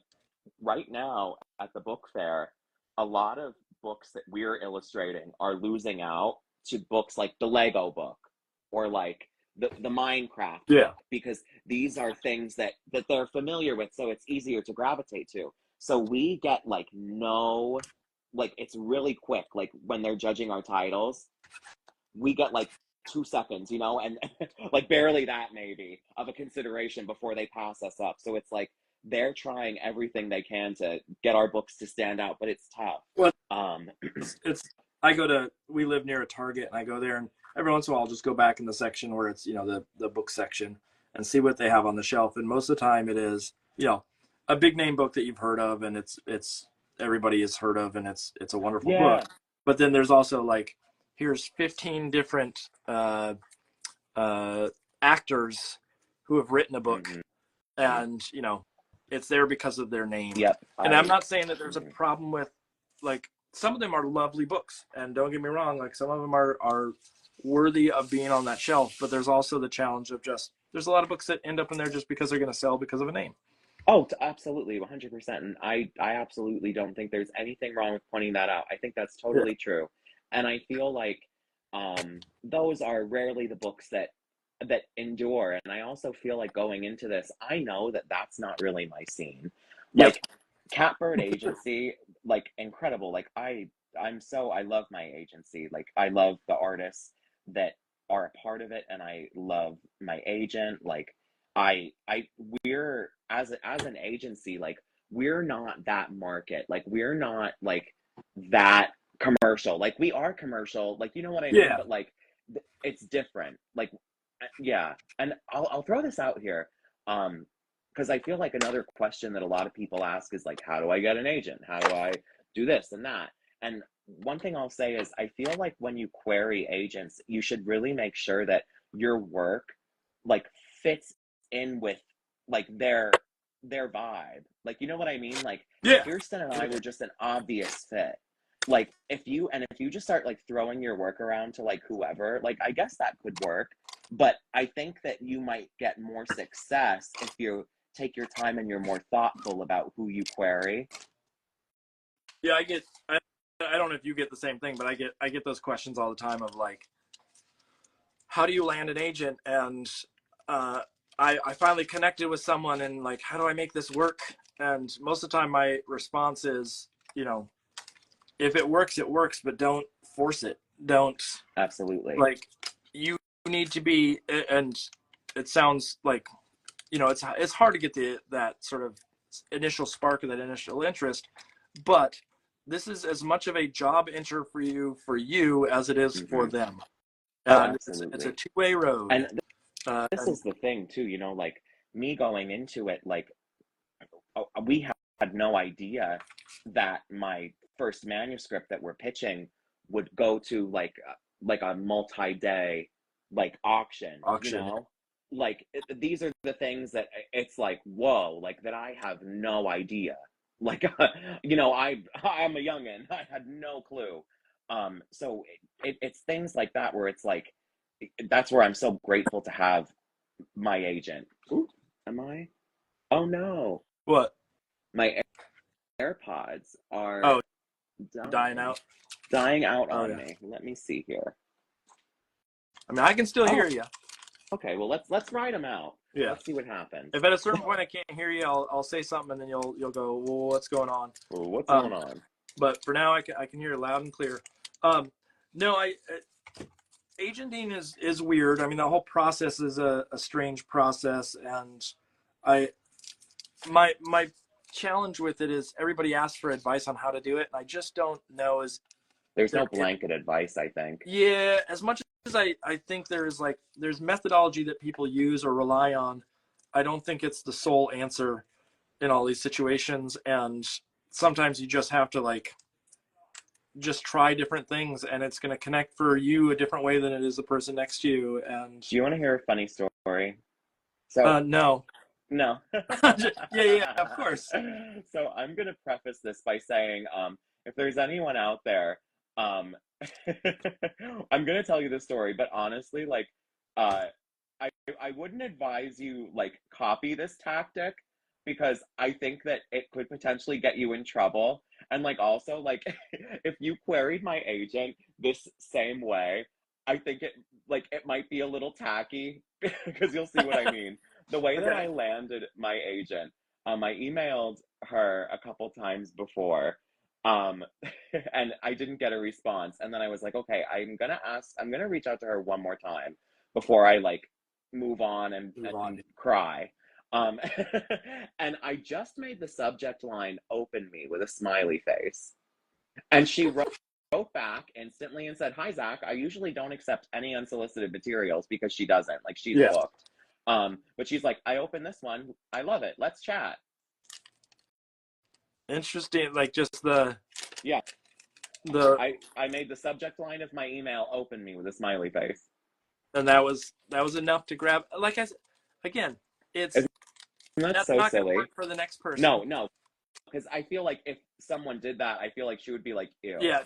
right now at the book fair, a lot of books that we're illustrating are losing out to books like the Lego book or like the Minecraft
Yeah.
book because these are things that they're familiar with, so it's easier to gravitate to. So we get like no, like it's really quick. Like when they're judging our titles, we get like 2 seconds, you know, and like barely that maybe of a consideration before they pass us up. So it's like they're trying everything they can to get our books to stand out, but it's tough.
Well,
Um,
it's we live near a Target and I go there and every once in a while I'll just go back in the section where it's, the book section and see what they have on the shelf. And most of the time it is, a big name book that you've heard of and it's everybody has heard of and it's a wonderful book.
yeah.
But then there's also like, here's 15 different actors who have written a book
Hmm.
and it's there because of their name.
Yep.
And I'm not saying that there's a
Mhm.
problem with, like, some of them are lovely books and don't get me wrong, like some of them are worthy of being on that shelf, but there's also the challenge of just there's a lot of books that end up in there just because they're going to sell because of a name.
Oh, absolutely, 100%. And I absolutely don't think there's anything wrong with pointing that out. I think that's
Yeah.
totally true. And I feel like those are rarely the books that endure. And I also feel like going into this, I know that that's not really my scene.
Yep.
Like Catbird Agency, like incredible. Like I love my agency. Like I love the artists that are a part of it, and I love my agent. Like I we're as an agency, like we're not that market. Like we're not like that commercial. Like we are commercial, like you know what I mean?
Yeah.
But like it's different. Like yeah. And I'll throw this out here. Because I feel like another question that a lot of people ask is like, how do I get an agent? How do I do this and that? And one thing I'll say is I feel like when you query agents, you should really make sure that your work like fits in with like their vibe. Like you know what I mean? Like
Yeah.
Kirsten and I were just an obvious fit. Like if you just start like throwing your work around to like whoever, like I guess that could work. But I think that you might get more success if you take your time and you're more thoughtful about who you query.
Yeah, I don't know if you get the same thing, but I get those questions all the time of like, how do you land an agent? And I finally connected with someone, and like, how do I make this work? And most of the time my response is, you know, if it works, it works, but don't force it. Don't.
Absolutely.
Like, you need to be, and it sounds like, you know, it's hard to get that sort of initial spark of that initial interest, but this is as much of a job interview for you as it is for them.
Oh,
And
absolutely.
it's a two-way road.
And this is the thing too, you know, like me going into it, like we had no idea that my first manuscript that we're pitching would go to like a multi-day like auction, you know, like these are the things that it's like, whoa, like that I have no idea. Like, you know, I'm a youngin', I had no clue. So it's things like that where it's like, that's where I'm so grateful to have my agent. Ooh, am I? Oh no.
What?
My AirPods are
dying out.
Dying out on me. Let me see here.
I mean, I can still hear you.
Okay, well let's ride them out.
Yeah.
Let's see what happens.
If at a certain point I can't hear you, I'll say something, and then you'll go, well, what's going on?
Well, what's going on?
But for now, I can hear you loud and clear. No, agenting is weird. I mean, the whole process is a strange process, and my challenge with it is everybody asks for advice on how to do it, and I just don't know.
There's no blanket advice, I think.
Yeah, as much as I think there's methodology that people use or rely on, I don't think it's the sole answer in all these situations. And sometimes you just have to like just try different things, and it's going to connect for you a different way than it is the person next to you. And
do you want to hear a funny story? So
no. yeah, of course.
So I'm going to preface this by saying, if there's anyone out there, I'm going to tell you this story, but honestly, like, I wouldn't advise you like copy this tactic, because I think that it could potentially get you in trouble. And like, also like, if you queried my agent this same way, I think it might be a little tacky, because you'll see what I mean. The way that I landed my agent, I emailed her a couple times before, and I didn't get a response. And then I was like, okay, I'm gonna reach out to her one more time before I like move on and cry. And I just made the subject line "open me" with a smiley face, and she wrote back instantly and said, "Hi Zach, I usually don't accept any unsolicited materials," because she doesn't, like, she's booked. But she's like, "I opened this one, I love it, let's chat."
Interesting. Like, just
I made the subject line of my email "open me" with a smiley face, and
that was enough to grab. Like I said, again, that's
so
not
silly.
gonna work for the next person.
No, because I feel like if someone did that, I feel like she would be like, ew.
Yeah.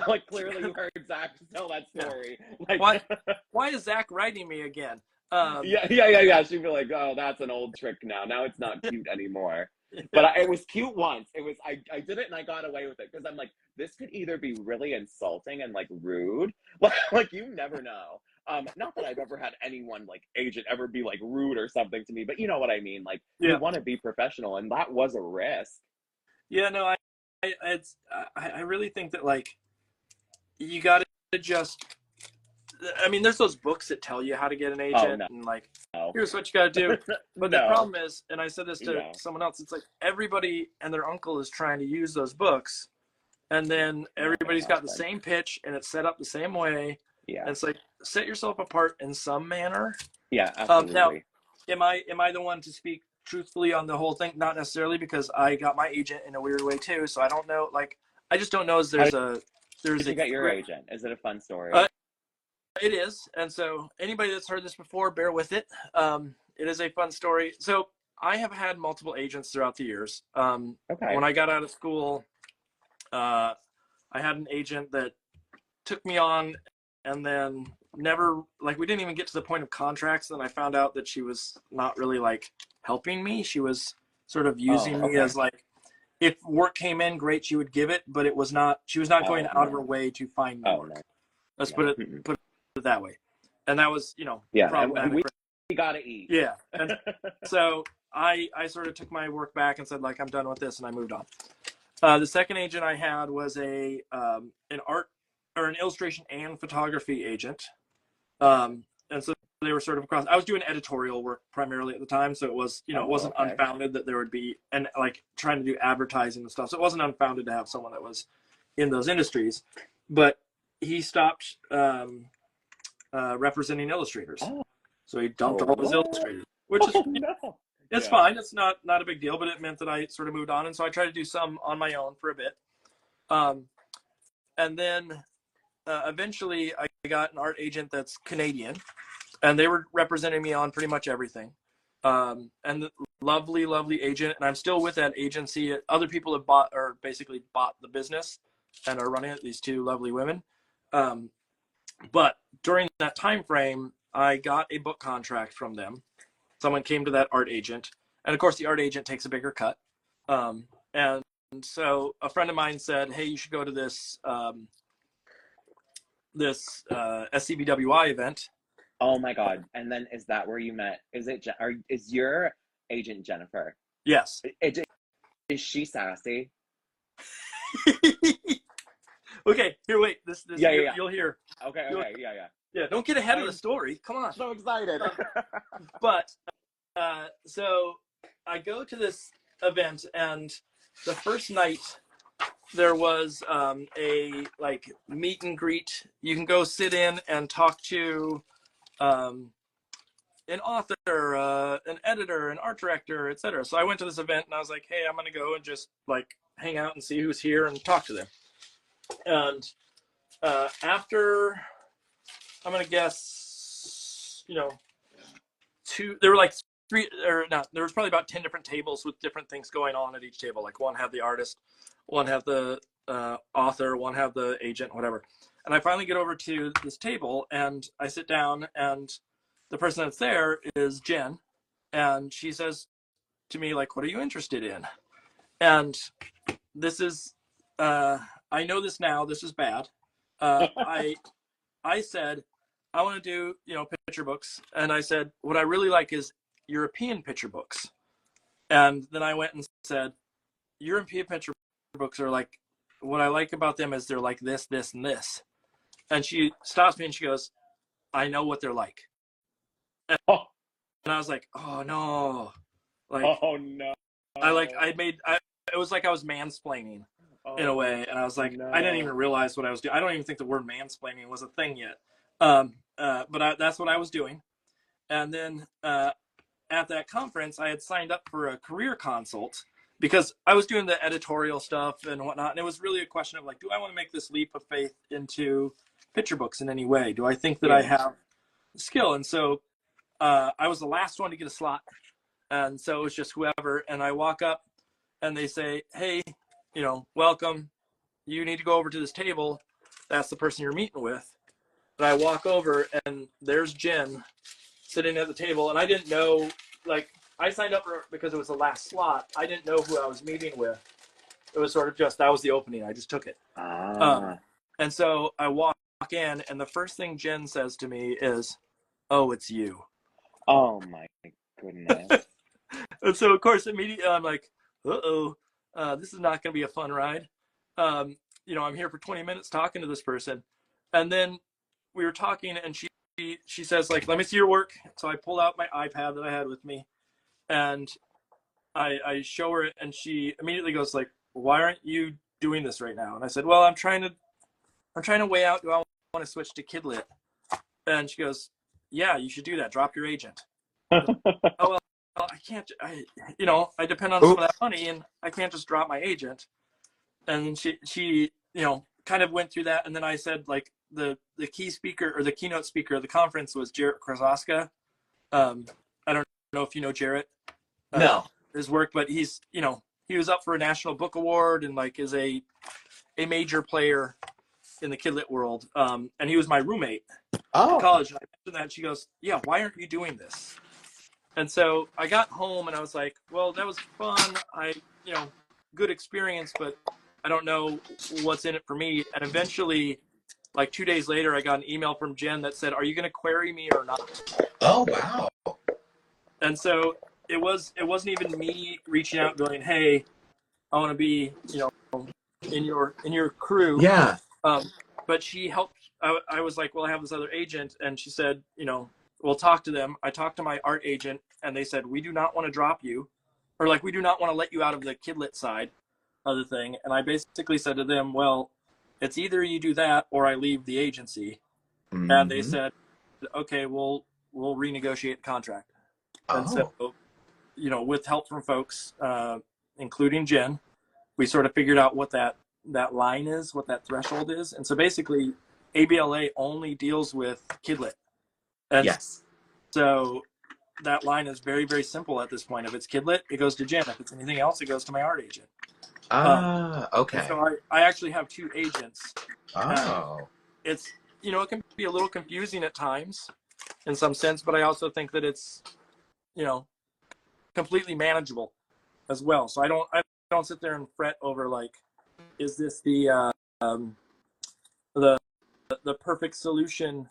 Like, clearly you heard Zach tell that story.
Yeah. Like, why is Zach writing me again?
Yeah. She'd be like, oh, that's an old trick now. Now it's not cute anymore. But it was cute once. It was, I did it and I got away with it, because I'm like, this could either be really insulting and like rude. Like you never know. Not that I've ever had anyone like agent ever be like rude or something to me, but you know what I mean? Like, you want to be professional, and that was a risk.
Yeah, no, I really think that like, you got to just, I mean, there's those books that tell you how to get an agent, and like, here's what you got to do. But the problem is, and I said this to someone else, it's like everybody and their uncle is trying to use those books, and then everybody's got the same pitch and it's set up the same way. Yeah. And it's like, set yourself apart in some manner.
Yeah, absolutely.
Now, am I the one to speak truthfully on the whole thing? Not necessarily, because I got my agent in a weird way too. So I don't know. Like, I just don't know.
Did you get your agent? Is it a fun story?
It is. And so anybody that's heard this before, bear with it. It is a fun story. So I have had multiple agents throughout the years. When I got out of school, I had an agent that took me on, and then never, like, we didn't even get to the point of contracts. Then I found out that she was not really like helping me. She was sort of using me as like if work came in, great, she would give it, but it was not. She was not going out of her
no.
way to find me work.
No.
Let's
Yeah.
put it that way. And that was,
Yeah,
problematic.
we gotta eat.
Yeah. And so I sort of took my work back and said, like, I'm done with this, and I moved on. The second agent I had was an art or an illustration and photography agent. And so they were sort of across. I was doing editorial work primarily at the time, so it was, it wasn't unfounded that there would be, and like trying to do advertising and stuff. So it wasn't unfounded to have someone that was in those industries. But he stopped representing illustrators.
Oh.
So he dumped all his illustrators, which is
No.
it's fine. It's not a big deal, but it meant that I sort of moved on. And so I tried to do some on my own for a bit. And then eventually I got an art agent that's Canadian, and they were representing me on pretty much everything. And the lovely, lovely agent. And I'm still with that agency. Other people have bought the business and are running it, these two lovely women. But during that time frame, I got a book contract from them. Someone came to that art agent, and of course the art agent takes a bigger cut. And so a friend of mine said, "Hey, you should go to this SCBWI event."
Oh my God! And then is that where you met? Is your agent Jennifer?
Yes.
Is she sassy?
Okay, here, wait. This
Yeah.
You'll hear.
Okay, yeah.
Yeah, don't get ahead of the story. Come on.
So excited.
But so I go to this event, and the first night there was a like meet and greet. You can go sit in and talk to an author, an editor, an art director, etc. So I went to this event, and I was like, "Hey, I'm gonna go and just like hang out and see who's here and talk to them." And after, I'm gonna guess, there were like there was probably about 10 different tables with different things going on at each table. Like one had the artist, one had the author, one had the agent, whatever. And I finally get over to this table, and I sit down, and the person that's there is Jen, and she says to me, like, "What are you interested in?" And this is, I know this now, this is bad. I said, I want to do, picture books. And I said, what I really like is European picture books. And then I went and said, European picture books are like, what I like about them is they're like this, this, and this. And she stops me and she goes, I know what they're like. And I was like, oh no. Like,
oh no.
It was like I was mansplaining in a way. And I was like, no. I didn't even realize what I was doing. I don't even think the word mansplaining was a thing yet. But that's what I was doing. And then at that conference, I had signed up for a career consult because I was doing the editorial stuff and whatnot. And it was really a question of like, do I want to make this leap of faith into picture books in any way? Do I think that I have skill? And so I was the last one to get a slot. And so it was just whoever. And I walk up and they say, hey, welcome. You need to go over to this table. That's the person you're meeting with. And I walk over and there's Jen sitting at the table. And I didn't know, like, I signed up for it because it was the last slot. I didn't know who I was meeting with. It was sort of just, that was the opening. I just took it. And so I walk in and the first thing Jen says to me is, oh, it's you.
Oh my goodness.
And so of course immediately I'm like, uh-oh, this is not going to be a fun ride. I'm here for 20 minutes talking to this person. And then we were talking and she says, like, let me see your work. So I pull out my iPad that I had with me and I show her it, and she immediately goes like, why aren't you doing this right now? And I said, well, I'm trying to weigh out, do I want to switch to Kidlit? And she goes, yeah, you should do that. Drop your agent. Oh, well, I can't, I depend on some of that money and I can't just drop my agent. And she kind of went through that. And then I said, like, the key speaker or the keynote speaker of the conference was Jarrett Krasoska. I don't know if you know Jarrett.
No.
His work, but he's, he was up for a national book award and like is a major player in the Kidlit world. And he was my roommate in college. And I mentioned that and she goes, yeah, why aren't you doing this? And so I got home and I was like, well, that was fun. I good experience, but I don't know what's in it for me. And eventually, like 2 days later, I got an email from Jen that said, "Are you going to query me or not?"
Oh, wow.
And so it wasn't even me reaching out going, "Hey, I want to be, in your crew."
Yeah.
But she helped. I was like, "Well, I have this other agent," and she said, "We'll talk to them." I talked to my art agent, and they said, "We do not want to drop you, or like we do not want to let you out of the kidlit side of the thing." And I basically said to them, "Well, it's either you do that or I leave the agency."
Mm-hmm.
And they said, "Okay, we'll renegotiate the contract." And so, with help from folks, including Jen, we sort of figured out what that line is, what that threshold is. And so basically, ABLA only deals with kidlit. And
yes.
so that line is very, very simple at this point. If it's kidlit, it goes to Jen. If it's anything else, it goes to my art agent.
Okay.
And so I actually have two agents.
Oh.
It's, it can be a little confusing at times in some sense, but I also think that it's, completely manageable as well. So I don't sit there and fret over like, is this the perfect solution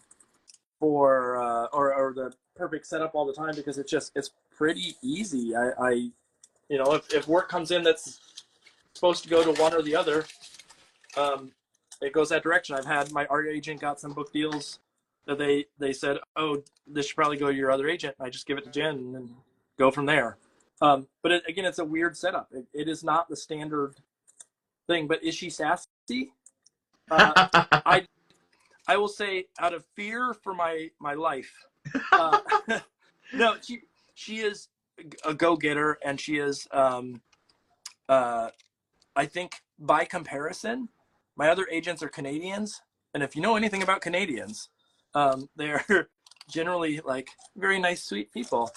for or the perfect setup all the time, because it's pretty easy. I if work comes in that's supposed to go to one or the other, it goes that direction. I've had my art agent got some book deals that they said, "Oh, this should probably go to your other agent." And I just give it to Jen and go from there. But again, it's a weird setup. It is not the standard thing. But is she sassy? I will say, out of fear for my life, no, she is a go-getter, and she is. I think by comparison, my other agents are Canadians, and if you know anything about Canadians, they're generally like very nice, sweet people.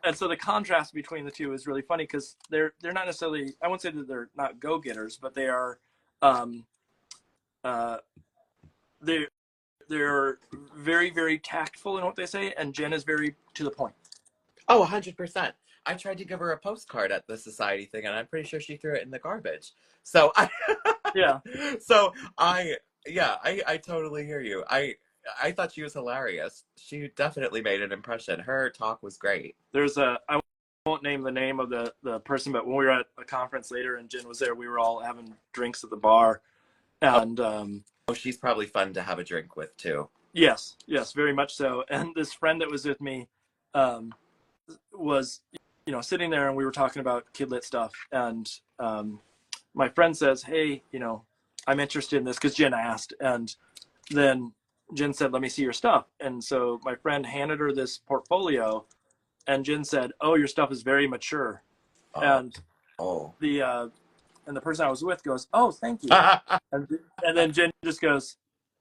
And so the contrast between the two is really funny, because they're not necessarily, I won't say that they're not go-getters, but they are they're very, very tactful in what they say, and Jen is very to the point.
Oh, 100%. I tried to give her a postcard at the society thing, and I'm pretty sure she threw it in the garbage. So
Yeah.
So I totally hear you. I thought she was hilarious. She definitely made an impression. Her talk was great.
I won't name the name of the person, but when we were at a conference later and Jen was there, we were all having drinks at the bar, and
she's probably fun to have a drink with too.
Yes, very much so. And this friend that was with me was, sitting there, and we were talking about kidlit stuff, and my friend says, "Hey, I'm interested in this," because Jen asked, and then Jen said, "Let me see your stuff." And so my friend handed her this portfolio, and Jen said, "Oh, your stuff is very mature." And the person I was with goes, "Oh, thank you." and then Jen just goes,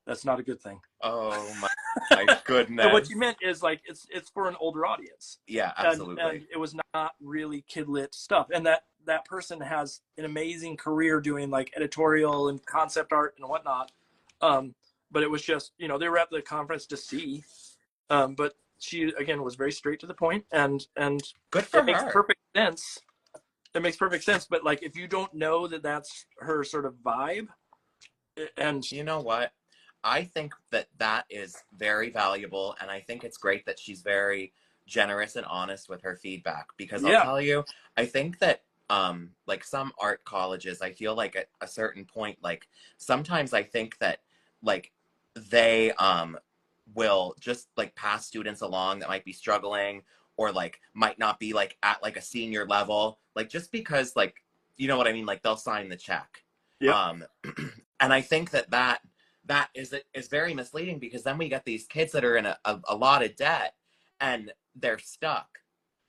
"That's not a good thing."
Oh my goodness.
And what you meant is like it's for an older audience.
Yeah, absolutely.
And it was not really kidlit stuff. And that person has an amazing career doing like editorial and concept art and whatnot. But it was just, they were at the conference to see. But she, again, was very straight to the point, and
good for her.
Makes perfect sense. It makes perfect sense. But like, if you don't know that that's her sort of vibe, and
you know what? I think that is very valuable, and I think it's great that she's very generous and honest with her feedback, because I'll tell you, I think that like some art colleges, I feel like at a certain point, like sometimes I think that like they will just like pass students along that might be struggling, or like might not be like at like a senior level, like just because like, you know what I mean, like they'll sign the check. And I think that is very misleading, because then we get these kids that are in a lot of debt and they're stuck.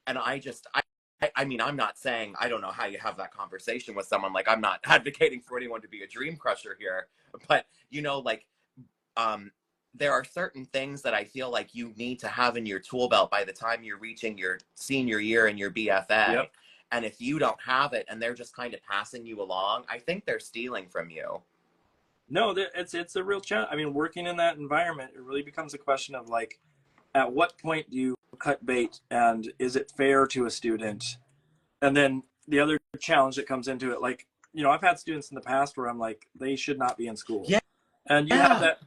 And I mean, I'm not saying, I don't know how you have that conversation with someone. Like, I'm not advocating for anyone to be a dream crusher here, but like, there are certain things that I feel like you need to have in your tool belt by the time you're reaching your senior year in your BFA. And if you don't have it and they're just kind of passing you along, I think they're stealing from you.
No, it's a real challenge. I mean, working in that environment, it really becomes a question of like, at what point do you cut bait, and is it fair to a student? And then the other challenge that comes into it, like, I've had students in the past where I'm like, they should not be in school.
Yeah.
And you have that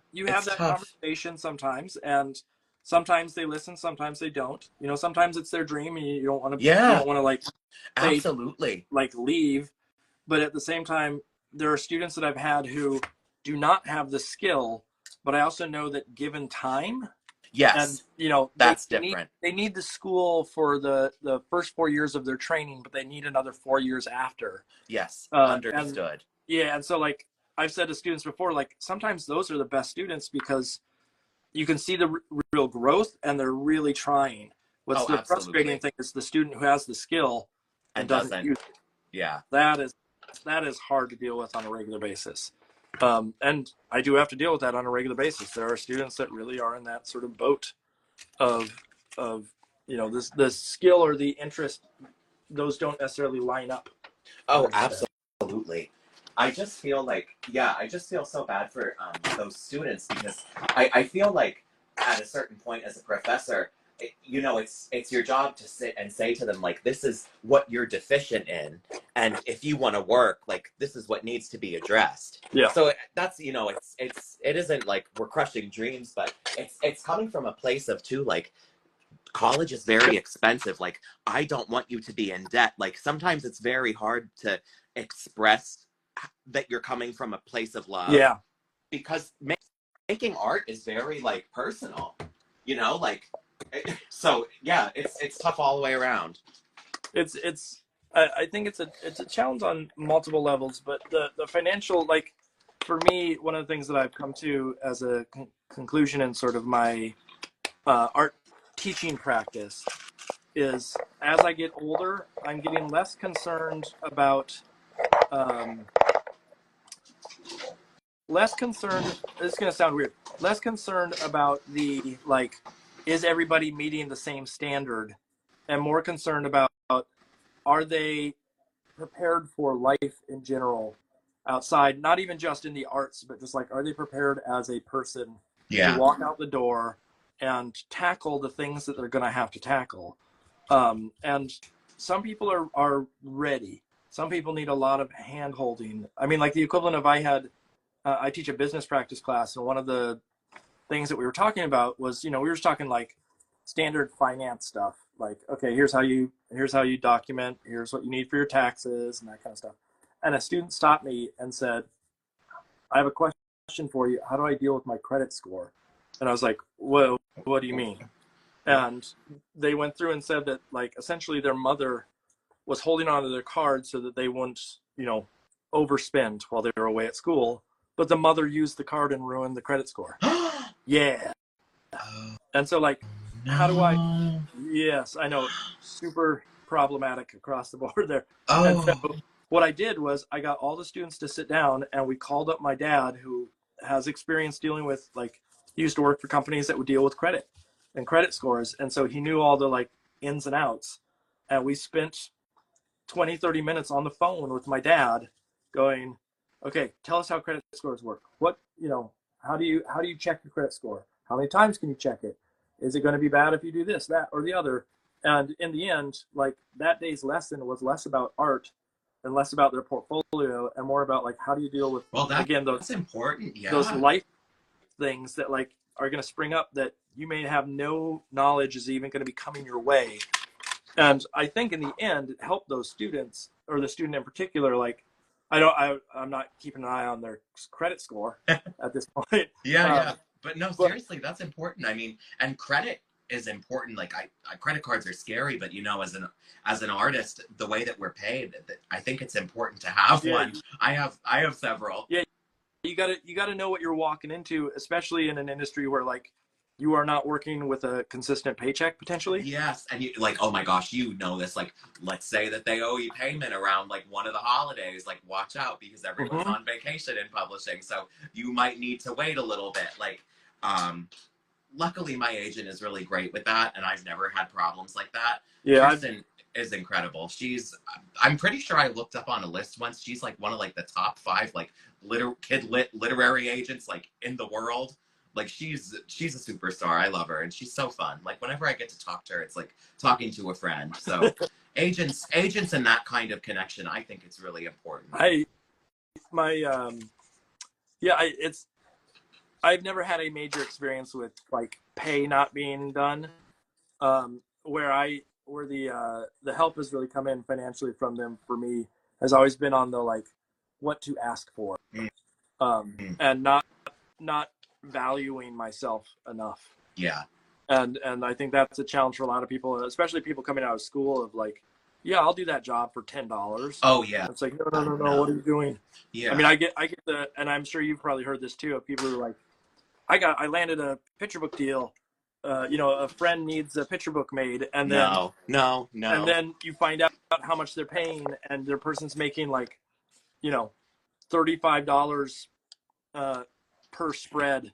tough.
conversation sometimes, and sometimes they listen, sometimes they don't. Sometimes it's their dream, and you don't want to like say,
Absolutely,
like, leave. But at the same time, there are students that I've had who do not have the skill, but I also know that given time,
yes,
and
that's different.
They need the school for the first 4 years of their training, but they need another 4 years after.
Yes, understood.
And so, like, I've said to students before, like, sometimes those are the best students because you can see the real growth and they're really trying. What's the frustrating thing is the student who has the skill and doesn't use it.
Yeah,
that is hard to deal with on a regular basis. And I do have to deal with that on a regular basis. There are students that really are in that sort of boat of this the skill or the interest. Those don't necessarily line up.
Oh, absolutely. I just feel so bad for those students because I feel like at a certain point as a professor, it's your job to sit and say to them, like, this is what you're deficient in. And if you want to work, like, this is what needs to be addressed.
Yeah.
So that's, it isn't like we're crushing dreams, but it's coming from a place of too, like, college is very expensive. Like, I don't want you to be in debt. Like, sometimes it's very hard to express that you're coming from a place of love.
Yeah.
Because making art is very, like, personal, like, so yeah, it's tough all the way around.
I think it's a challenge on multiple levels, but the financial, like, for me, one of the things that I've come to as a conclusion in sort of my art teaching practice is, as I get older, I'm getting less concerned about this is going to sound weird, less concerned about the, like, is everybody meeting the same standard, and more concerned about, are they prepared for life in general outside, not even just in the arts, but just like, are they prepared as a person to walk out the door and tackle the things that they're going to have to tackle. And some people are ready. Some people need a lot of hand holding. I mean, like, the equivalent of I teach a business practice class, and one of the things that we were talking about was, we were just talking like standard finance stuff. Like, okay, here's how you document, here's what you need for your taxes and that kind of stuff. And a student stopped me and said, I have a question for you. How do I deal with my credit score? And I was like, whoa, what do you mean? And they went through and said that, like, essentially their mother was holding onto their card so that they wouldn't, overspend while they were away at school. But the mother used the card and ruined the credit score. Yeah. And so, like, how do I? Yes, I know, super problematic across the board there. And so what I did was I got all the students to sit down, and we called up my dad, who has experience dealing with, like, he used to work for companies that would deal with credit and credit scores. And so he knew all the, like, ins and outs. And we spent 20, 30 minutes on the phone with my dad going, okay, tell us how credit scores work. What, how do you check your credit score? How many times can you check it? Is it going to be bad if you do this, that, or the other? And in the end, like, that day's lesson was less about art and less about their portfolio and more about, like, how do you deal with,
that's important. Yeah.
Those life things that, like, are going to spring up that you may have no knowledge is even going to be coming your way. And I think in the end, it helped those students, or the student in particular, like, I'm not keeping an eye on their credit score at this point.
Yeah. But no, seriously, that's important. I mean, and credit is important. Like, credit cards are scary, but, as an artist, the way that we're paid, I think it's important to have one. I have several.
Yeah. You gotta know what you're walking into, especially in an industry where, like, you are not working with a consistent paycheck potentially.
Yes, and you, like, oh my gosh, this. Like, let's say that they owe you payment around, like, one of the holidays. Like, watch out, because everyone's on vacation in publishing, so you might need to wait a little bit. Like, luckily my agent is really great with that, and I've never had problems like that.
Yeah,
Kristen is incredible. I'm pretty sure I looked up on a list once. She's, like, one of, like, the top 5, like, literary agents, like, in the world. Like she's a superstar. I love her, and she's so fun. Like whenever I get to talk to her, it's like talking to a friend. So agents and that kind of connection, I think it's really important.
I've never had a major experience with like pay not being done, where the help has really come in financially from them for me has always been on the like what to ask for, and not valuing myself enough.
Yeah.
And I think that's a challenge for a lot of people, especially people coming out of school, of like, yeah, I'll do that job for $10.
Oh yeah.
It's like, no, what are you doing?
Yeah.
I mean, I get the, and I'm sure you've probably heard this too, of people who are like, I landed a picture book deal. A friend needs a picture book made, and then
no,
and then you find out how much they're paying, and their person's making like, $35 per spread.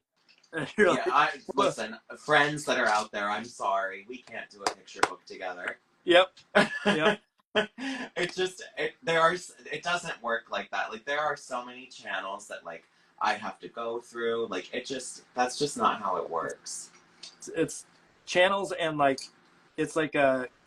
And you're like,
listen, friends that are out there, I'm sorry, we can't do a picture book together.
Yep.
It doesn't work like that. Like there are so many channels that like I have to go through. Like that's just not how it works.
It's channels, and like it's like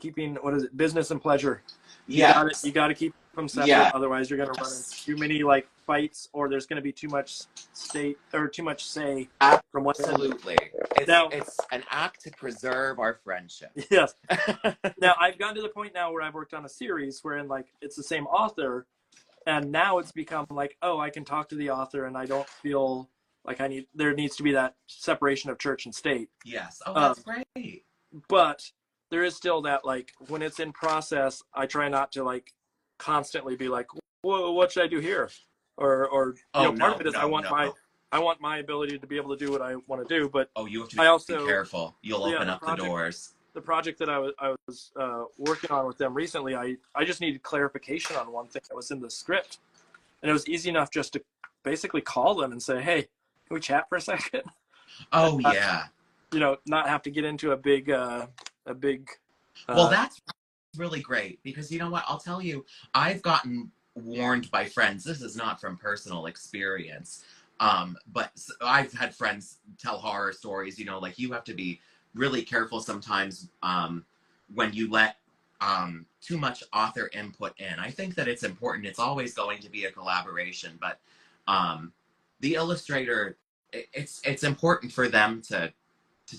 keeping, what is it, business and pleasure.
Yeah,
you got to keep them separate.
Yeah.
Otherwise you're going to run into too many like fights, or there's going to be too much say from one.
Absolutely. It's an act to preserve our friendship.
Yes. Now I've gotten to the point now where I've worked on a series wherein like it's the same author, and now it's become like, oh, I can talk to the author and I don't feel like there needs to be that separation of church and state.
Yes. Oh, that's great.
But there is still that, like, when it's in process, I try not to like constantly be like, whoa, what should I do here? Or part of it is I want my ability to be able to do what I want to do, but
you have to be careful. You'll open up the doors.
The project that I was working on with them recently, I just needed clarification on one thing that was in the script, and it was easy enough just to basically call them and say, hey, can we chat for a second?
Oh yeah.
Not have to get into a big.
Well, that's really great, because you know what? I'll tell you, I've gotten warned by friends. This is not from personal experience, but I've had friends tell horror stories. Like you have to be really careful sometimes when you let too much author input in. I think that it's important. It's always going to be a collaboration, but the illustrator, it's important for them to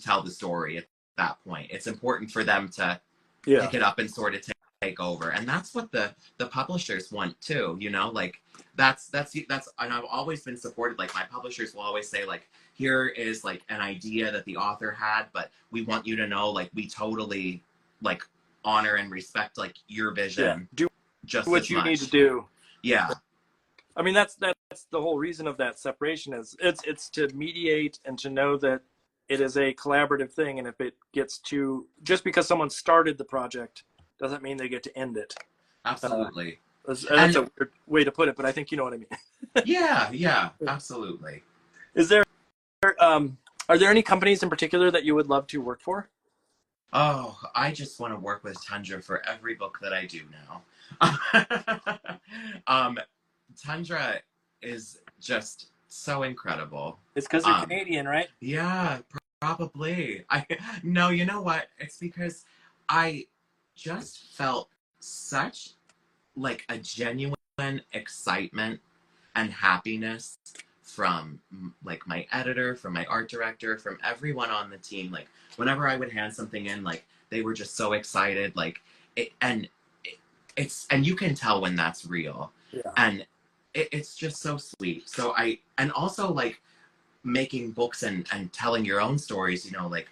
tell the story at that point. It's important for them to pick it up and sort of take over, and that's what the publishers want too. Like that's and I've always been supported. Like my publishers will always say, like, here is like an idea that the author had, but we want you to know, like, we totally like honor and respect like your vision.
Do
just
what you need to do.
Yeah.
I mean, that's the whole reason of that separation, is it's to mediate and to know that it is a collaborative thing. And if it gets just because someone started the project doesn't mean they get to end it.
Absolutely.
That's a weird way to put it, but I think you know what I mean.
Yeah, absolutely.
Are there any companies in particular that you would love to work for?
Oh, I just want to work with Tundra for every book that I do now. Tundra is just so incredible.
It's because you're Canadian, right?
Yeah, probably. No, you know what? It's because I just felt such like a genuine excitement and happiness from like my editor, from my art director, from everyone on the team. Like whenever I would hand something in, like they were just so excited. Like and you can tell when that's real.
Yeah.
And it's just so sweet. So and also like making books and telling your own stories, like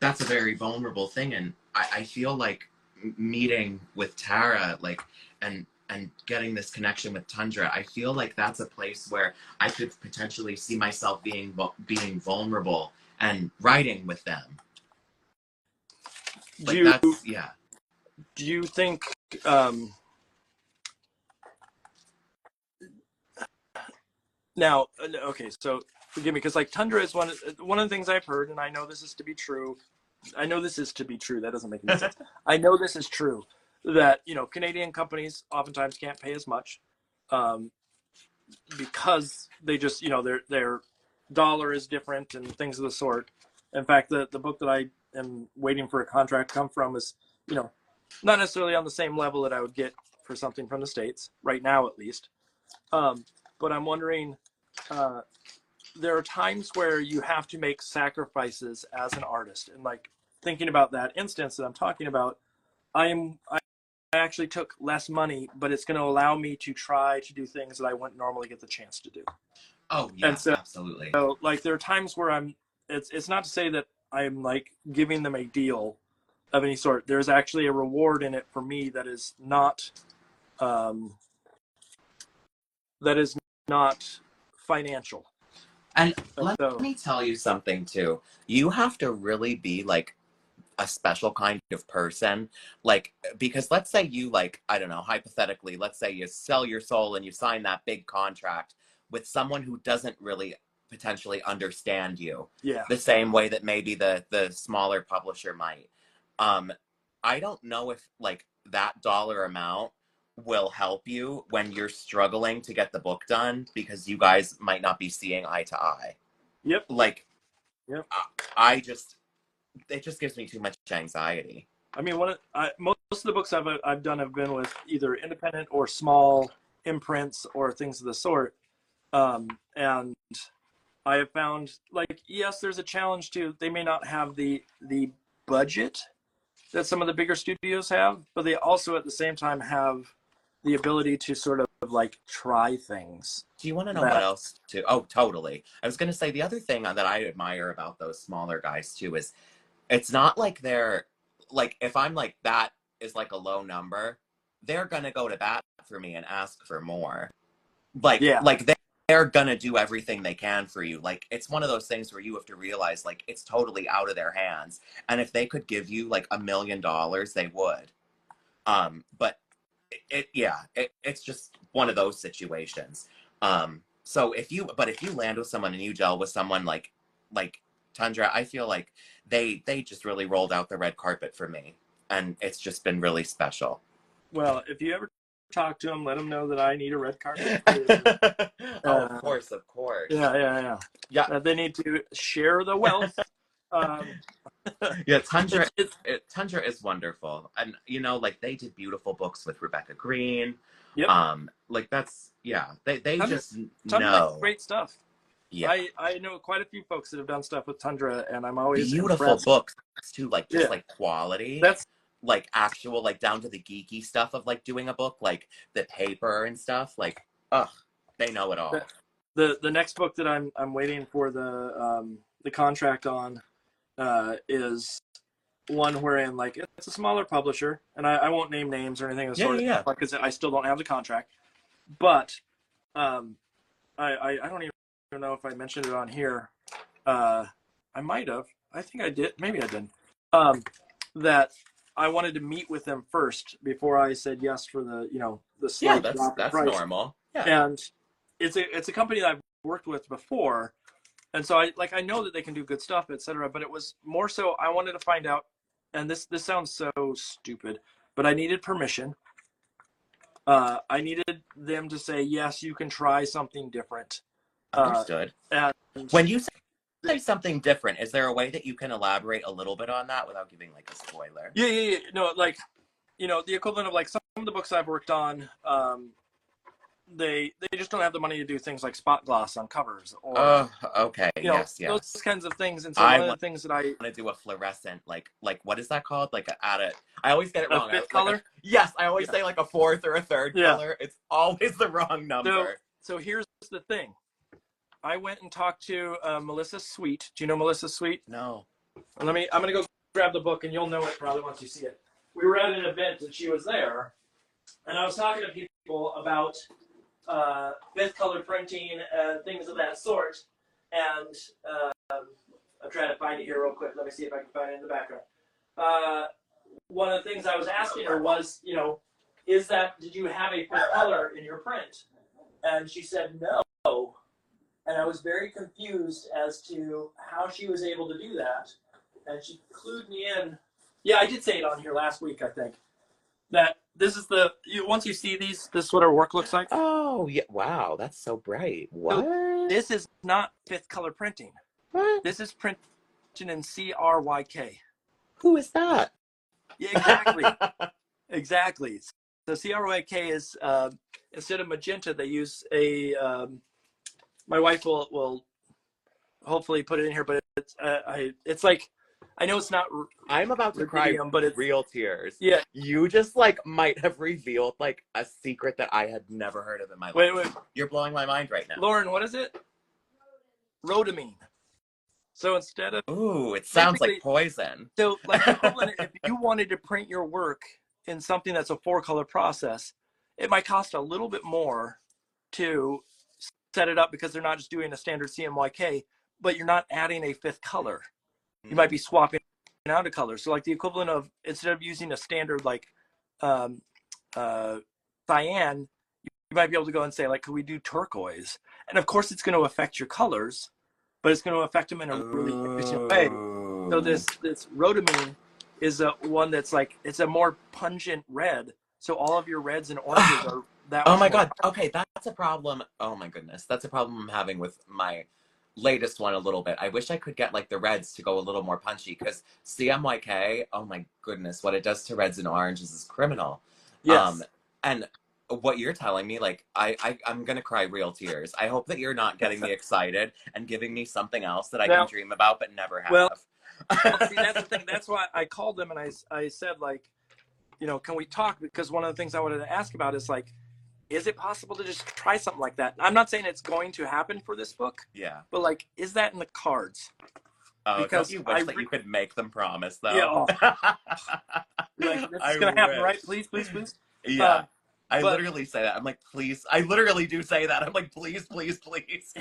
that's a very vulnerable thing. And I feel like meeting with Tara, like, and getting this connection with Tundra, I feel like that's a place where I could potentially see myself being vulnerable and writing with them.
Do you think now, okay, so forgive me, because like Tundra is one of the things I've heard, and I know this is to be true. That doesn't make any sense. I know this is true, that Canadian companies oftentimes can't pay as much because they just they're dollar is different and things of the sort. In fact, the book that I am waiting for a contract to come from is, you know, not necessarily on the same level that I would get for something from the States, right now at least. But I'm wondering, there are times where you have to make sacrifices as an artist. And like thinking about that instance that I'm talking about, I actually took less money, but it's going to allow me to try to do things that I wouldn't normally get the chance to do.
Oh, yeah,
and so,
absolutely.
So like there are times where it's not to say that I'm like giving them a deal of any sort. There's actually a reward in it for me that is not financial.
And let me tell you something too. You have to really be like a special kind of person, like, because let's say you, like, I don't know, hypothetically, let's say you sell your soul and you sign that big contract with someone who doesn't really potentially understand you, the same way that maybe the smaller publisher might. I don't know if like that dollar amount will help you when you're struggling to get the book done, because you guys might not be seeing eye to eye.
Yep.
Like, yep. It just gives me too much anxiety.
I mean, most of the books I've done have been with either independent or small imprints or things of the sort. And I have found, like, yes, there's a challenge too. They may not have the budget that some of the bigger studios have, but they also at the same time have the ability to sort of like try things.
Do you want to know what else too? Oh, totally. I was going to say the other thing that I admire about those smaller guys too is it's not like they're like, if I'm like, that is like a low number, they're going to go to bat for me and ask for more. Like, they're going to do everything they can for you. Like, it's one of those things where you have to realize, like, it's totally out of their hands. And if they could give you like $1 million, they would. But it's just one of those situations. So if you land with someone and you gel with someone like Tundra, I feel like they just really rolled out the red carpet for me, and it's just been really special.
Well, if you ever talk to them, let them know that I need a red carpet.
Of course.
Yeah. They need to share the wealth.
Yeah, Tundra is wonderful, and you know, like, they did beautiful books with Rebecca Green.
Yep.
Like, that's they Tundra, just
know great stuff.
Yeah,
I know quite a few folks that have done stuff with Tundra, and I'm always
beautiful
impressed.
Books too, like just like quality.
That's
like actual, like down to the geeky stuff of like doing a book, like the paper and stuff. Like, they know it all.
The next book that I'm waiting for the contract on is one wherein, like, it's a smaller publisher, and I won't name names or anything of the sort, because I still don't have the contract. But I don't even know if I mentioned it on here. I might have. I think I did. Maybe I didn't. That I wanted to meet with them first before I said yes for the slight drop in price.
Normal. Yeah.
And it's a company that I've worked with before. And so I know that they can do good stuff, etc. But it was more so I wanted to find out, and this sounds so stupid, but I needed permission. I needed them to say, yes, you can try something different.
Understood.
And
when you say something different, is there a way that you can elaborate a little bit on that without giving like a spoiler?
Yeah. No, like, the equivalent of like some of the books I've worked on, they just don't have the money to do things like spot gloss on covers or
yes
those kinds of things. And so one of the things that I
want to do a fluorescent like what is that called, like I always get it wrong.
A fifth color?
I always say like a fourth or a third color. It's always the wrong number.
So here's the thing. I went and talked to Melissa Sweet. Do you know Melissa Sweet?
No.
I'm gonna go grab the book, and you'll know it probably once you see it. We were at an event and she was there, and I was talking to people about fifth color printing and things of that sort. And I'm trying to find it here real quick. Let me see if I can find it in the background. One of the things I was asking her was, did you have a fifth color in your print? And she said no. And I was very confused as to how she was able to do that. And she clued me in. Yeah, I did say it on here last week, I think. That this is once you see these, this is what our work looks like.
Oh, yeah. Wow, that's so bright. What?
This is not fifth color printing.
What?
This is printing in CRYK.
Who is that?
Yeah, exactly. Exactly. So CRYK is, instead of magenta, they use a, my wife will hopefully put it in here, but it's like, I know it's not
I'm about to cry
but it's
real tears.
Yeah.
You just like might have revealed like a secret that I had never heard of in my life.
Wait.
You're blowing my mind right now.
Lauren, what is it? Rhodamine. So instead of...
Ooh, it sounds like poison.
So like equivalent, if you wanted to print your work in something that's a 4-color process, it might cost a little bit more to set it up because they're not just doing a standard CMYK, but you're not adding a 5th color. You might be swapping out a color. So like the equivalent of, instead of using a standard like cyan, you might be able to go and say like, could we do turquoise? And of course it's going to affect your colors, but it's going to affect them in a really efficient way. So this rhodamine is one that's like, it's a more pungent red. So all of your reds and oranges are that.
Oh my God. Okay, that's a problem. Oh my goodness. That's a problem I'm having with my latest one a little bit. I wish I could get like the reds to go a little more punchy, because CMYK, oh my goodness, what it does to reds and oranges is criminal.
Yes.
And what you're telling me, like, I'm gonna cry real tears. I hope that you're not getting me excited and giving me something else that I can dream about but never have.
Well, see, that's the thing. That's why I called them and I said, like, you know, can we talk? Because one of the things I wanted to ask about is like, is it possible to just try something like that? I'm not saying it's going to happen for this book.
Yeah.
But like, is that in the cards?
Oh, because don't you wish that you could make them promise, though?
Yeah. Like, this is going to happen, right? Please, please, please.
Yeah. I literally say that. I'm like, please. I literally do say that. I'm like, please, please, please.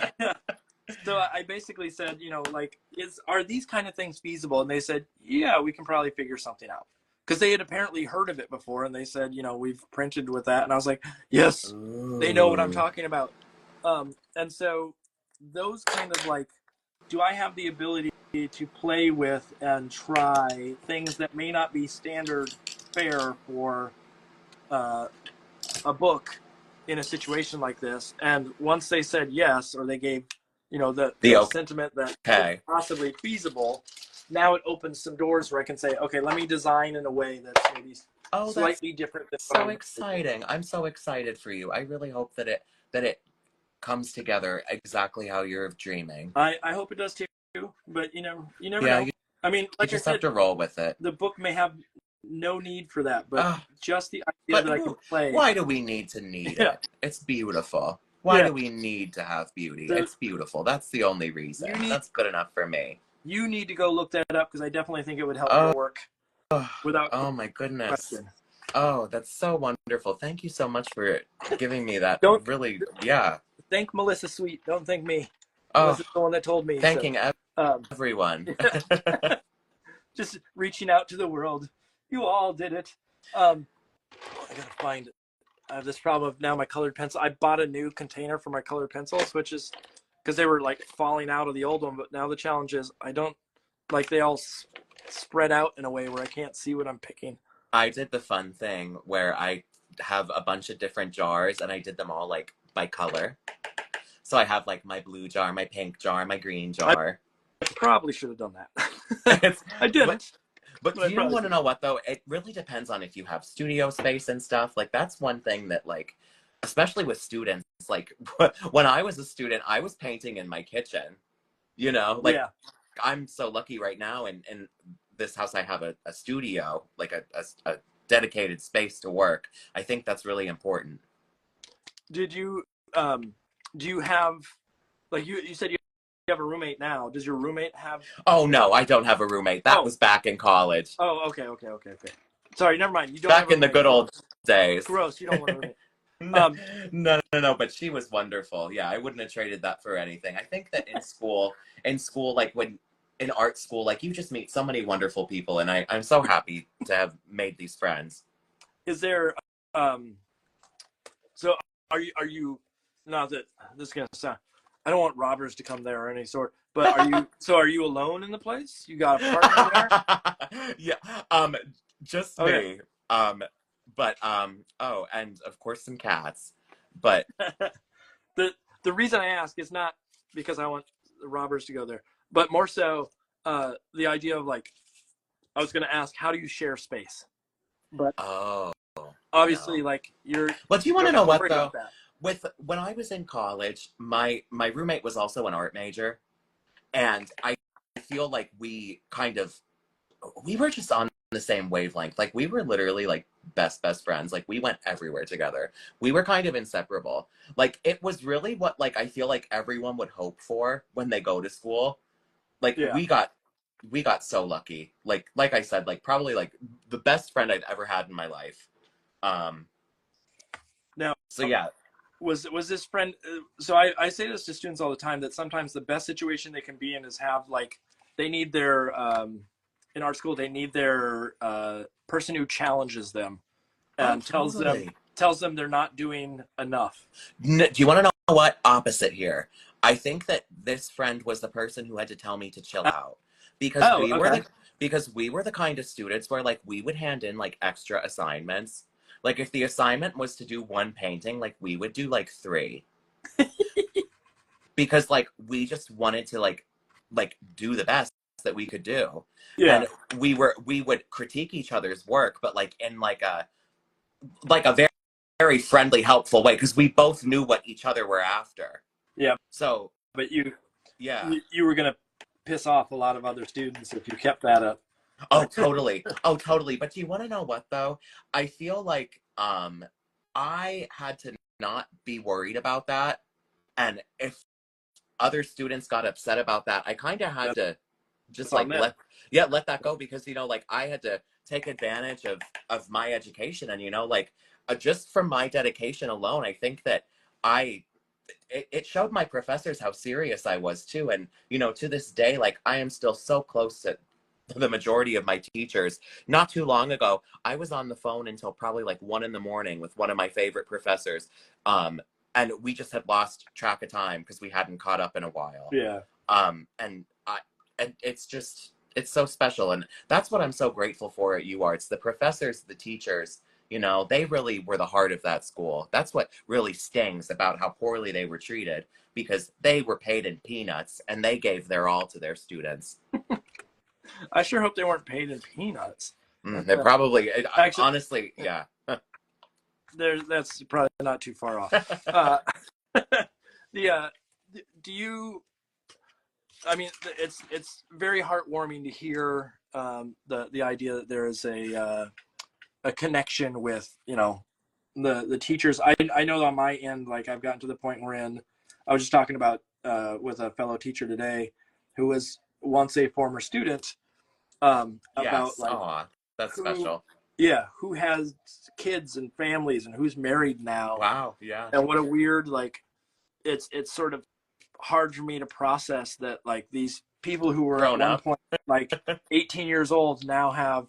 So I basically said, you know, like, are these kind of things feasible? And they said, yeah, we can probably figure something out. Because they had apparently heard of it before, and they said, you know, we've printed with that. And I was like, yes, they know what I'm talking about. And so those kind of like, do I have the ability to play with and try things that may not be standard fare for a book in a situation like this? And once they said yes, or they gave, you know, the sentiment that it's possibly feasible, now it opens some doors where I can say, okay, let me design in a way that's maybe slightly different. That's
so exciting. I'm so excited for you. I really hope that it comes together exactly how you're dreaming.
I hope it does too, but you never know. I mean, like
you just have to roll with it.
The book may have no need for that, but just the idea that I can play.
Why do we need it? It's beautiful. Why do we need to have beauty? It's beautiful. That's the only reason. That's good enough for me.
You need to go look that up, because I definitely think it would help your work. Without
my goodness.
question.
Oh, that's so wonderful. Thank you so much for giving me that. Really,
Thank Melissa Sweet. Don't thank me. Melissa's the one that told me.
Thanking everyone.
Just reaching out to the world. You all did it. I gotta find it. I have this problem of now my colored pencil. I bought a new container for my colored pencils, which is because they were like falling out of the old one. But now the challenge is I don't like they all spread out in a way where I can't see what I'm picking.
I did the fun thing where I have a bunch of different jars and I did them all like by color. So I have like my blue jar, my pink jar, my green jar.
I probably should have done that. I didn't.
But you want to know what, though? It really depends on if you have studio space and stuff. Like, that's one thing that, like, especially with students, like, when I was a student, I was painting in my kitchen, you know? Like, I'm so lucky right now in this house I have a studio, like a dedicated space to work. I think that's really important.
Did you, do you have, like, you said you have a roommate now. Does your roommate have?
Oh no, I don't have a roommate. That was back in college.
Oh, okay. Sorry, never mind. You don't.
Back in the good old days.
Gross. You don't want a roommate.
No. But she was wonderful. Yeah, I wouldn't have traded that for anything. I think that in school, like in art school, like you just meet so many wonderful people, and I'm so happy to have made these friends.
Is there? So are you? Not that this is gonna sound. I don't want robbers to come there or any sort, but are you alone in the place? You got a partner
there? Yeah. Just me. But and of course some cats. But
the reason I ask is not because I want the robbers to go there, but more so the idea of like, I was going to ask, how do you share space? But obviously, like you're.
Well, do you want to know what though? When I was in college, my roommate was also an art major, and I feel like we were just on the same wavelength. Like we were literally like best friends. Like we went everywhere together. We were kind of inseparable. Like it was really what like I feel like everyone would hope for when they go to school. Like we got so lucky. Like I said, like probably like the best friend I'd ever had in my life.
Now,
so yeah.
Was this friend, so I say this to students all the time, that sometimes the best situation they can be in is have like, they need their, in art school, they need their person who challenges them and tells them they're not doing enough.
Do you want to know what? Opposite here. I think that this friend was the person who had to tell me to chill out. Because we were the kind of students where like we would hand in like extra assignments. Like if the assignment was to do one painting, like we would do like 3. Because like we just wanted to like do the best that we could do.
Yeah.
And we would critique each other's work, but like in like a very, very friendly, helpful way, because we both knew what each other were after.
Yeah.
So
but you were gonna piss off a lot of other students if you kept that up.
Oh, totally. Oh, totally. But do you want to know what, though? I feel like I had to not be worried about that. And if other students got upset about that, I kind of had to just like let that go, because, you know, like I had to take advantage of my education. And, you know, like just from my dedication alone, I think that it showed my professors how serious I was too. And, you know, to this day, like I am still so close to the majority of my teachers. Not too long ago, I was on the phone until probably like 1 a.m. with one of my favorite professors. And we just had lost track of time because we hadn't caught up in a while.
Yeah.
And it's so special. And that's what I'm so grateful for at UArts. The professors, the teachers, you know, they really were the heart of that school. That's what really stings about how poorly they were treated, because they were paid in peanuts and they gave their all to their students.
I sure hope they weren't paid in peanuts.
They probably, actually, honestly, yeah.
That's probably not too far off. Do you? I mean, it's very heartwarming to hear the idea that there is a connection with, you know, the teachers. I know on my end, like I've gotten to the point wherein I was just talking about with a fellow teacher today who was once a former student, about like
that's special.
Yeah, who has kids and families and who's married now.
Wow, yeah.
And what a weird, like, it's sort of hard for me to process that like these people who were at one point like 18 years old now have,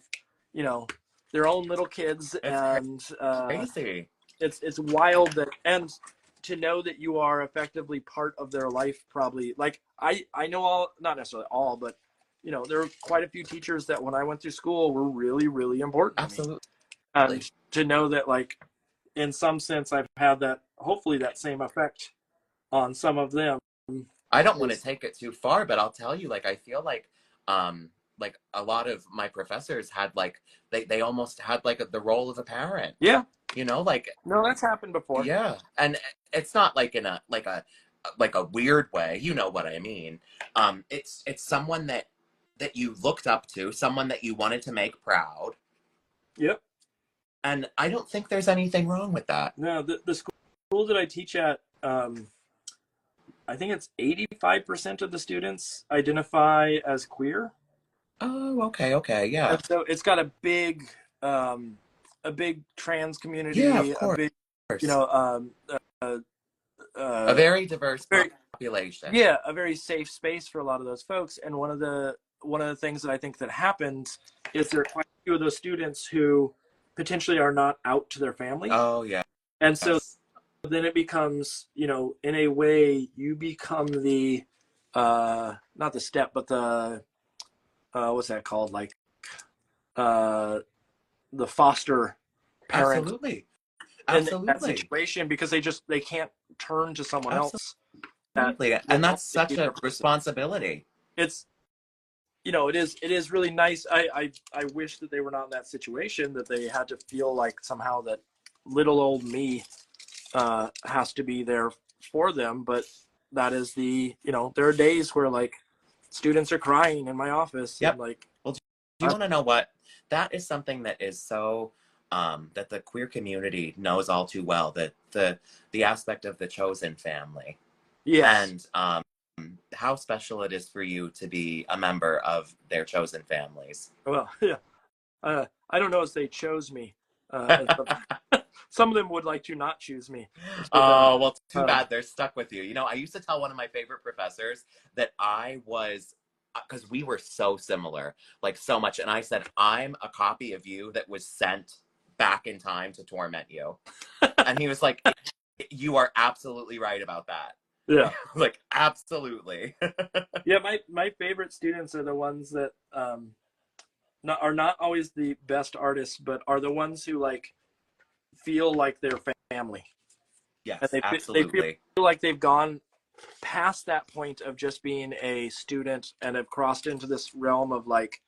you know, their own little kids. It's
crazy.
It's wild that, and to know that you are effectively part of their life, probably. Like I know all, not necessarily all, but you know, there were quite a few teachers that when I went through school were really, really important.
Absolutely.
And to know that, like, in some sense, I've had that, hopefully that same effect on some of them.
I don't want to take it too far, but I'll tell you, like, I feel like a lot of my professors had like, they almost had like the role of a parent.
Yeah.
You know, like.
No, that's happened before.
Yeah. And it's not like in a weird way. You know what I mean? It's someone that you looked up to, someone that you wanted to make proud.
Yep.
And I don't think there's anything wrong with that.
No, the school that I teach at, I think it's 85% of the students identify as queer.
Oh, okay, yeah.
And so it's got a big trans community.
Yeah, of course.
A big, you know,
a very diverse population.
Yeah, a very safe space for a lot of those folks. And one of the things that I think that happens is there are quite a few of those students who potentially are not out to their family.
Oh, yeah.
And so then it becomes, you know, in a way you become the, not the step, but the, what's that called? Like, the foster parent.
Absolutely.
In that situation, because they can't turn to someone else
Absolutely. And that's such a responsibility.
It's, it is really nice. I wish that they were not in that situation, that they had to feel like somehow that little old me has to be there for them. But that is there are days where like students are crying in my office.
Yep.
And like,
well, do you want to know what? That is something that is so, that the queer community knows all too well, that the aspect of the chosen family.
yes.
And how special it is for you to be a member of their chosen families.
Well, yeah. I don't know if they chose me. Some of them would like to not choose me.
Oh, well, too bad they're stuck with you. I used to tell one of my favorite professors that I was, because we were so similar, like so much. And I said, I'm a copy of you that was sent back in time to torment you. And he was like, you are absolutely right about that.
Yeah.
Like, absolutely.
Yeah, my favorite students are the ones that are not always the best artists, but are the ones who like feel like they're family.
Yes,
and they
absolutely.
feel like they've gone past that point of just being a student and have crossed into this realm of like,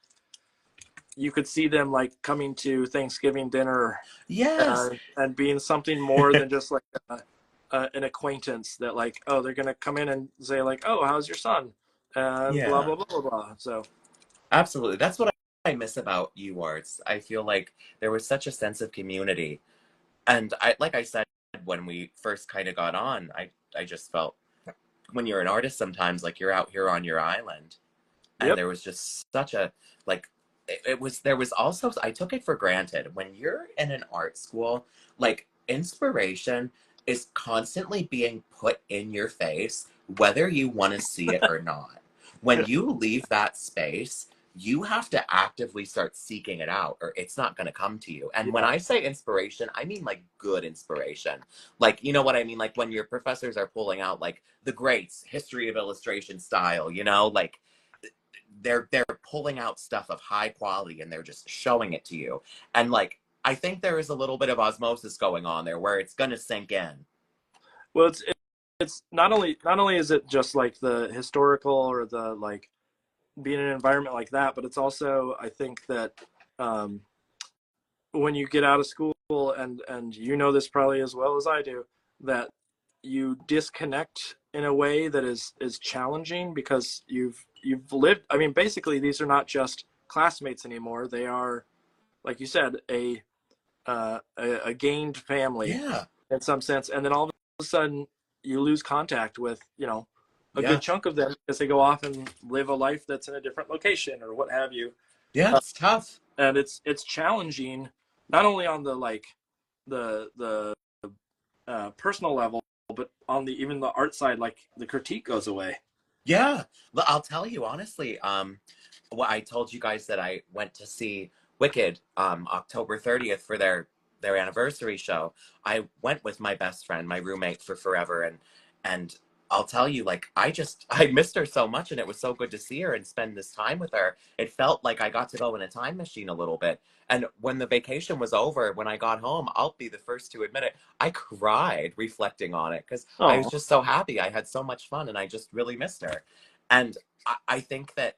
you could see them like coming to Thanksgiving dinner,
Yes.
and being something more than just like an acquaintance that like, oh, they're gonna come in and say like, oh, how's your son, and
Yeah.
blah blah blah blah blah. So
absolutely, that's what I miss about UArts. I feel like there was such a sense of community, and like I said when we first kind of got on, I just felt when you're an artist sometimes like you're out here on your island, and
Yep.
there was just such a like there was also, I took it for granted when you're in an art school, like inspiration is constantly being put in your face whether you want to see it or not. When you leave that space, you have to actively start seeking it out or it's not going to come to you. And when I say inspiration, I mean like good inspiration. Like, you know what I mean? Like when your professors are pulling out like the greats, history of illustration style, like they're pulling out stuff of high quality and they're just showing it to you. And like I think there is a little bit of osmosis going on there where it's going to sink in.
Well, it's not only is it just like the historical or the like being in an environment like that, but it's also, I think that when you get out of school, and this probably as well as I do, that you disconnect in a way that is challenging because you've lived. I mean, basically, these are not just classmates anymore. They are, like you said, a gained family,
yeah,
in some sense. And then all of a sudden, you lose contact with a good chunk of them because they go off and live a life that's in a different location or what have you.
Yeah, it's tough,
and it's challenging, not only on the like the personal level, but on even the art side. Like the critique goes away.
Yeah, I'll tell you honestly. Well, I told you guys that I went to see Wicked October 30th for their anniversary show. I went with my best friend, my roommate for forever, and I'll tell you, like, I missed her so much, and it was so good to see her and spend this time with her. It felt like I got to go in a time machine a little bit. And when the vacation was over, when I got home, I'll be the first to admit it, I cried reflecting on it because I was just so happy. I had so much fun, and I just really missed her. And I think that,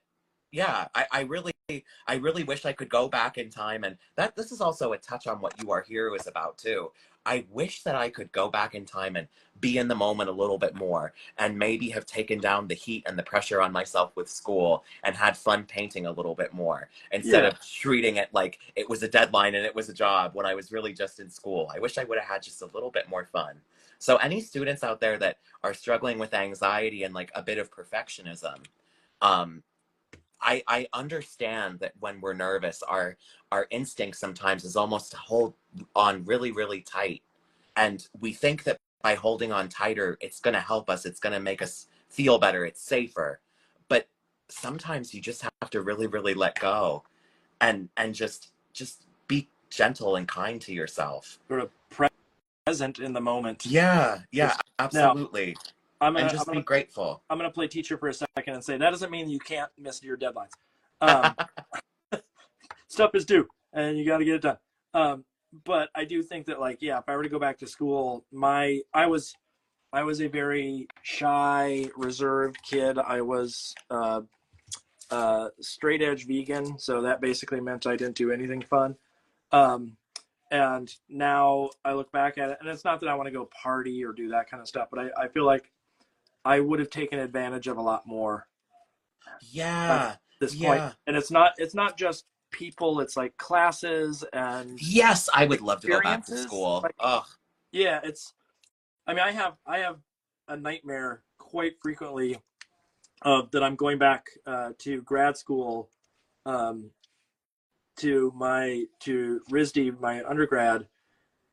yeah, I really wish I could go back in time, and that this is also a touch on what You Are Here is about too. I wish that I could go back in time and be in the moment a little bit more and maybe have taken down the heat and the pressure on myself with school and had fun painting a little bit more instead of treating it like it was a deadline and it was a job when I was really just in school. I wish I would have had just a little bit more fun. So any students out there that are struggling with anxiety and like a bit of perfectionism, I understand that when we're nervous, our instinct sometimes is almost to hold on really, really tight. And we think that by holding on tighter, it's going to help us. It's going to make us feel better. It's safer. But sometimes you just have to really, really let go and just be gentle and kind to yourself.
Sort of present in the moment.
Yeah, absolutely.
Now,
just be grateful.
I'm going to play teacher for a second and say that doesn't mean you can't miss your deadlines. Stuff is due and you got to get it done. But I do think that, like, if I were to go back to school, I was a very shy, reserved kid. I was straight edge vegan, so that basically meant I didn't do anything fun. And now I look back at it, and it's not that I want to go party or do that kind of stuff, but I feel like I would have taken advantage of a lot more at this point. And it's not just people, it's like classes and
yes, I would love to go back to
experiences.
school.
Like,
Ugh.
yeah, I mean, I have a nightmare quite frequently that I'm going back to grad school, to RISD, my undergrad,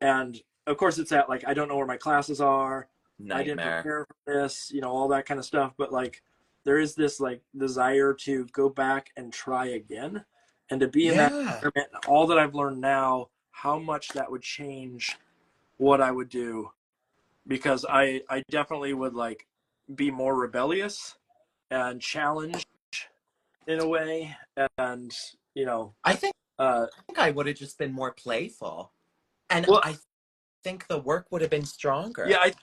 and of course it's at like I don't know where my classes are.
Nightmare.
I didn't prepare for this, all that kind of stuff. But like, there is this like desire to go back and try again, and to be in that environment. And all that I've learned now, how much that would change what I would do, because I definitely would like be more rebellious and challenge in a way, and
I think I would have just been more playful, and
well,
I think the work would have been stronger.
Yeah, I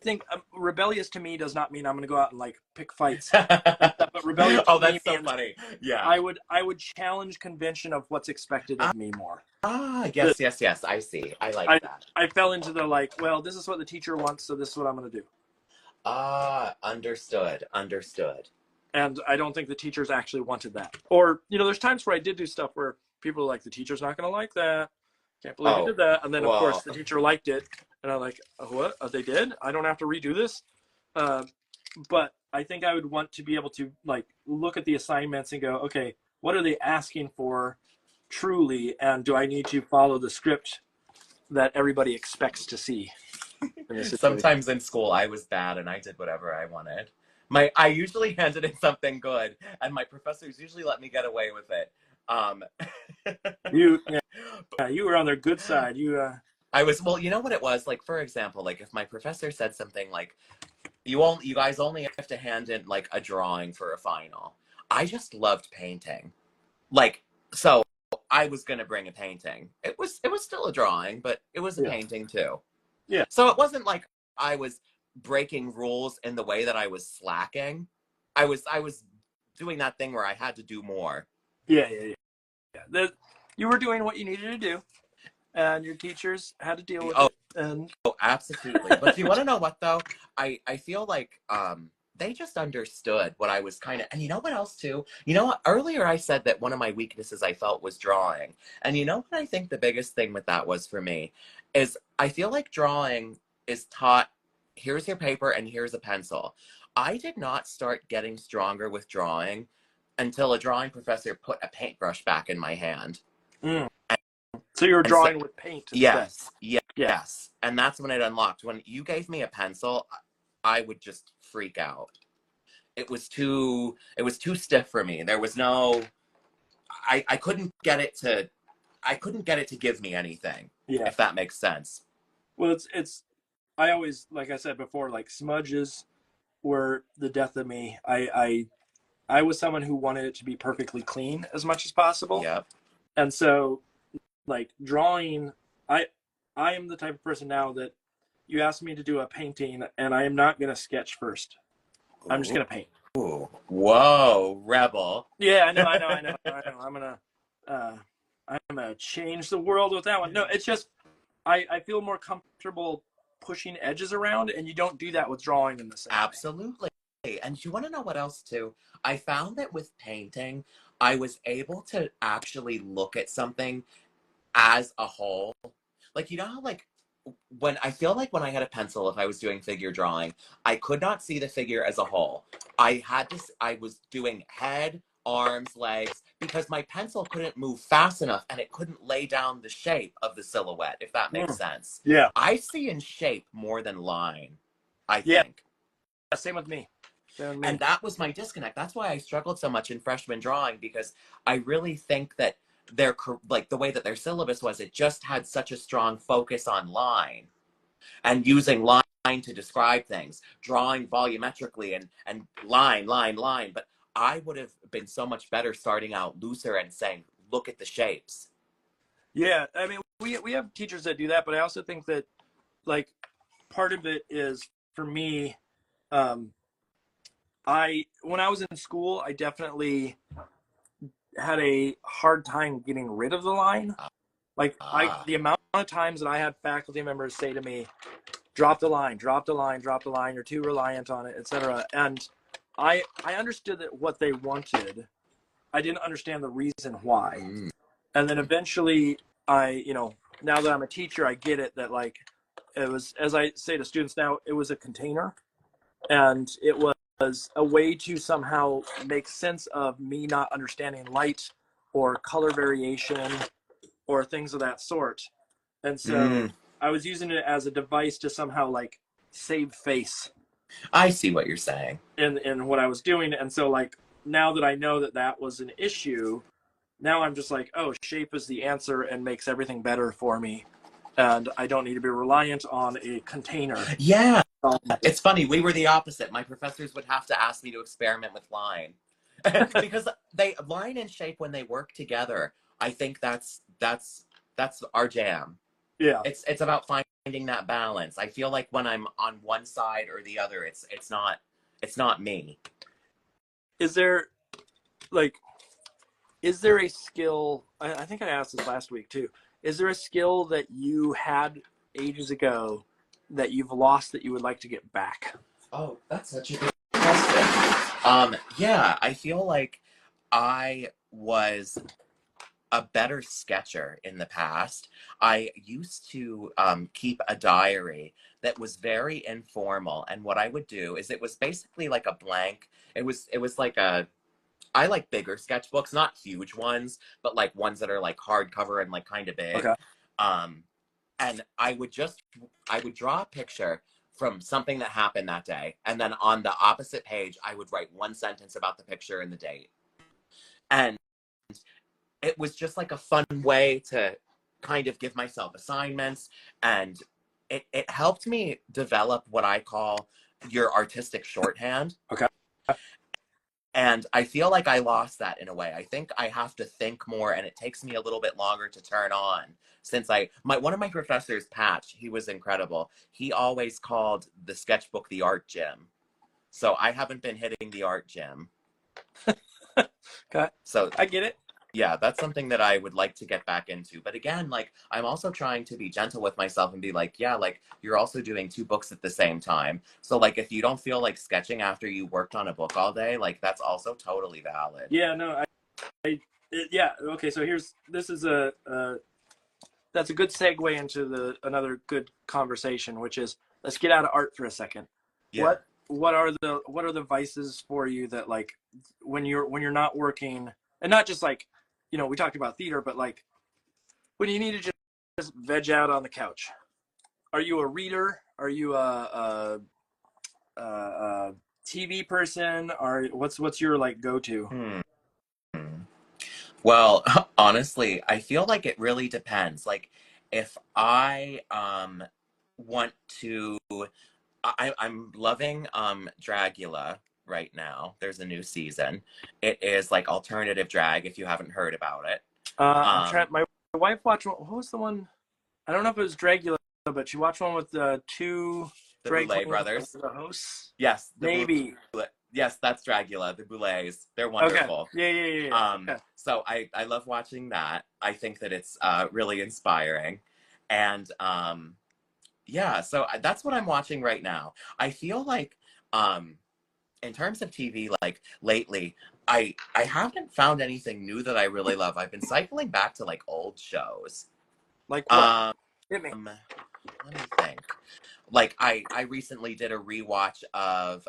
think rebellious to me does not mean I'm going to go out and like pick fights. But rebellious.
Oh, that's so funny. Yeah,
I would challenge convention of what's expected of me more.
Yes. I see. I like that.
I fell into the like, well, this is what the teacher wants, so this is what I'm going to do.
Understood.
And I don't think the teachers actually wanted that. Or, there's times where I did do stuff where people are like, the teacher's not going to like that. Can't believe you did that. And then, of course, the teacher liked it. And I'm like, what? Oh, they did? I don't have to redo this? But I think I would want to be able to, like, look at the assignments and go, okay, what are they asking for truly? And do I need to follow the script that everybody expects to see?
Sometimes in school, I was bad and I did whatever I wanted. I usually handed in something good, and my professors usually let me get away with it.
You were on their good side.
I was, well, you know what it was? Like, for example, like if my professor said something like, you guys only have to hand in like a drawing for a final. I just loved painting. Like, so I was going to bring a painting. It was still a drawing, but it was a painting too.
Yeah.
So it wasn't like I was breaking rules in the way that I was slacking. I was doing that thing where I had to do more.
Yeah. You were doing what you needed to do, and your teachers had to deal with it. And
absolutely. But you want to know what though? I feel like they just understood what I was kind of, and you know what else too? You know what? Earlier I said that one of my weaknesses I felt was drawing. And you know what I think the biggest thing with that was for me is I feel like drawing is taught, here's your paper and here's a pencil. I did not start getting stronger with drawing until a drawing professor put a paintbrush back in my hand.
So you were drawing with paint instead.
Yes. And that's when it unlocked. When you gave me a pencil, I would just freak out. It was too stiff for me. There was no, I couldn't get it to give me anything. Yeah. If that makes sense.
Well, I always, like I said before, like smudges were the death of me. I was someone who wanted it to be perfectly clean as much as possible.
Yep.
And so, like drawing, I am the type of person now that you ask me to do a painting and I am not going to sketch first. I'm just going to paint.
Ooh. Whoa, rebel.
Yeah, I know. I'm gonna change the world with that one. No, it's just I feel more comfortable pushing edges around, and you don't do that with drawing in the same
Absolutely. Way. And you want to know what else too? I found that with painting, I was able to actually look at something as a whole. Like, you know how like when I feel like when I had a pencil, if I was doing figure drawing, I could not see the figure as a whole. I was doing head, arms, legs, because my pencil couldn't move fast enough and it couldn't lay down the shape of the silhouette, if that makes sense.
Yeah.
I see in shape more than line, I think.
Yeah, same with me.
And that was my disconnect. That's why I struggled so much in freshman drawing, because I really think that like the way that their syllabus was, it just had such a strong focus on line and using line to describe things, drawing volumetrically and line. But I would have been so much better starting out looser and saying, look at the shapes.
Yeah, I mean, we have teachers that do that, but I also think that like part of it is for me, when I was in school, I definitely had a hard time getting rid of the line. Like the amount of times that I had faculty members say to me, drop the line, drop the line, drop the line, you're too reliant on it, etc. And I understood that what they wanted. I didn't understand the reason why. And then eventually now that I'm a teacher, I get it that like it was, as I say to students now, it was a container, and it was a way to somehow make sense of me not understanding light or color variation or things of that sort. And so I was using it as a device to somehow like save face.
I see what you're saying.
In what I was doing. And so like now that I know that that was an issue, now I'm just like, oh, shape is the answer and makes everything better for me. And I don't need to be reliant on a container.
Yeah. It's funny. We were the opposite. My professors would have to ask me to experiment with line. Because line and shape, when they work together, I think that's our jam.
Yeah.
It's about finding that balance. I feel like when I'm on one side or the other, it's not me.
Is there a skill, I think I asked this last week too, is there a skill that you had ages ago that you've lost that you would like to get back?
Oh, that's such a good question. Yeah, I feel like I was a better sketcher in the past. I used to keep a diary that was very informal, and what I would do is, it was basically like a blank. It was like I like bigger sketchbooks, not huge ones, but like ones that are like hardcover and like kind of big.
Okay.
And I would draw a picture from something that happened that day, and then on the opposite page, I would write one sentence about the picture and the date. And it was just like a fun way to kind of give myself assignments, and it helped me develop what I call your artistic shorthand.
Okay.
And I feel like I lost that in a way. I think I have to think more, and it takes me a little bit longer to turn on. Since one of my professors, Patch, he was incredible. He always called the sketchbook the art gym. So I haven't been hitting the art gym.
Okay.
So
I get it.
Yeah, that's something that I would like to get back into. But again, like, I'm also trying to be gentle with myself and be like, yeah, like, you're also doing 2 books at the same time. So like, if you don't feel like sketching after you worked on a book all day, like, that's also totally valid.
Yeah, no, yeah. Okay. So that's a good segue into another good conversation, which is, let's get out of art for a second.
Yeah.
What are the vices for you that, like, when you're not working, and not just like, we talked about theater, but like when you need to just veg out on the couch? Are you a reader? Are you a TV person? What's your like go-to?
Well, honestly, I feel like it really depends. Like, if I want to, I'm loving Dragula right now. There's a new season. It is like alternative drag, if you haven't heard about it.
I'm trying. My wife watched one. What was the one? I don't know if it was Dragula, but she watched one with the 2
The
drag
Boulet brothers.
The hosts.
Yes.
Maybe.
Yes, that's Dragula. The Boulets. They're wonderful.
Okay. Yeah. Okay.
So I love watching that. I think that it's really inspiring, and yeah. So that's what I'm watching right now. I feel like in terms of TV, like lately, I haven't found anything new that I really love. I've been cycling back to like old shows.
Like what? Hit me.
Let me think. Like I recently did a rewatch of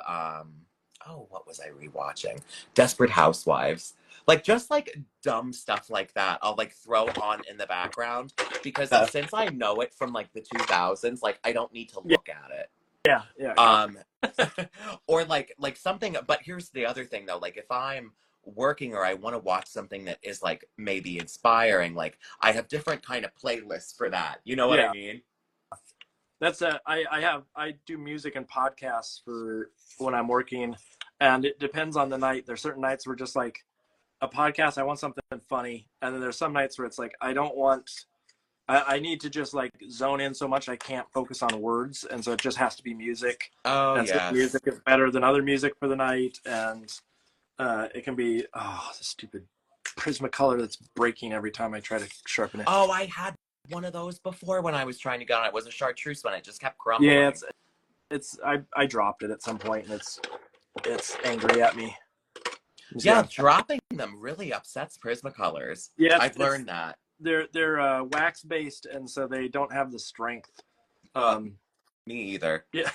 what was I rewatching? Desperate Housewives. Like, just like dumb stuff like that, I'll like throw on in the background, because since I know it from like the 2000s, like I don't need to look at it.
Yeah.
Or like something. But here's the other thing though. Like, if I'm working or I want to watch something that is like maybe inspiring, like I have different kind of playlists for that. You know what I mean?
That's I do music and podcasts for when I'm working, and it depends on the night. There's certain nights where just like a podcast, I want something funny, and then there's some nights where it's like I don't want I need to just like zone in so much I can't focus on words, and so it just has to be music.
Oh,
and so
yes.
music is better than other music for the night, and it can be the stupid Prismacolor that's breaking every time I try to sharpen it.
Oh, I had one of those before when I was trying to get on. It was a chartreuse one. It just kept crumbling.
Yeah, I dropped it at some point, and it's angry at me.
Yeah, dropping them really upsets Prismacolors. Yeah, I've learned that.
They're wax based, and so they don't have the strength.
Me either.
Yeah.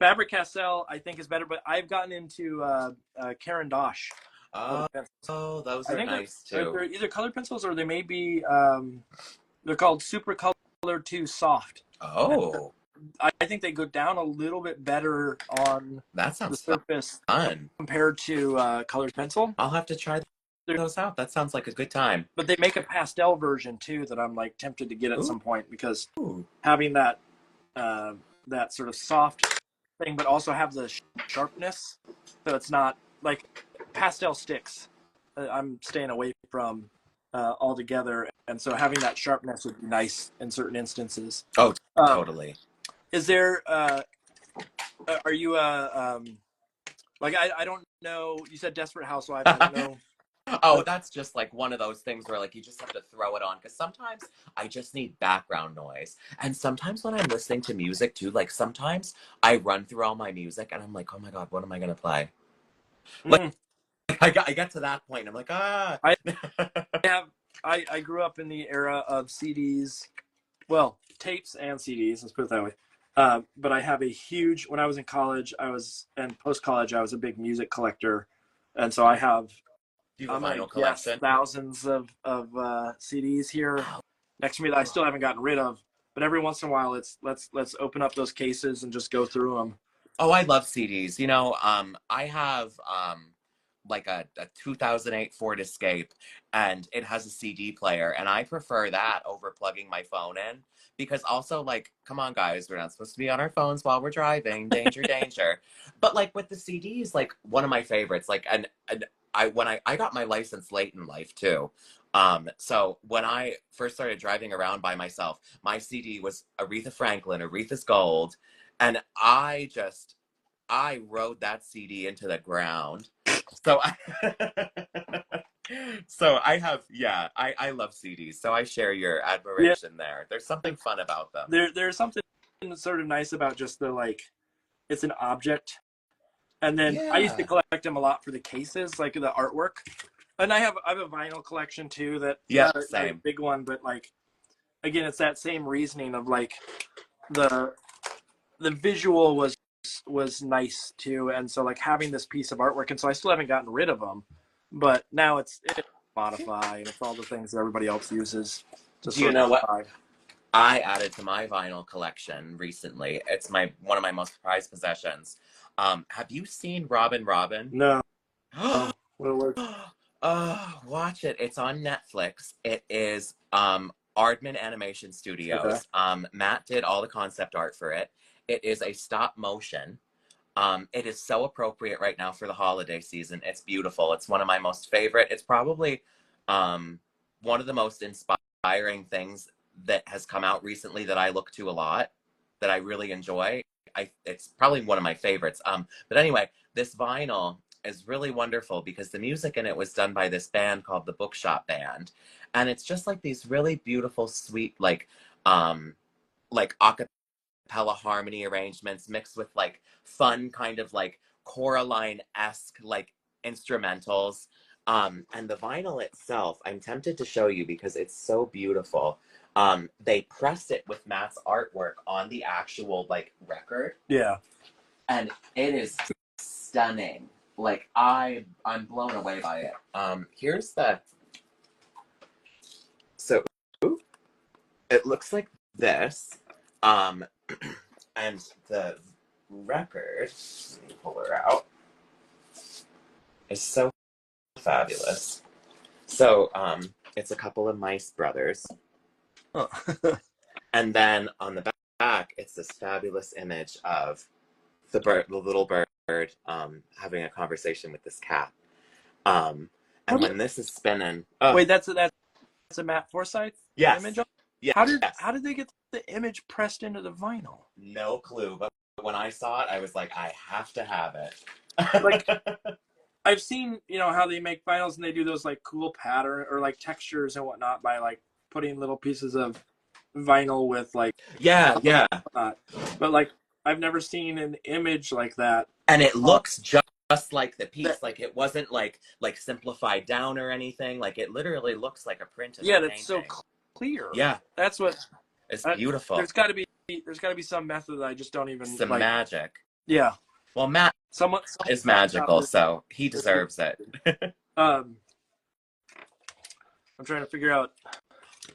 Faber-Castell I think is better, but I've gotten into Caran d'Ache.
Oh, those are nice too.
They're either colored pencils or they may be they're called Super Color 2 Soft.
Oh.
I think they go down a little bit better on
the
surface
fun
compared to colored pencil.
I'll have to try those out. That sounds like a good time.
But they make a pastel version too that I'm like tempted to get at some point, because having that that sort of soft thing, but also have the sharpness, so it's not like pastel sticks. I'm staying away from altogether, and so having that sharpness would be nice in certain instances.
Oh, totally.
Is there? Are you like I don't know. You said Desperate Housewives. I don't know.
Oh, that's just like one of those things where like you just have to throw it on, because sometimes I just need background noise. And sometimes when I'm listening to music too, like sometimes I run through all my music and I'm like, oh my God, what am I gonna play? Like I get to that point and I'm like,
I grew up in the era of CDs, well, tapes and CDs, let's put it that way. But I have a huge, when I was in college, and post-college, I was a big music collector. And so I have
vinyl collection.
Thousands of CDs here next to me that I still haven't gotten rid of. But every once in a while, let's open up those cases and just go through them.
Oh, I love CDs. You know, I have like a 2008 Ford Escape, and it has a CD player, and I prefer that over plugging my phone in, because also, like, come on guys, we're not supposed to be on our phones while we're driving, danger danger. But like with the CDs, like one of my favorites, like, and I got my license late in life too, so when I first started driving around by myself, my CD was Aretha Franklin, Aretha's Gold, and I rode that CD into the ground. So I have, I love CDs. So I share your admiration there. There's something fun about them.
There's something sort of nice about just the, like, it's an object. And then I used to collect them a lot for the cases, like the artwork. And I have a vinyl collection too that same. A big one, but like, again, it's that same reasoning of like the visual was nice too, and so like having this piece of artwork, and so I still haven't gotten rid of them, but now it's Spotify and it's all the things that everybody else uses.
Do you know what I added to my vinyl collection recently? It's one of my most prized possessions. Have you seen Robin?
No.
Watch it. It's on Netflix. It is Aardman Animation Studios. Okay. Matt did all the concept art for it. It is a stop motion. It is so appropriate right now for the holiday season. It's beautiful. It's one of my most favorite. It's probably one of the most inspiring things that has come out recently that I look to a lot, that I really enjoy. It's probably one of my favorites. But anyway, this vinyl is really wonderful because the music in it was done by this band called the Bookshop Band. And it's just like these really beautiful, sweet, like acapella harmony arrangements mixed with like fun kind of like Coraline-esque like instrumentals. And the vinyl itself, I'm tempted to show you because it's so beautiful. They pressed it with Matt's artwork on the actual like record.
Yeah.
And it is stunning. Like I'm blown away by it. Here's so it looks like this. And the record, let me pull her out, is so fabulous. So it's a couple of mice brothers.
Oh.
And then on the back, it's this fabulous image of the little bird having a conversation with this cat. And when this is spinning,
wait, that's a Matt Forsythe?
Yes.
image on?
Yeah.
How did they get the image pressed into the vinyl?
No clue, but when I saw it, I was like, I have to have it.
Like, I've seen, you know, how they make vinyls and they do those like cool pattern or like textures and whatnot by like putting little pieces of vinyl with like
yeah.
but like I've never seen an image like that.
And it looks just like the piece.
That,
like it wasn't like simplified down or anything. Like it literally looks like a print of a
that's
painting.
so clear.
Yeah.
That's what
It's beautiful.
There's got to be some method that I just don't even
some
like.
magic.
Yeah.
Well, Matt is magical, so he deserves it.
I'm trying to figure out.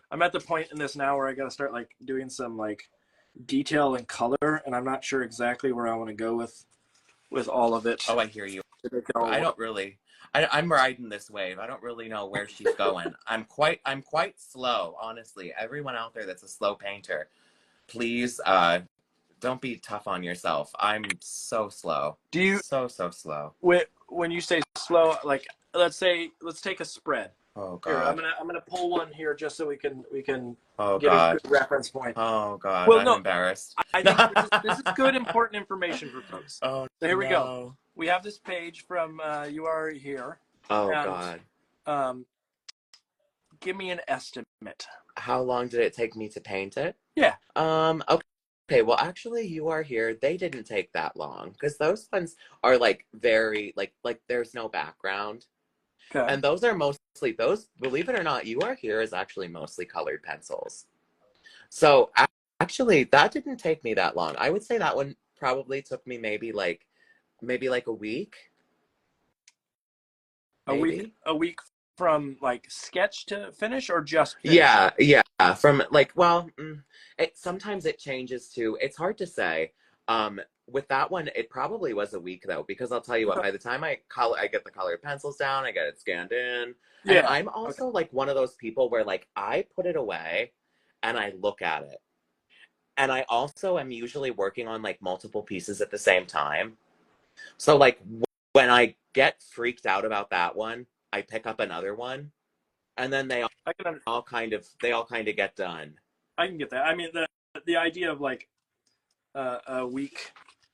I'm at the point in this now where I got to start like doing some like detail and color, and I'm not sure exactly where I want to go with all of it.
Oh, I hear you. I don't really. I'm riding this wave. I don't really know where she's going. I'm quite slow, honestly. Everyone out there that's a slow painter, please don't be tough on yourself. I'm so slow.
Do you
so slow?
When you say slow, like let's take a spread.
Oh God.
Here, I'm gonna pull one here just so we can
oh,
get
God.
a good reference point.
Oh God.
Well,
I'm embarrassed.
I think this is good important information for folks.
Oh,
so here we go. We have this page from You Are Here.
Oh
and,
God.
Give me an estimate.
How long did it take me to paint it?
Yeah.
Okay, well, actually, You Are Here, they didn't take that long, because those ones are, like, very, like, there's no background.
Okay.
And those are mostly, believe it or not, You Are Here is actually mostly colored pencils. So, actually, that didn't take me that long. I would say that one probably took me maybe like a week. Maybe?
A week from, like, sketch to finish, or just finish?
Yeah. From, like, well, sometimes it changes, too. It's hard to say. With that one, it probably was a week, though, because I'll tell you what, by the time I get the colored pencils down, I get it scanned in. Yeah. And I'm also, like, one of those people where, like, I put it away and I look at it. And I also am usually working on, like, multiple pieces at the same time. So, like, when I get freaked out about that one, I pick up another one, and then they all kind of get done.
I can get that. I mean, the idea of like a week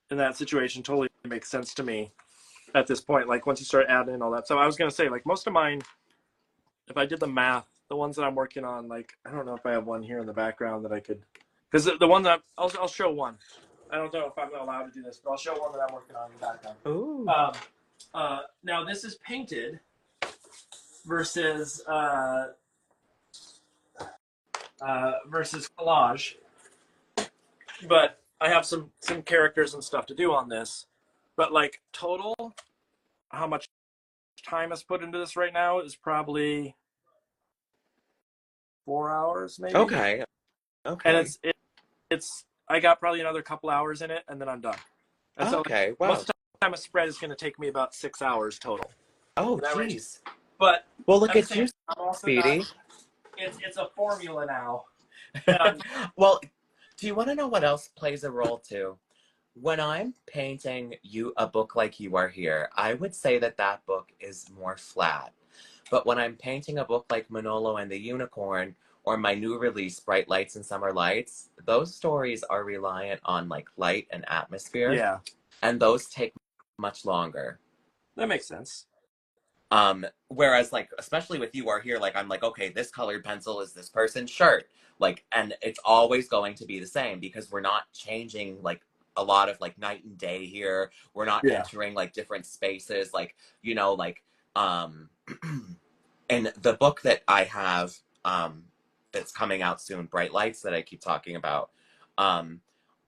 in that situation totally makes sense to me at this point. Like once you start adding in all that. So I was gonna say, like, most of mine, if I did the math, the ones that I'm working on, like, I don't know if I have one here in the background that I could, because the one that I'll show one. I don't know if I'm allowed to do this, but I'll show one that I'm working on in the background.
Ooh.
Now this is painted versus collage, but I have some characters and stuff to do on this. But like total, how much time is put into this right now is probably 4 hours, maybe.
Okay.
And it's I got probably another couple hours in it, and then I'm done. And so
okay. Wow.
Most of the time, a spread is going to take me about 6 hours total.
Oh, jeez.
But
well, look at you, Speedy.
It's a formula now.
Well, do you want to know what else plays a role too? When I'm painting a book like You Are Here, I would say that book is more flat. But when I'm painting a book like Manolo and the Unicorn, or my new release, Bright Lights and Summer Lights, those stories are reliant on like light and atmosphere.
Yeah.
And those take much longer.
That makes sense.
Whereas like, especially with You Are Here, like I'm like, okay, this colored pencil is this person's shirt. Like, and it's always going to be the same because we're not changing like a lot of like night and day here. We're not entering like different spaces. Like, you know, like, in the book that I have, that's coming out soon, Bright Lights, that I keep talking about,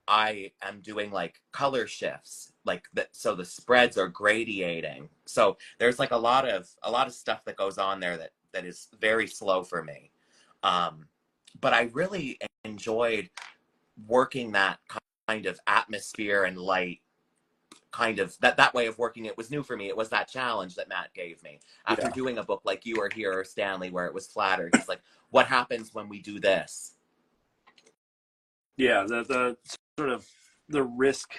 I am doing like color shifts, like that, so the spreads are gradiating. So there's like a lot of stuff that goes on there that is very slow for me. But I really enjoyed working that kind of atmosphere and light, kind of that way of working. It was new for me. It was that challenge that Matt gave me after doing a book like You Are Here or Stanley, where it was flatter. He's like, what happens when we do this?
Yeah, the sort of the risk,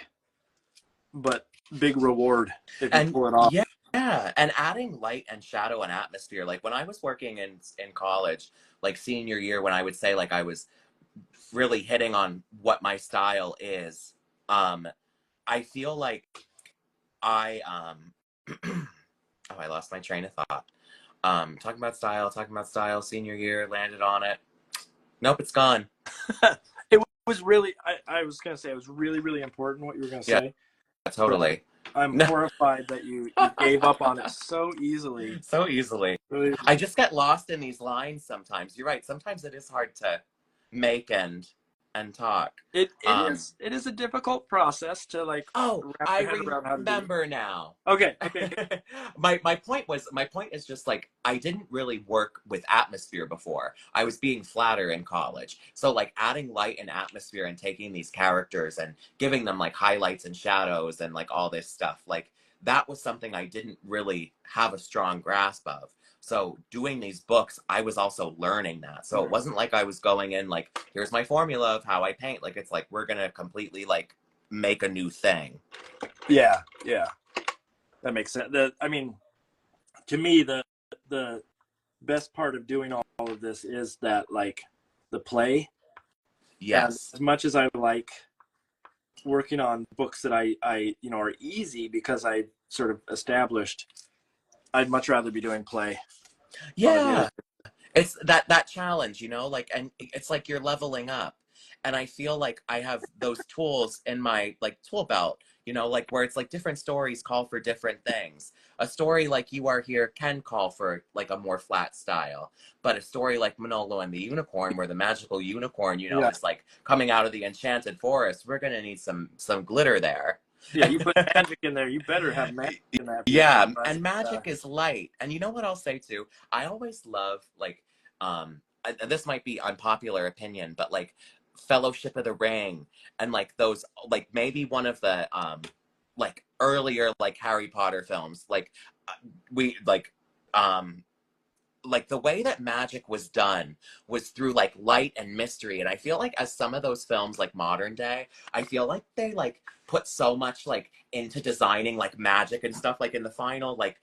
but big reward if you pull it off.
Yeah, and adding light and shadow and atmosphere. Like when I was working in college, like senior year, when I would say like I was really hitting on what my style is, I feel like I oh, I lost my train of thought. Talking about style, senior year, landed on it. Nope, it's gone.
It was really, I was going to say, it was really, really important what you were going to say.
Yeah, totally.
I'm horrified that you gave up on it so easily.
So easily. Really. I just get lost in these lines sometimes. You're right. Sometimes it is hard to make and talk.
It is a difficult process to like.
Oh, I remember now.
Okay.
my point is just like I didn't really work with atmosphere before. I was being flatter in college, so like adding light and atmosphere and taking these characters and giving them like highlights and shadows and like all this stuff, like that was something I didn't really have a strong grasp of. So doing these books, I was also learning that. So it wasn't like I was going in like, here's my formula of how I paint. Like, it's like, we're going to completely like make a new thing.
Yeah. That makes sense. I mean, to me, the best part of doing all of this is that like the play.
Yes.
And as much as I like working on books that I are easy because I sort of established, I'd much rather be doing play.
Yeah. It's that challenge, like, and it's like you're leveling up. And I feel like I have those tools in my like tool belt, like where it's like different stories call for different things. A story like You Are Here can call for like a more flat style, but a story like Manolo and the Unicorn, where the magical unicorn, is like coming out of the enchanted forest, we're gonna need some glitter there.
Yeah, you put magic in there, you better have magic in that.
Yeah, and magic is light. And you know what I'll say too? I always love like this might be unpopular opinion, but like Fellowship of the Ring and like those, like maybe one of the like earlier like Harry Potter films, like we like the way that magic was done was through like light and mystery. And I feel like as some of those films like modern day, I feel like they like put so much like into designing like magic and stuff, like in the final like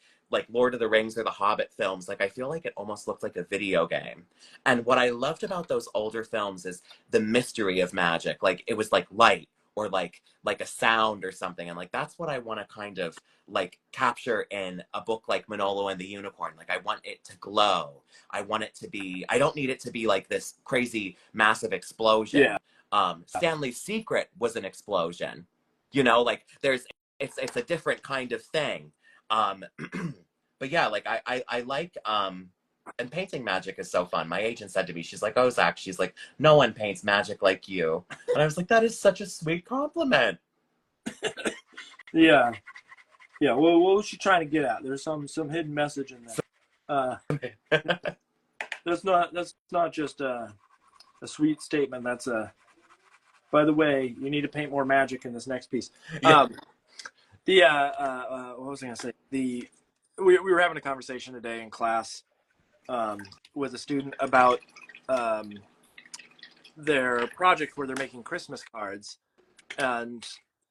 Lord of the Rings or the Hobbit films, like I feel like it almost looked like a video game. And what I loved about those older films is the mystery of magic. Like it was like light or like a sound or something. And like that's what I want to kind of like capture in a book like Manolo and the Unicorn. Like I want it to glow. I want it to be, I don't need it to be like this crazy massive explosion. Yeah. Stanley's Secret was an explosion. Like it's a different kind of thing. But yeah, like I like and painting magic is so fun. My agent said to me, she's like, "Oh, Zach," she's like, "no one paints magic like you." And I was like, that is such a sweet compliment.
Yeah. Well, what was she trying to get at? There's some hidden message in there. That's not just a sweet statement. That's by the way, you need to paint more magic in this next piece. Yeah. What was I gonna say? We were having a conversation today in class with a student about their project where they're making Christmas cards, and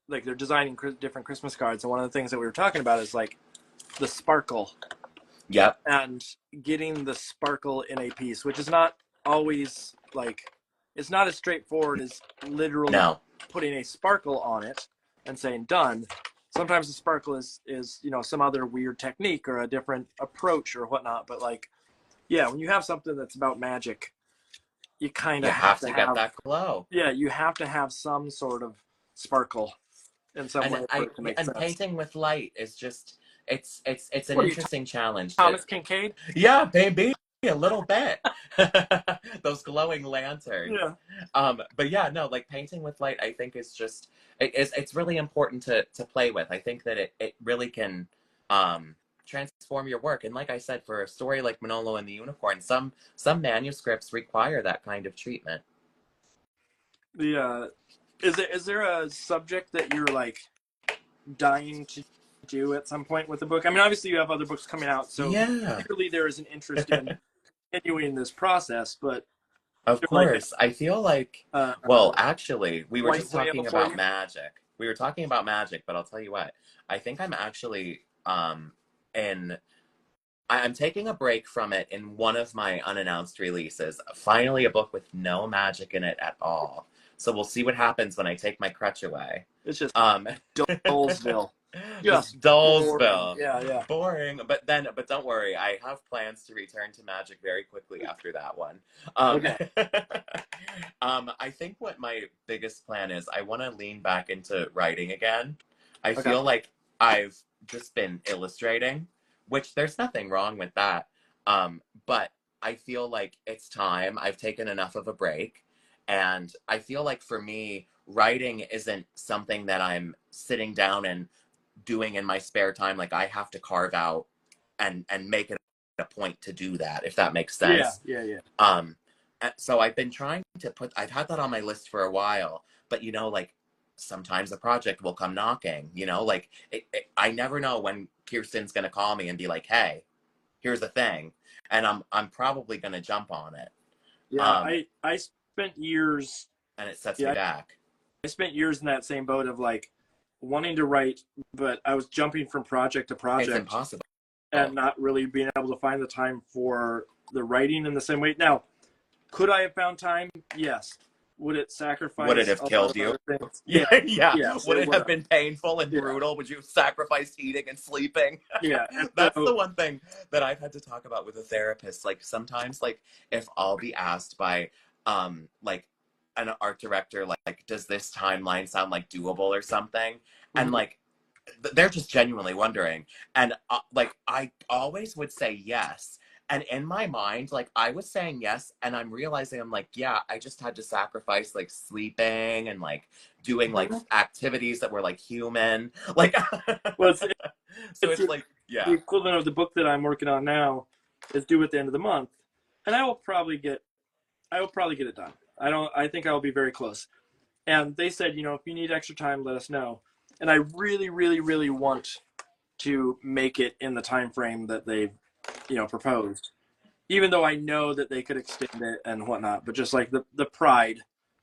like they're designing different Christmas cards. And one of the things that we were talking about is like the sparkle.
Yep.
And getting the sparkle in a piece, which is not always like, it's not as straightforward as literally putting a sparkle on it and saying done. Sometimes the sparkle is some other weird technique or a different approach or whatnot. But like, yeah, when you have something that's about magic, you kind of have to get
that glow.
Yeah, you have to have some sort of sparkle in some way for it to make sense.
And painting with light is just, it's an interesting challenge.
Thomas Kincaid?
Yeah, baby. A little bit. Those glowing lanterns.
Yeah.
But yeah, no, like painting with light, I think is just, it's really important to play with. I think that it really can transform your work. And like I said, for a story like Manolo and the Unicorn, some manuscripts require that kind of treatment.
Is there a subject that you're like dying to do at some point with the book? I mean, obviously you have other books coming out, so clearly there is an interest in continuing this process, but
of course, I feel like, well, actually, we were just talking about magic. We were talking about magic, but I'll tell you what, I think I'm actually I'm I'm taking a break from it in one of my unannounced releases. Finally, a book with no magic in it at all. So we'll see what happens when I take my crutch away.
It's just
Um,
Dullsville.
just
Boring.
Dullsville.
Yeah.
Boring. But don't worry. I have plans to return to magic very quickly after that one.
Okay.
I think what my biggest plan is, I want to lean back into writing again. I
Okay.
feel like I've just been illustrating, which there's nothing wrong with that. But I feel like it's time. I've taken enough of a break. And I feel like for me, writing isn't something that I'm sitting down and doing in my spare time. Like I have to carve out and make it a point to do that, if that makes sense.
Yeah.
So I've been trying to I've had that on my list for a while, but you know, like sometimes a project will come knocking, you know, like I never know when Kirsten's going to call me and be like, hey, here's the thing. And I'm probably going to jump on it.
Yeah. I spent years,
and it sets me back.
I spent years in that same boat of like wanting to write, but I was jumping from project to project.
It's impossible.
And not really being able to find the time for the writing in the same way. Now, could I have found time? Yes. Would it sacrifice?
Would it have killed you?
Yeah.
Yes, would it have been painful and brutal? Would you have sacrificed eating and sleeping?
Yeah.
That's the one thing that I've had to talk about with a therapist. Like sometimes, like if I'll be asked by like an art director, like does this timeline sound like doable or something? Mm-hmm. And like they're just genuinely wondering. And like I always would say yes. And in my mind, like I was saying yes, and I'm realizing I'm like, yeah, I just had to sacrifice like sleeping and like doing like activities that were like human. Like,
well,
so it's like, yeah.
The equivalent of the book that I'm working on now is due at the end of the month, and I will probably get it done. I think I'll be very close. And they said, you know, if you need extra time, let us know. And I really, really, really want to make it in the time frame that they've, you know, proposed, even though I know that they could extend it and whatnot, but just like the pride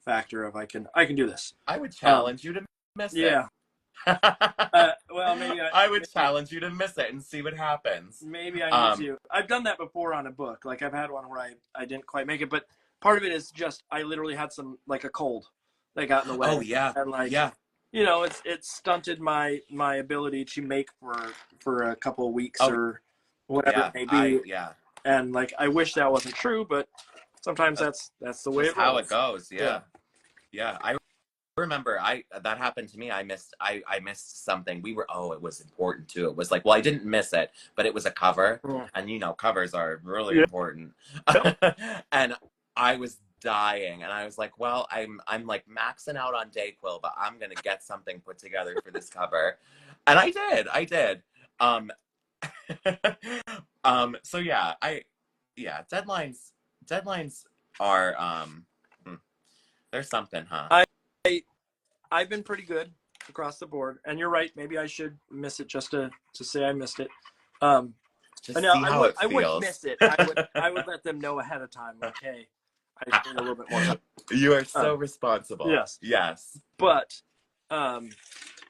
factor of I can do this.
I would challenge you to miss it.
Yeah. Well, maybe
I would challenge you to miss it and see what happens.
Maybe I need to. I've done that before on a book. Like I've had one where I didn't quite make it, but part of it is just I literally had some like a cold that got in the way.
Oh yeah.
And like you know, it stunted my ability to make for a couple of weeks or whatever it may be. And like I wish that wasn't true, but sometimes that's the way
how it goes. Yeah. I remember that happened to me. I missed something. It was important too. It was like, well, I didn't miss it, but it was a cover, and you know, covers are really important. And I was dying, and I was like, well, I'm like maxing out on Dayquil, but I'm gonna get something put together for this cover, and I did. So yeah, deadlines are there's something, huh?
I've been pretty good across the board, and you're right. Maybe I should miss it just to say I missed it.
Just see how it feels.
I wouldn't miss it. I would let them know ahead of time, like, hey, I just need a little bit more.
You are so responsible. Yes.
But,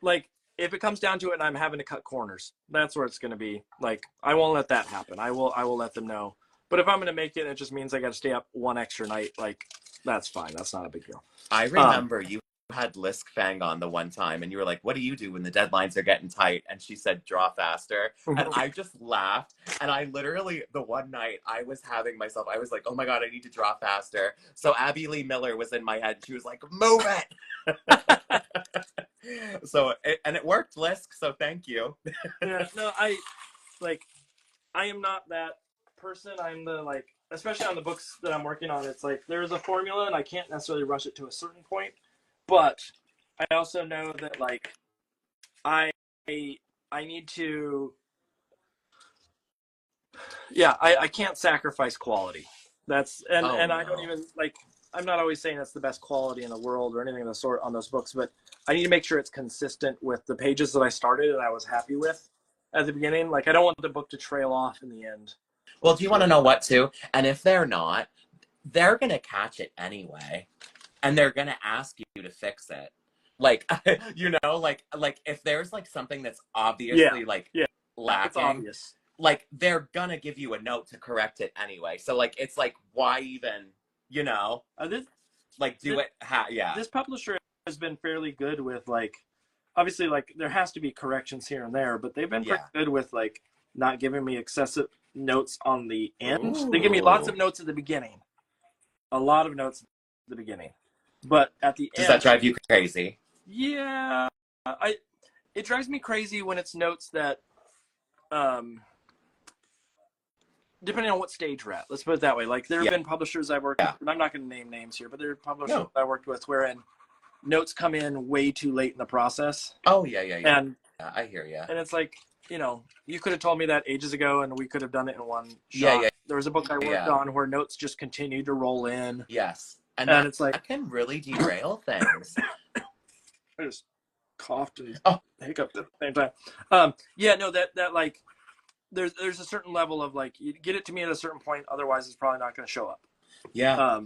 like, if it comes down to it and I'm having to cut corners, that's where it's going to be. Like, I won't let that happen. I will let them know. But if I'm going to make it, it just means I got to stay up one extra night. Like, that's fine. That's not a big deal.
I remember you had Lisk Fang on the one time, and you were like, what do you do when the deadlines are getting tight? And she said, draw faster. And I just laughed. And I literally, the one night I was like, oh my God, I need to draw faster. So Abby Lee Miller was in my head. She was like, move it. So, it worked, Lisk. So thank you.
Yeah, no, I am not that person. I'm the, like, especially on the books that I'm working on, it's like, there's a formula and I can't necessarily rush it to a certain point. But I also know that, like, I need to, I can't sacrifice quality. That's, and I don't even, like, I'm not always saying that's the best quality in the world or anything of the sort on those books, but I need to make sure it's consistent with the pages that I started and I was happy with at the beginning. Like, I don't want the book to trail off in the end.
Well, do you want to know what, too? And if they're not, they're going to catch it anyway. And they're going to ask you to fix it. Like, you know, like if there's like something that's obviously lacking,
it's obvious.
like they're gonna give you a note to correct it anyway. So like it's like why even, you know,
this
like do
this,
it yeah.
this publisher has been fairly good with like, obviously like there has to be corrections here and there, but they've been pretty good with like not giving me excessive notes on the end.
Ooh.
They give me lots of notes at the beginning, a lot of notes at the beginning, but at the
Does
end,
that drive you crazy?
Yeah, it drives me crazy when it's notes that, depending on what stage we're at, let's put it that way. Like there have been publishers I've worked with, and I'm not going to name names here, but there are publishers I worked with wherein notes come in way too late in the process.
Oh yeah.
And
I hear you.
And it's like, you know, you could have told me that ages ago, and we could have done it in one shot.
Yeah.
There was a book I worked on where notes just continued to roll in.
Yes, and
it's like
that can really derail things.
I just coughed and hiccuped at the same time. That like there's a certain level of like, you get it to me at a certain point, otherwise it's probably not going to show up.
Yeah.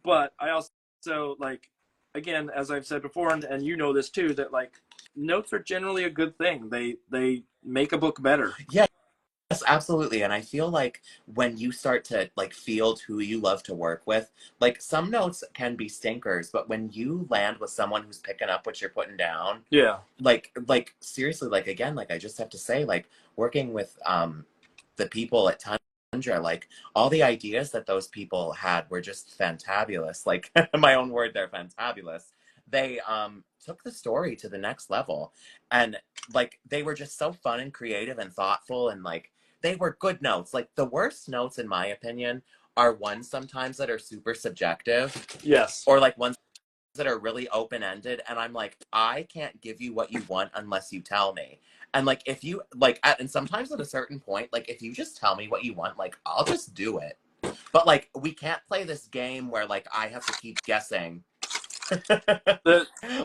But I also like, again, as I've said before, and you know this too, that like notes are generally a good thing. They make a book better.
Yeah. Yes, absolutely. And I feel like when you start to like field who you love to work with, like some notes can be stinkers, but when you land with someone who's picking up what you're putting down, like seriously, like again, like I just have to say, like working with the people at Tundra, like all the ideas that those people had were just fantabulous. Like my own word, they're fantabulous. They took the story to the next level, and like they were just so fun and creative and thoughtful, and like they were good notes. Like the worst notes, in my opinion, are ones sometimes that are super subjective.
Yes.
Or like ones that are really open-ended, and I'm like, I can't give you what you want unless you tell me. And like if you like and sometimes at a certain point, like if you just tell me what you want, like I'll just do it. But like we can't play this game where like I have to keep guessing.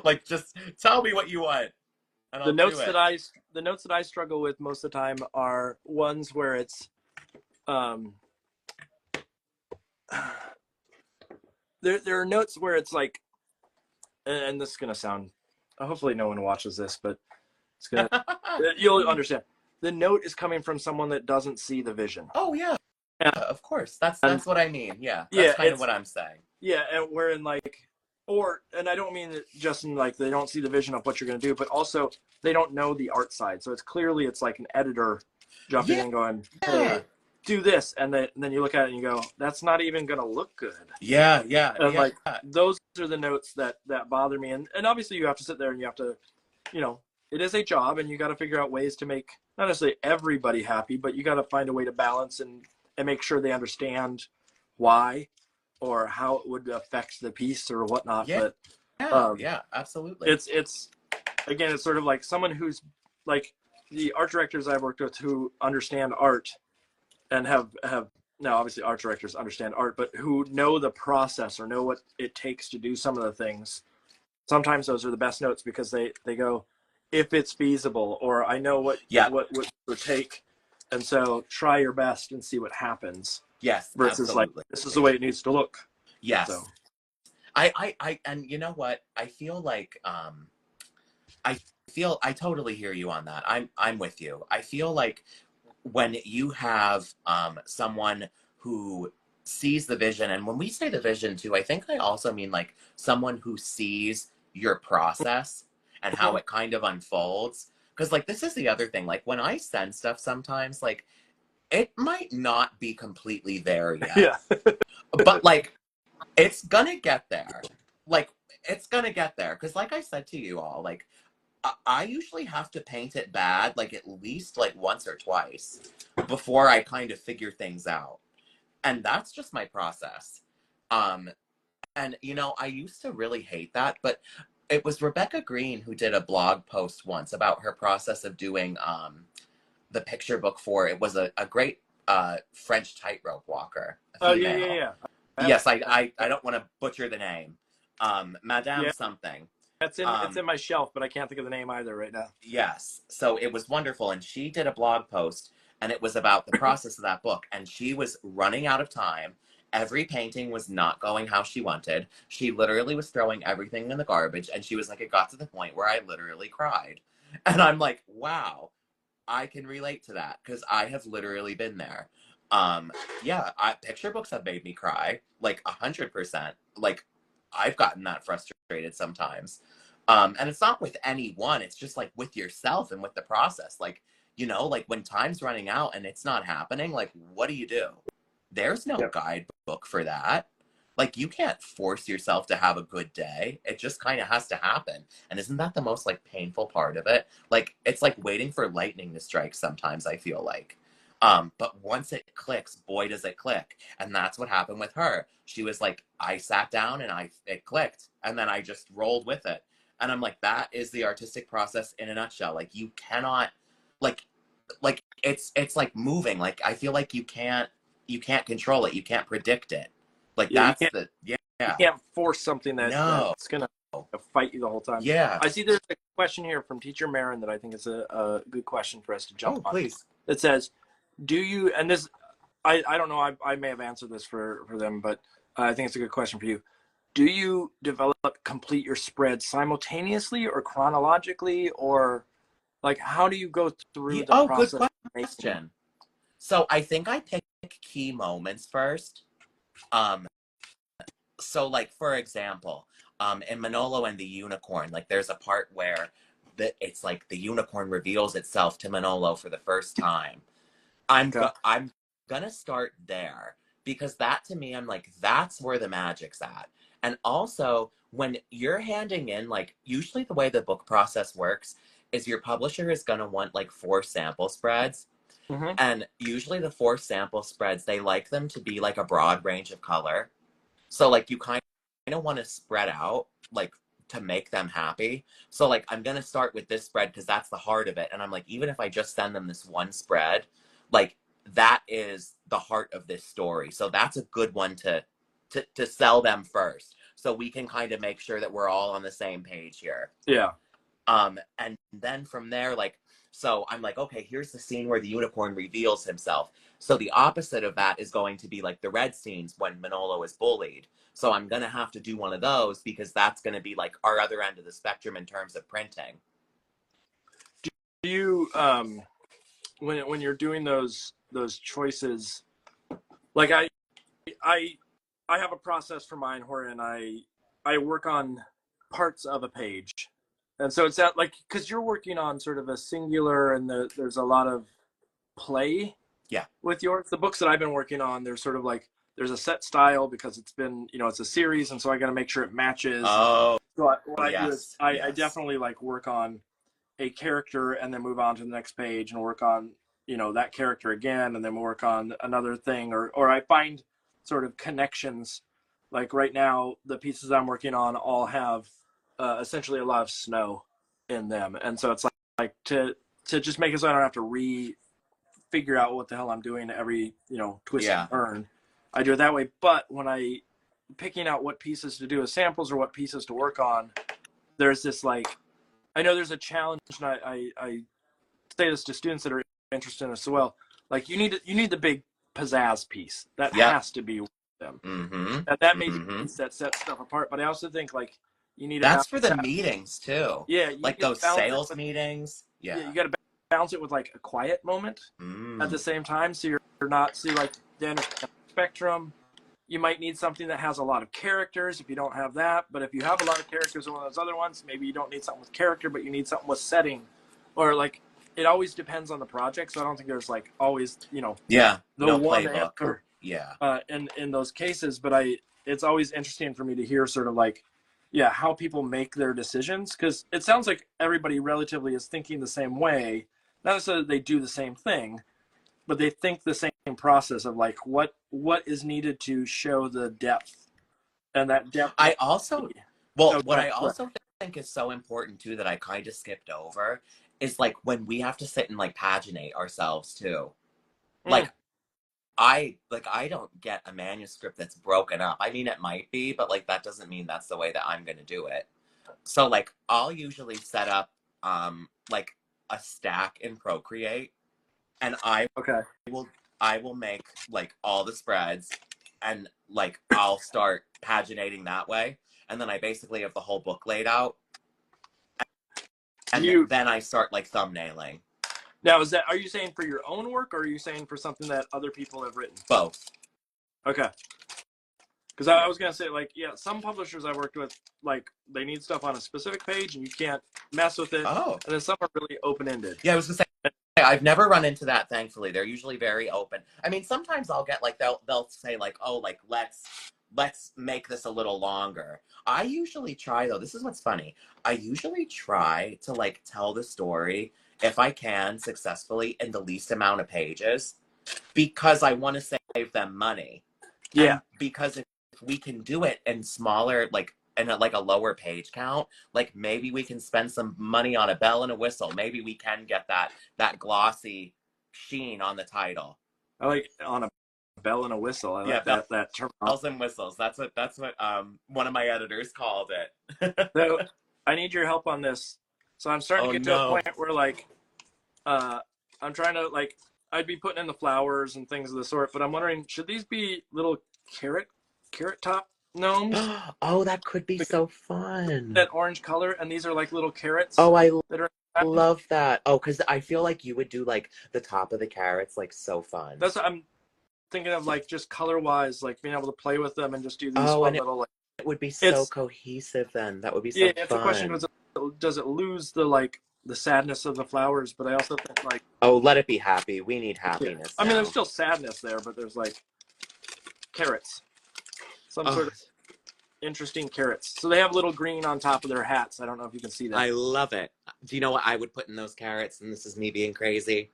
Like just tell me what you want.
The notes that I struggle with most of the time are ones where it's there are notes where it's like, and this is gonna sound, hopefully no one watches this, but it's gonna you'll understand. The note is coming from someone that doesn't see the vision.
Oh yeah, of course. That's what I mean. Yeah, that's kind of what I'm saying.
Yeah, and we're in like, and I don't mean it just in like they don't see the vision of what you're going to do, but also they don't know the art side. So it's like an editor jumping in and going, hey, do this. And then you look at it and you go, that's not even going to look good.
Yeah.
And like those are the notes that bother me. And obviously you have to sit there and you have to, you know, it is a job, and you got to figure out ways to make not necessarily everybody happy, but you got to find a way to balance and make sure they understand why or how it would affect the piece or whatnot. But
absolutely.
It's again, it's sort of like someone who's like the art directors I've worked with who understand art and have now obviously art directors understand art, but who know the process or know what it takes to do some of the things. Sometimes those are the best notes because they go, if it's feasible, or I know what would take. And so try your best and see what happens.
Yes.
Versus
absolutely.
Like, this is the way it needs to look.
Yes. So. I and you know what? I feel like, I totally hear you on that. I'm with you. I feel like when you have, someone who sees the vision, and when we say the vision too, I think I also mean like someone who sees your process and how it kind of unfolds. Because like this is the other thing, like when I send stuff sometimes, like it might not be completely there yet. But like it's gonna get there. Like it's gonna get there. Because like I said to you all, like I usually have to paint it bad like at least like once or twice before I kind of figure things out. And that's just my process. And you know, I used to really hate that, but it was Rebecca Green who did a blog post once about her process of doing the picture book for it. Was a great French tightrope walker.
Yeah.
Yes, I don't want to butcher the name. Madame something.
It's in my shelf, but I can't think of the name either right now.
Yes. So it was wonderful. And she did a blog post, and it was about the process of that book. And she was running out of time. Every painting was not going how she wanted. She literally was throwing everything in the garbage. And she was like, it got to the point where I literally cried. And I'm like, wow, I can relate to that because I have literally been there. Yeah, picture books have made me cry, like 100%. Like, I've gotten that frustrated sometimes. And it's not with anyone, it's just like with yourself and with the process. Like, you know, like when time's running out and it's not happening, like, what do you do? There's no guidebook for that. Like, you can't force yourself to have a good day. It just kind of has to happen. And isn't that the most like painful part of it? Like, it's like waiting for lightning to strike sometimes, I feel like. But once it clicks, boy, does it click. And that's what happened with her. She was like, I sat down and it clicked. And then I just rolled with it. And I'm like, that is the artistic process in a nutshell. Like, you cannot, like, it's like moving. Like, I feel like you can't control it. You can't predict it. Like,
Yeah,
that's the, yeah.
You can't force something
No.
that's gonna fight you the whole time.
Yeah.
I see there's a question here from Teacher Marin that I think is a good question for us to jump on.
Please.
It says, do you, and this, I don't know, I may have answered this for them, but I think it's a good question for you. Do you complete your spread simultaneously or chronologically, or like, how do you go through the process?
Good question. So I think I pick key moments first. So like, for example, in Manolo and the Unicorn, like there's a part where it's like the unicorn reveals itself to Manolo for the first time. I'm gonna start there because that, to me, I'm like, that's where the magic's at. And also, when you're handing in, like, usually the way the book process works is your publisher is gonna want like 4 sample spreads. Mm-hmm. And usually the 4 sample spreads, they like them to be like a broad range of color. So like, you kind of want to spread out, like, to make them happy. So like, I'm gonna start with this spread because that's the heart of it. And I'm like, even if I just send them this one spread, like, that is the heart of this story. So that's a good one to sell them first, so we can kind of make sure that we're all on the same page here.
Yeah.
And then from there, like, so I'm like, okay, here's the scene where the unicorn reveals himself. So the opposite of that is going to be like the red scenes when Manolo is bullied. So I'm gonna have to do one of those because that's gonna be like our other end of the spectrum in terms of printing.
Do you when you're doing those choices, like I have a process for mine wherein I work on parts of a page, and so it's that, like, because you're working on sort of a singular, and there's a lot of play.
Yeah.
With yours, the books that I've been working on, there's sort of like, there's a set style because it's been, it's a series, and so I got to make sure it matches.
Oh.
So what I do is I definitely like work on a character and then move on to the next page and work on that character again, and then work on another thing, or I find sort of connections. Like right now, the pieces I'm working on all have essentially a lot of snow in them, and so it's like to just make it so I don't have to figure out what the hell I'm doing every twist and turn. I do it that way. But when I picking out what pieces to do as samples or what pieces to work on, there's this, like, I know there's a challenge, and I say this to students that are interested in this as well. Like, you need the big pizzazz piece that has to be with them.
Mm-hmm.
And that may be the piece that sets stuff apart. But I also think, like, you need
that's for the meetings too.
Yeah,
like those sales meetings.
Yeah, you got to balance it with like a quiet moment at the same time, so you're not like then spectrum. You might need something that has a lot of characters if you don't have that. But if you have a lot of characters in one of those other ones, maybe you don't need something with character, but you need something with setting. Or like, it always depends on the project. So I don't think there's like always, the one answer.
Yeah.
In those cases, but it's always interesting for me to hear sort of like, how people make their decisions, because it sounds like everybody relatively is thinking the same way. Not necessarily they do the same thing, but they think the same process of like what is needed to show the depth, and that depth.
I also think is so important too that I kind of skipped over is like when we have to sit and like paginate ourselves too. Like I don't get a manuscript that's broken up. I mean, it might be, but like that doesn't mean that's the way that I'm gonna do it. So like I'll usually set up like a stack in Procreate, and I will make like all the spreads, and like I'll start paginating that way, and then I basically have the whole book laid out, and then I start like thumbnailing.
Now, are you saying for your own work, or are you saying for something that other people have written?
Both.
Okay. Because I was going to say, like, yeah, some publishers I worked with, like, they need stuff on a specific page, and you can't mess with it.
Oh.
And then some are really open-ended.
Yeah, I was going to say, I've never run into that, thankfully. They're usually very open. I mean, sometimes I'll get, like, they'll say, like, oh, like, let's make this a little longer. I usually try, though, this is what's funny. I usually try to, like, tell the story, if I can, successfully, in the least amount of pages, because I want to save them money.
Yeah.
And because if we can do it in smaller, like, in a lower page count, like, maybe we can spend some money on a bell and a whistle. Maybe we can get that glossy sheen on the title.
I like on a bell and a whistle. I like that term.
Bells and whistles. That's what one of my editors called it.
So I need your help on this. So I'm starting to get to a point where, like, I'm trying to, like, I'd be putting in the flowers and things of the sort, but I'm wondering, should these be little carrot top gnomes?
Oh, that could be so fun.
That orange color, and these are like little carrots.
Oh, I love that. Oh, because I feel like you would do, like, the top of the carrots, like, so fun.
That's what I'm thinking of, like, just color-wise, like, being able to play with them and just do these fun little, like...
It would be so cohesive then. That would be so fun.
Yeah, it's a question, does it lose the, like, the sadness of the flowers? But I also think, like...
Oh, let it be happy. We need happiness.
I mean, there's still sadness there, but there's, like, carrots. Some sort of interesting carrots. So they have little green on top of their hats. I don't know if you can see that.
I love it. Do you know what I would put in those carrots? And this is me being crazy.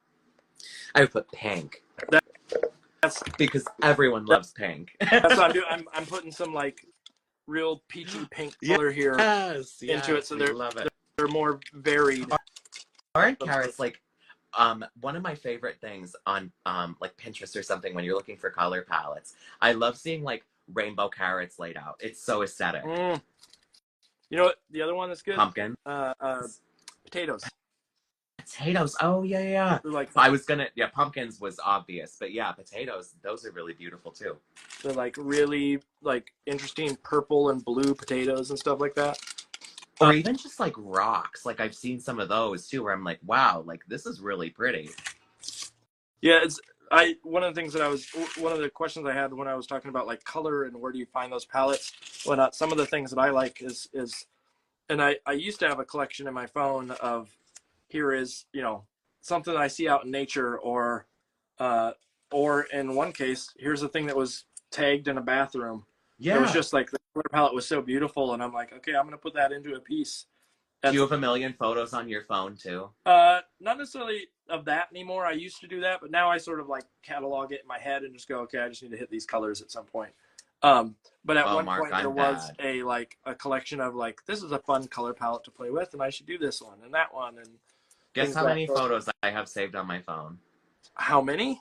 I would put pink.
That's
because everyone loves pink.
That's what I'm doing. I'm putting some, like, real peachy pink color here into it, so they're more varied.
Aren't carrots, like, one of my favorite things on like Pinterest or something when you're looking for color palettes? I love seeing, like, rainbow carrots laid out. It's so aesthetic.
You know what? The other one that's good?
Pumpkin.
Potatoes.
Potatoes. Oh, yeah.
Like,
I was gonna, pumpkins was obvious, but yeah, potatoes, those are really beautiful too.
They're, like, really, like, interesting purple and blue potatoes and stuff like that.
Or even just, like, rocks. Like, I've seen some of those too, where I'm like, wow, like, this is really pretty.
Yeah, one of the questions I had when I was talking about, like, color and where do you find those palettes, some of the things that I like is, and I used to have a collection in my phone of, here is, you know, something that I see out in nature, or in one case, here's a thing that was tagged in a bathroom. Yeah. It was just, like, the color palette was so beautiful, and I'm like, okay, I'm going to put that into a piece.
Do you have a million photos on your phone too?
Not necessarily of that anymore. I used to do that, but now I sort of, like, catalog it in my head and just go, okay, I just need to hit these colors at some point. But at one point there was a collection of, like, this is a fun color palette to play with, and I should do this one and that one. And
guess how many photos I have saved on my phone?
How many?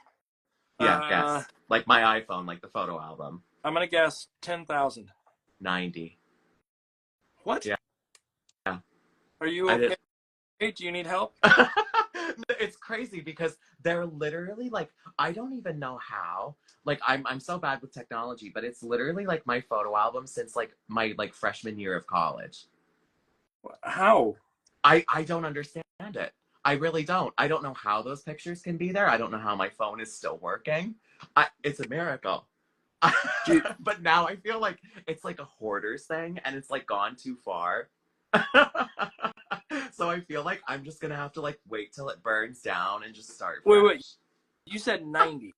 Yeah, guess. Like my iPhone, like the photo album.
I'm gonna guess 10,000.
90.
What?
Yeah.
Are you okay? Do you need help?
It's crazy because they're literally, like, I don't even know how. Like, I'm so bad with technology, but it's literally, like, my photo album since, like, my, like, freshman year of college.
How?
I don't understand it. I really don't. I don't know how those pictures can be there. I don't know how my phone is still working. It's a miracle. But now I feel like it's like a hoarder's thing, and it's, like, gone too far. So I feel like I'm just gonna have to, like, wait till it burns down and just start fresh.
Wait. You said 90.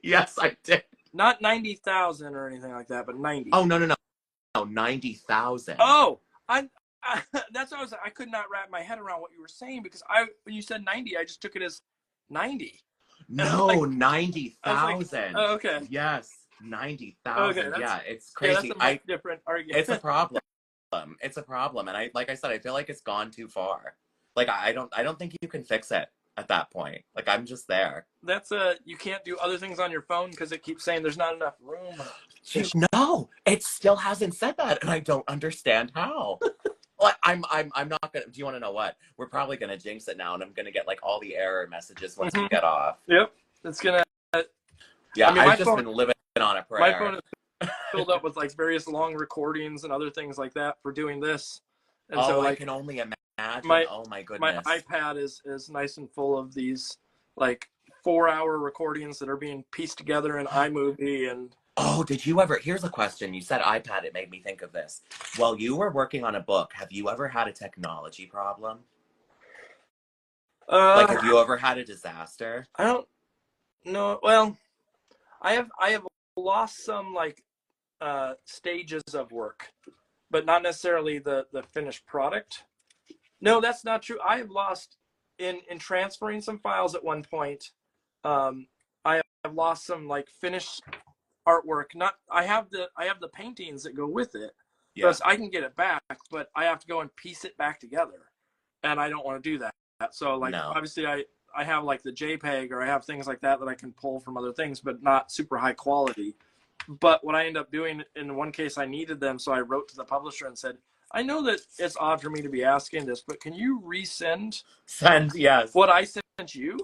Yes, I did.
Not 90,000 or anything like that, but 90.
Oh, no. No, 90,000.
Oh, that's what I could not wrap my head around what you were saying, because when you said 90, I just took it as 90.
No,
like,
90,000.
Oh, okay.
Yes, 90,000.
Okay,
yeah, it's crazy.
That's a much different argument.
It's a problem. It's a problem, and like I said, I feel like it's gone too far. Like, I don't think you can fix it at that point. Like, I'm just there.
You can't do other things on your phone because it keeps saying there's not enough room.
No, it still hasn't said that, and I don't understand how. Like, I'm not gonna. Do you want to know what? We're probably gonna jinx it now, and I'm gonna get, like, all the error messages once we get off.
Yep, it's gonna.
Yeah, I've just been living on a prayer.
My phone is filled up with, like, various long recordings and other things like that for doing this. And so, like,
I can only imagine. Oh my
my
goodness.
iPad is nice and full of these like 4-hour recordings that are being pieced together in iMovie. And
oh, did you ever, here's a question. You said iPad, it made me think of this. While you were working on a book, have you ever had a technology problem? Like, have you ever had a disaster?
I don't know. Well, I have lost some like stages of work, but not necessarily the finished product. No, that's not true. I have lost in transferring some files at one point. I have lost some like finished artwork. Not I have the paintings that go with it.
Yeah.
So I can get it back, but I have to go and piece it back together, and I don't want to do that. So like obviously I have like the JPEG, or I have things like that I can pull from other things, but not super high quality. But what I end up doing, in one case I needed them, so I wrote to the publisher and said, I know that it's odd for me to be asking this, but can you resend
yes,
what I sent you?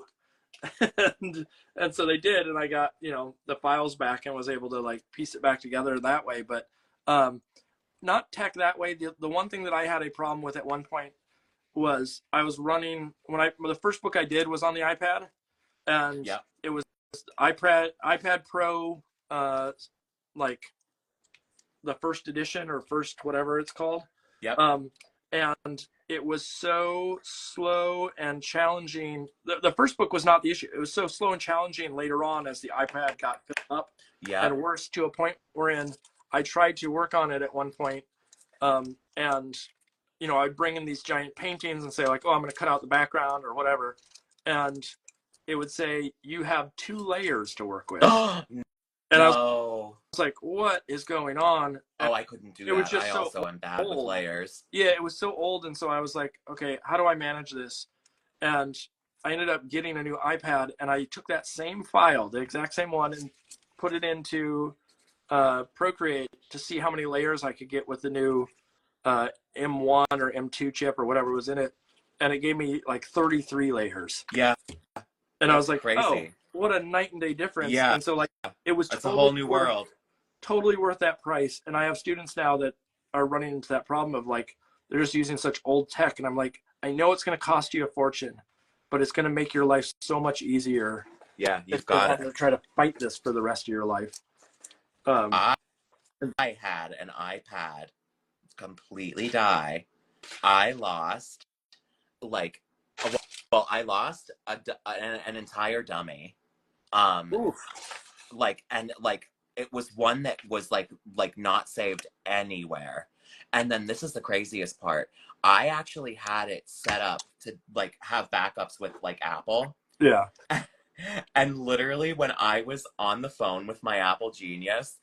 and so they did, and I got, you know, the files back and was able to like piece it back together that way. But not tech that way. The one thing that I had a problem with at one point was I was running, the first book I did was on the iPad, and it was iPad Pro, like the first edition or first whatever it's called. And it was so slow and challenging. The first book was not the issue. It was so slow and challenging later on as the iPad got filled up and worse, to a point wherein I tried to work on it at one point, and you know, I'd bring in these giant paintings and say like, oh, I'm going to cut out the background or whatever, and it would say you have 2 layers to work with. And I was like, what is going on? And
I couldn't do that. Was just I also am bad with layers.
Yeah, it was so old. And so I was like, okay, how do I manage this? And I ended up getting a new iPad, and I took that same file, the exact same one, and put it into Procreate to see how many layers I could get with the new M1 or M2 chip or whatever was in it. And it gave me like 33 layers.
Yeah.
And I was like, crazy. Oh, what a night and day difference.
Yeah.
And so like it was
totally a whole new world.
Totally worth that price. And I have students now that are running into that problem of like, they're just using such old tech. And I'm like, I know it's going to cost you a fortune, but it's going to make your life so much easier.
Yeah, you've got
to try to fight this for the rest of your life.
I had an iPad completely die. I lost like, I lost an entire dummy. It was one that was like not saved anywhere. And then this is the craziest part. I actually had it set up to like have backups with like Apple.
Yeah.
And literally when I was on the phone with my Apple Genius,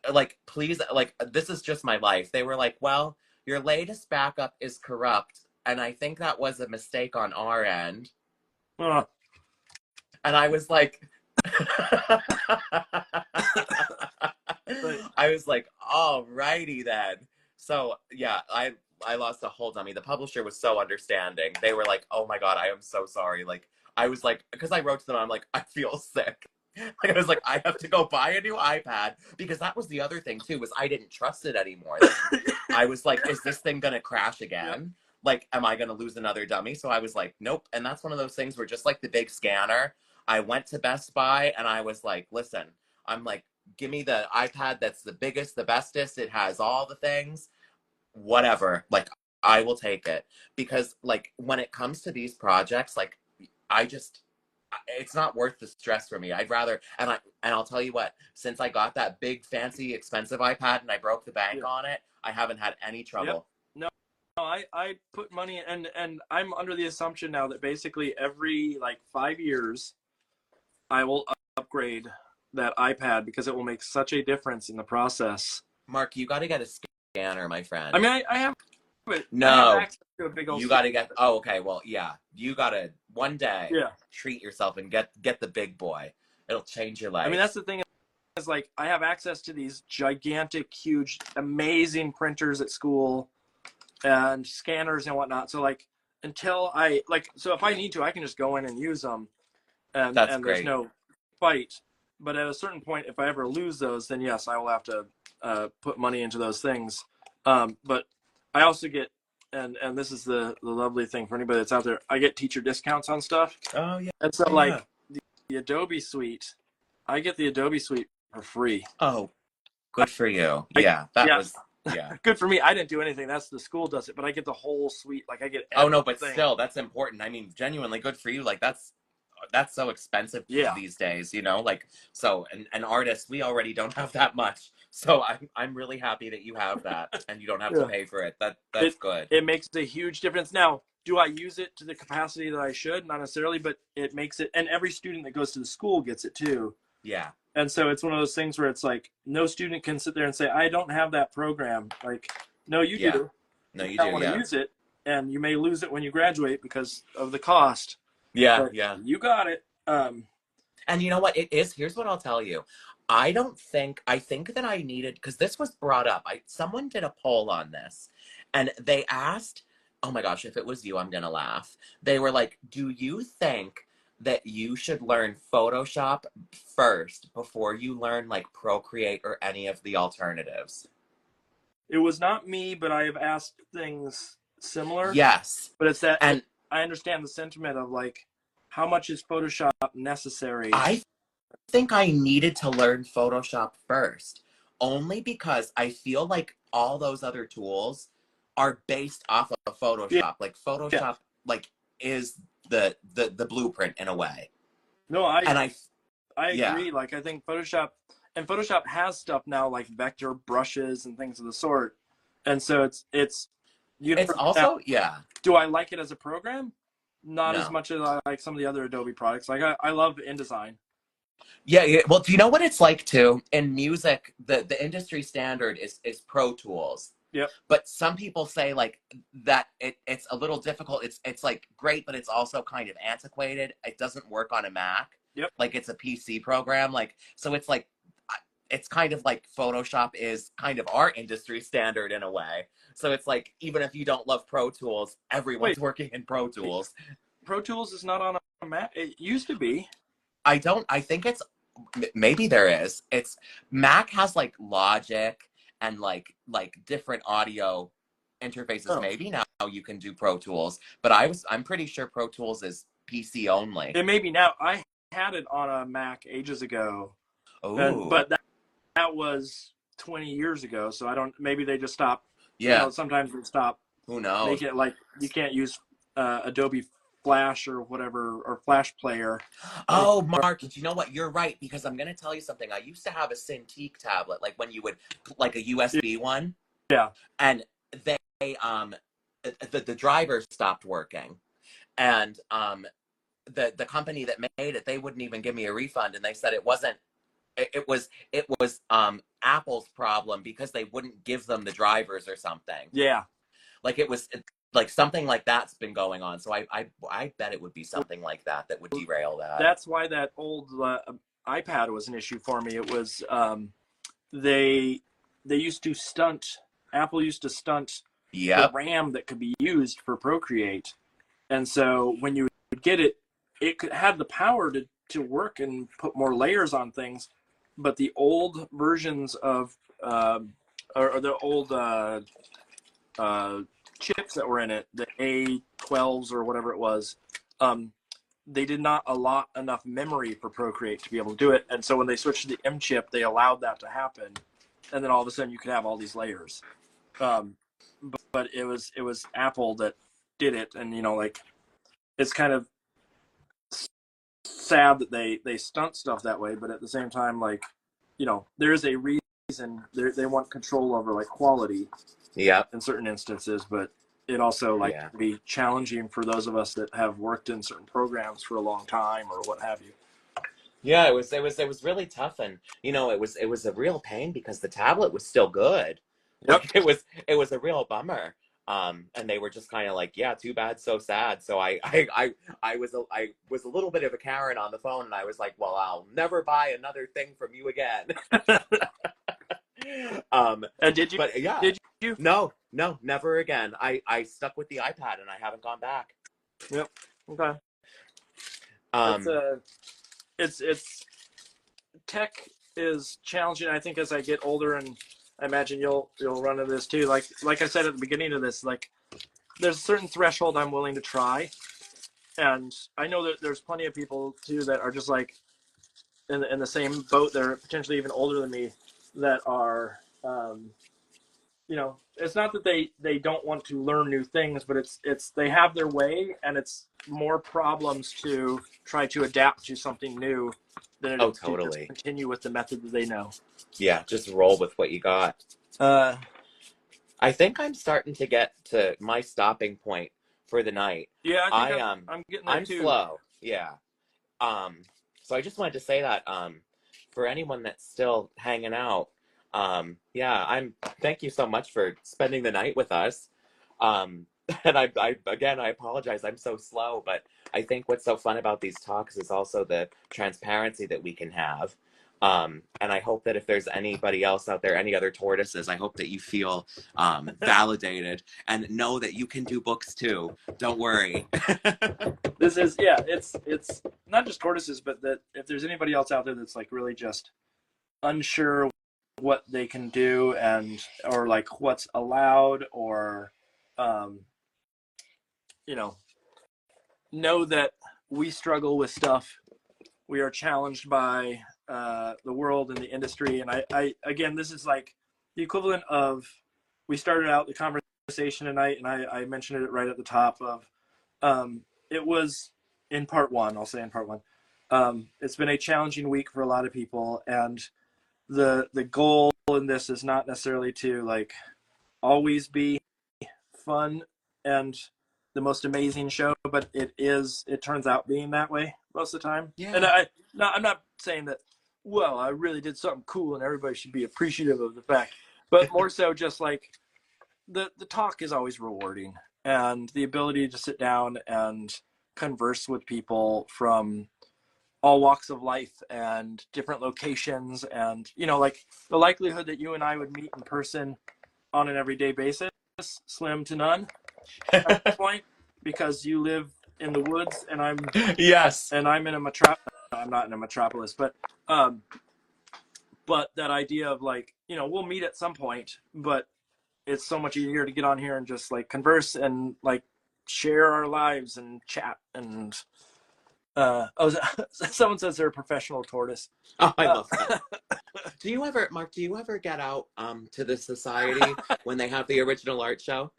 like, please, like, this is just my life. They were like, well, your latest backup is corrupt. And I think that was a mistake on our end. And I was like, I was like, alrighty then. So yeah, I lost a whole dummy. The publisher was so understanding. They were like, oh my God, I am so sorry. Like, I was like, because I wrote to them, I'm like, I feel sick. Like, I was like, I have to go buy a new iPad, because that was the other thing too, was I didn't trust it anymore. I was like, is this thing gonna crash again? Like, am I gonna lose another dummy? So I was like, nope. And that's one of those things where, just like the big scanner, I went to Best Buy and I was like, listen, I'm like, give me the iPad that's the biggest, the bestest. It has all the things, whatever. Like, I will take it. Because like, when it comes to these projects, like, it's not worth the stress for me. I'd rather, and I'll tell you what, since I got that big, fancy, expensive iPad and I broke the bank on it, I haven't had any trouble.
No, I put money in, and I'm under the assumption now that basically every like 5 years, I will upgrade that iPad, because it will make such a difference in the process.
Mark, you got to get a scanner, my friend.
I mean, I have, but
no,
I have access to a big old
you got to get, okay, well, yeah, you got to one day treat yourself and get the big boy. It'll change your life.
I mean, that's the thing, is like, I have access to these gigantic, huge, amazing printers at school and scanners and whatnot. So like, until so if I need to, I can just go in and use them, and there's no fight. But at a certain point, if I ever lose those, then yes, I will have to put money into those things. But I also get and this is the lovely thing for anybody that's out there. I get teacher discounts on stuff.
Oh yeah.
And so like the Adobe Suite, I get the Adobe Suite for free.
Oh, good for you. Yeah, that was
good for me. I didn't do anything. That's the school does it, but I get the whole suite. Like I get
everything. Oh no, but still, that's important. I mean, genuinely good for you. Like that's so expensive these days, you know. Like so, and artists, we already don't have that much. So I'm really happy that you have that, and you don't have to pay for it. That's good.
It makes a huge difference. Now, do I use it to the capacity that I should? Not necessarily, but it makes it. And every student that goes to the school gets it too.
Yeah.
And so it's one of those things where it's like no student can sit there and say, I don't have that program. Like, no, you do.
No, you
don't
do.
want to use it, and you may lose it when you graduate because of the cost.
Yeah,
but you got it.
And you know what it is? Here's what I'll tell you. I think that I needed, because this was brought up. Someone did a poll on this, and they asked, oh my gosh, if it was you, I'm gonna laugh. They were like, do you think that you should learn Photoshop first before you learn like Procreate or any of the alternatives?
It was not me, but I have asked things similar.
Yes.
But it's that,
and
I understand the sentiment of like, how much is Photoshop necessary?
I think I needed to learn Photoshop first, only because I feel like all those other tools are based off of Photoshop. Yeah. Like Photoshop like is the blueprint in a way.
No, I agree.
Yeah.
Like I think Photoshop has stuff now like vector brushes and things of the sort. And so it's
also
do I like it as a program? Not as much as I like some of the other Adobe products. Like I love InDesign.
Yeah. Well, do you know what it's like too? In music, the industry standard is Pro Tools.
Yep.
But some people say like that it's a little difficult. It's like great, but it's also kind of antiquated. It doesn't work on a Mac.
Yep.
Like it's a PC program. Like so it's like it's kind of like Photoshop is kind of our industry standard in a way. So it's like even if you don't love Pro Tools, everyone's working in Pro Tools.
Pro Tools is not on a Mac. It used to be.
I think it's maybe there is. It's Mac has like Logic and like different audio interfaces. Oh. Maybe now you can do Pro Tools, but I'm pretty sure Pro Tools is PC only.
It may be now. I had it on a Mac ages ago.
Oh,
but that was 20 years ago. So I don't. Maybe they just stopped.
Yeah.
You know, sometimes they stop.
Who knows?
Make it like you can't use Adobe Flash or whatever, or Flash Player.
Oh, Mark, do you know what? You're right, because I'm going to tell you something. I used to have a Cintiq tablet, like when you would, like a USB one.
Yeah.
And they, the driver stopped working. And the company that made it, they wouldn't even give me a refund. And they said it wasn't, it was Apple's problem because they wouldn't give them the drivers or something.
Yeah.
Like it was... Like something like that's been going on, so I bet it would be something like that would derail that.
That's why that old iPad was an issue for me. It was they used to stunt. Apple used to stunt the RAM that could be used for Procreate, and so when you would get it, had the power to work and put more layers on things, but the old versions of or the old chips that were in it, the A12s or whatever it was, they did not allot enough memory for Procreate to be able to do it. And so when they switched to the M chip, they allowed that to happen. And then all of a sudden you could have all these layers. But it was Apple that did it. And, you know, like, it's kind of sad that they stunt stuff that way. But at the same time, like, you know, there's a reason they want control over, like, quality.
Yeah.
In certain instances, but it also can be challenging for those of us that have worked in certain programs for a long time or what have you.
Yeah, it was really tough, and you know, it was a real pain because the tablet was still good.
Yep.
Like, it was a real bummer. And they were just kind of like, yeah, too bad, so sad. So I was a little bit of a Karen on the phone, and I was like, well, I'll never buy another thing from you again.
And did you?
But yeah,
did you?
No, never again. I stuck with the iPad and I haven't gone back.
Yep. Okay. It's tech is challenging. I think as I get older, and I imagine you'll run into this too. Like I said at the beginning of this, like there's a certain threshold I'm willing to try. And I know that there's plenty of people too that are just like in the same boat. They're potentially even older than me that are, you know, it's not that they don't want to learn new things, but it's they have their way, and it's more problems to try to adapt to something new than it is to just continue with the method that they know.
Yeah, just roll with what you got. I think I'm starting to get to my stopping point for the night.
Yeah, I think I'm getting there too.
I'm slow. Yeah. So I just wanted to say that for anyone that's still hanging out, yeah, thank you so much for spending the night with us. And I again, I apologize, I'm so slow, but I think what's so fun about these talks is also the transparency that we can have. And I hope that if there's anybody else out there, any other tortoises, I hope that you feel validated and know that you can do books too. Don't worry.
This is, yeah, it's not just tortoises, but that if there's anybody else out there that's like really just unsure what they can do or like what's allowed, or you know that we struggle with stuff. We are challenged by the world and the industry. And I again, this is like the equivalent of, we started out the conversation tonight, and I mentioned it right at the top of, it was in part one, I'll say in part one. It's been a challenging week for a lot of people, and the goal in this is not necessarily to like always be fun and the most amazing show, but it turns out being that way most of the time.
Yeah.
And I'm not saying that, well, I really did something cool and everybody should be appreciative of the fact, but more so just like the talk is always rewarding, and the ability to sit down and converse with people from all walks of life and different locations, and you know, like the likelihood that you and I would meet in person on an everyday basis, slim to none at this point, because you live in the woods and I'm in a metropolis. I'm not in a metropolis, but that idea of like, you know, we'll meet at some point, but it's so much easier to get on here and just like converse and like share our lives and chat. And someone says they're a professional tortoise.
Oh, I love that. Do you ever, Mark, get out to the society when they have the original art show?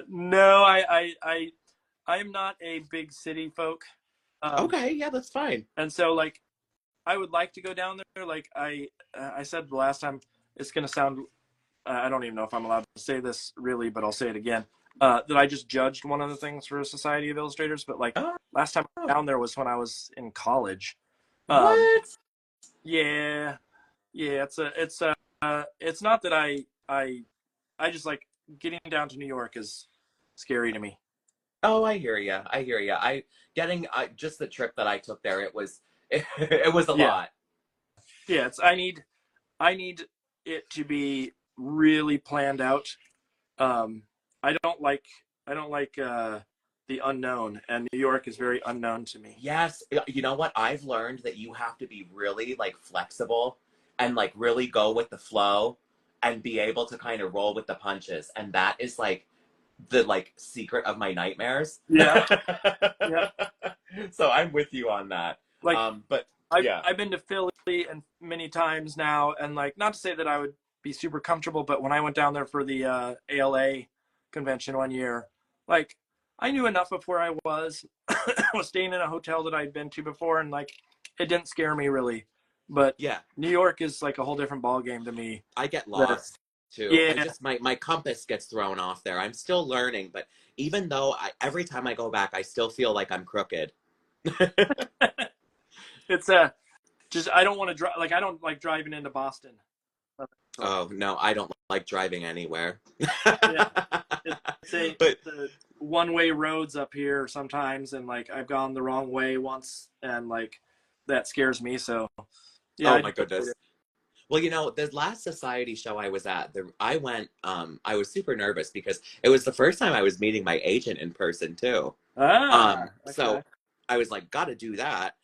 No, I am not a big city folk.
Okay, yeah, that's fine.
And so like, I would like to go down there. Like I said the last time, it's going to sound, I don't even know if I'm allowed to say this really, but I'll say it again, that I just judged one of the things for Society of Illustrators. But like last time I was down there was when I was in college.
What?
Yeah. It's not that I just like getting down to New York is scary to me.
Oh, I hear you. Just the trip that I took there, it was a lot.
Yeah, I need it to be really planned out. I don't like the unknown, and New York is very unknown to me.
Yes, you know what? I've learned that you have to be really like flexible and like really go with the flow and be able to kind of roll with the punches, and that is like the like secret of my nightmares.
Yeah. Yeah.
So I'm with you on that.
Like,
but
I've been to Philly and many times now, and like, not to say that I would be super comfortable, but when I went down there for the ALA convention one year, like I knew enough of where I was. I was staying in a hotel that I'd been to before, and like it didn't scare me really. But
yeah,
New York is like a whole different ball game to me.
I get lost too. Yeah. My compass gets thrown off there. I'm still learning, but even though every time I go back, I still feel like I'm crooked.
It's just, I don't want to drive. Like, I don't like driving into Boston.
Oh no, I don't like driving anywhere.
Yeah. It's one-way roads up here sometimes, and like I've gone the wrong way once, and like that scares me. So yeah.
Oh my goodness. Well, you know, the last society show I was at, I went, I was super nervous because it was the first time I was meeting my agent in person too.
Okay.
So I was like, gotta do that.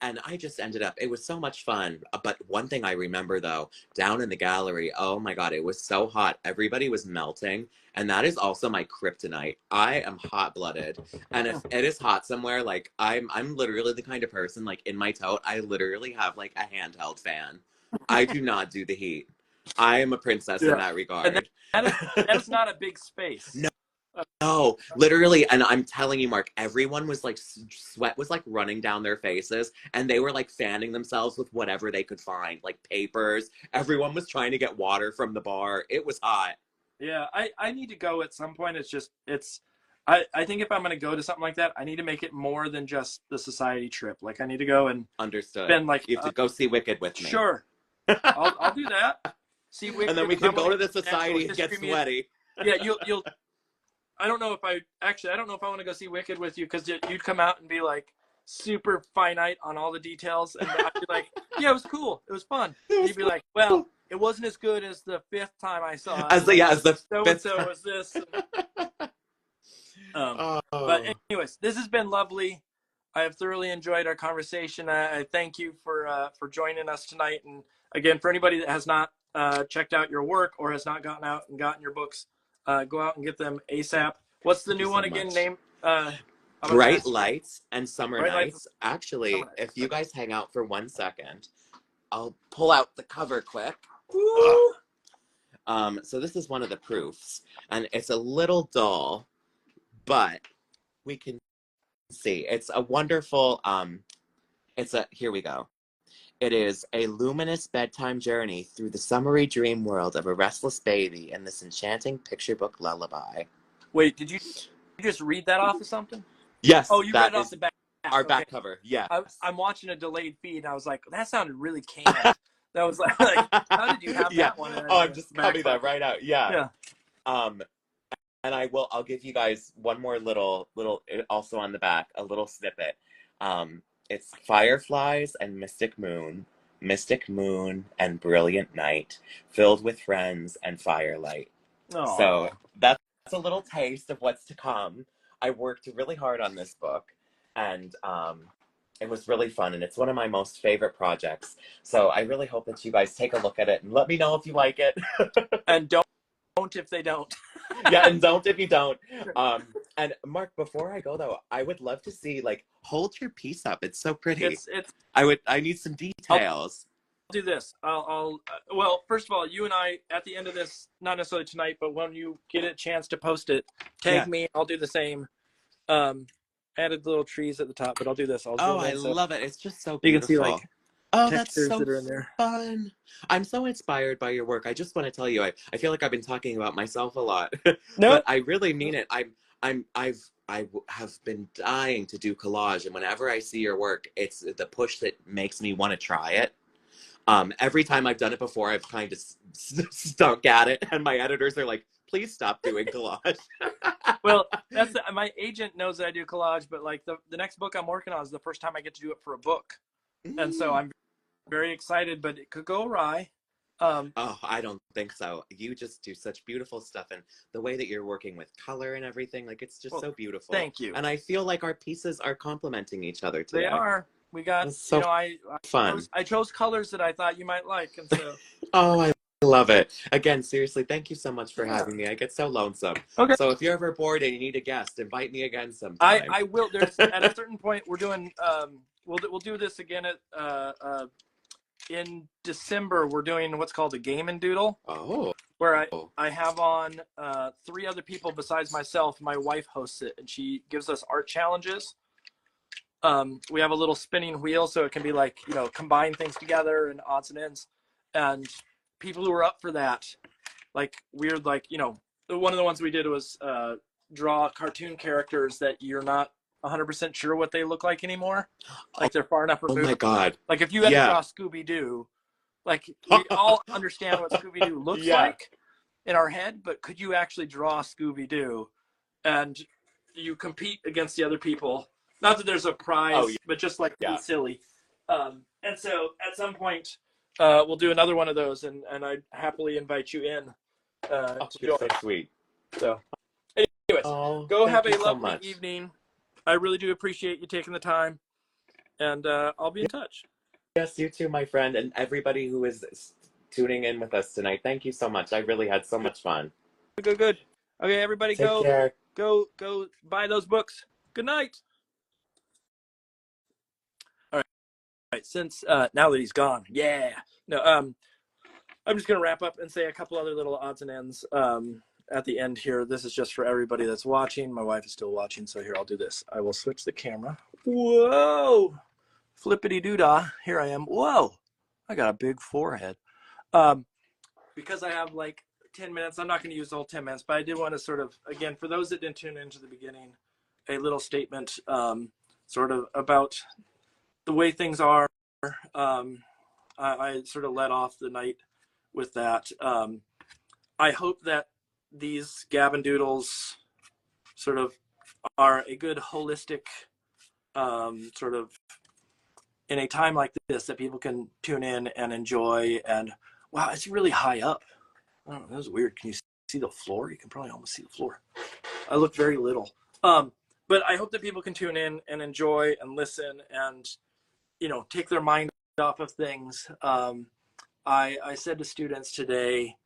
and I just ended up, it was so much fun. But one thing I remember though, down in the gallery, oh my God, it was so hot. Everybody was melting. And that is also my kryptonite. I am hot-blooded. And if it is hot somewhere, like I'm literally the kind of person, like in my tote, I literally have like a handheld fan. I do not do the heat. I am a princess in that regard.
And that is not a big space.
No. No, literally, and I'm telling you, Mark, everyone was like, sweat was like running down their faces, and they were like fanning themselves with whatever they could find, like papers. Everyone was trying to get water from the bar. It was hot.
Yeah, I need to go at some point. I think if I'm going to go to something like that, I need to make it more than just the society trip. Like I need to go and
Understood.
spend like
you have to go see Wicked with me.
Sure, I'll do that. See Wicked,
and then we can go to the society and get sweaty.
Yeah, you'll. I don't know if I want to go see Wicked with you, because you'd come out and be like super finite on all the details, and I'd be like, yeah, it was cool, it was fun. And you'd be like, well, it wasn't as good as the 5th time I saw it.
As the
so
fifth
and so was this. But anyways, this has been lovely. I have thoroughly enjoyed our conversation. I thank you for joining us tonight. And again, for anybody that has not checked out your work or has not gotten out and gotten your books, go out and get them ASAP. What's the new one again? Name?
Bright Lights and Summer
Bright
Nights.
Lights.
Actually,
Summer Nights.
if you guys hang out for 1 second, I'll pull out the cover quick. So this is one of the proofs, and it's a little dull, but we can see. It's a wonderful, here we go. It is a luminous bedtime journey through the summery dream world of a restless baby in this enchanting picture book lullaby.
Wait, did you just read that off of something?
Yes.
Oh, you read it off the back.
Our back cover, yeah.
I'm watching a delayed feed, and I was like, that sounded really canned. That was like, how did you have that one?
I'm just coming that right out. Yeah. And I'll give you guys one more little, also on the back, a little snippet. It's fireflies and mystic moon and brilliant night, filled with friends and firelight.
Aww.
So that's a little taste of what's to come. I worked really hard on this book, and it was really fun, and it's one of my most favorite projects. So I really hope that you guys take a look at it and let me know if you like it.
And don't if they don't.
Yeah, and don't if you don't. And Mark, before I go though, I would love to see, like, hold your piece up. It's so pretty. I need some details.
I'll do this. Well, first of all, you and I, at the end of this, not necessarily tonight, but when you get a chance to post it, tag me. I'll do the same. Added little trees at the top, but I'll do this.
I love it. It's just so beautiful.
You can see, like,
that's so
that are in there.
Fun. I'm so inspired by your work. I just want to tell you, I feel like I've been talking about myself a lot.
No,
but I really mean it. I have been dying to do collage, and whenever I see your work, it's the push that makes me want to try it. Every time I've done it before, I've kind of stunk at it, and my editors are like, please stop doing collage.
Well, my agent knows that I do collage, but like the next book I'm working on is the first time I get to do it for a book. And so I'm very excited, but it could go awry.
I don't think so. You just do such beautiful stuff, and the way that you're working with color and everything, like, it's just so beautiful.
Thank you.
And I feel like our pieces are complementing each other today.
They are. We got,
so fun.
I chose colors that I thought you might like, and so.
I love it. Again, seriously, thank you so much for having me. I get so lonesome. Okay. So if you're ever bored and you need a guest, invite me again sometime.
I will. There's at a certain point we're doing. We'll do this again at in December. We're doing what's called a game and doodle.
Oh.
Where I have on 3 other people besides myself. My wife hosts it, and she gives us art challenges. We have a little spinning wheel, so it can be like, combine things together and odds and ends. And people who are up for that, like weird, like, one of the ones we did was draw cartoon characters that you're not 100% sure what they look like anymore. Like they're far enough removed.
Oh my God.
Like if you had to draw Scooby-Doo, like we all understand what Scooby-Doo looks like in our head, but could you actually draw Scooby-Doo? And you compete against the other people. Not that there's a prize, but just like be silly. And so at some point, we'll do another one of those, and I'd happily invite you in.
You're so sweet.
So, anyways, go have a lovely evening. I really do appreciate you taking the time. and I'll be in touch.
Yes, you too, my friend, and everybody who is tuning in with us tonight. Thank you so much. I really had so much fun.
Good. Okay, everybody,
Take care.
Go buy those books. Good night. All right. Since now that he's gone, yeah. No, I'm just gonna wrap up and say a couple other little odds and ends at the end here. This is just for everybody that's watching. My wife is still watching, so here, I'll do this. I will switch the camera. Whoa! Flippity doodah. Here I am. Whoa! I got a big forehead. Because I have like 10 minutes, I'm not going to use the whole 10 minutes, but I did want to sort of, again, for those that didn't tune into the beginning, a little statement sort of about the way things are. I sort of led off the night with that. I hope that these Gabbing Doodles sort of are a good holistic sort of, in a time like this, that people can tune in and enjoy. And wow, it's really high up. Oh, that was weird. Can you see the floor? You can probably almost see the floor. I look very little. But I hope that people can tune in and enjoy and listen and, you know, take their mind off of things. I said to students today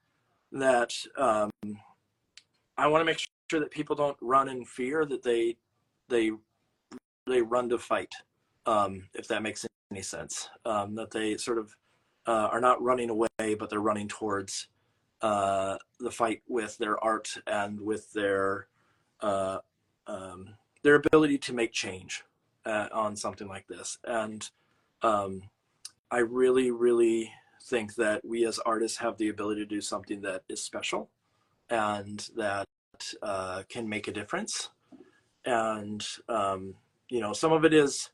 that I want to make sure that people don't run in fear, that they run to fight, if that makes any sense. That they sort of are not running away, but they're running towards the fight with their art and with their ability to make change on something like this. And I really, really think that we as artists have the ability to do something that is special and that can make a difference. And you know, some of it is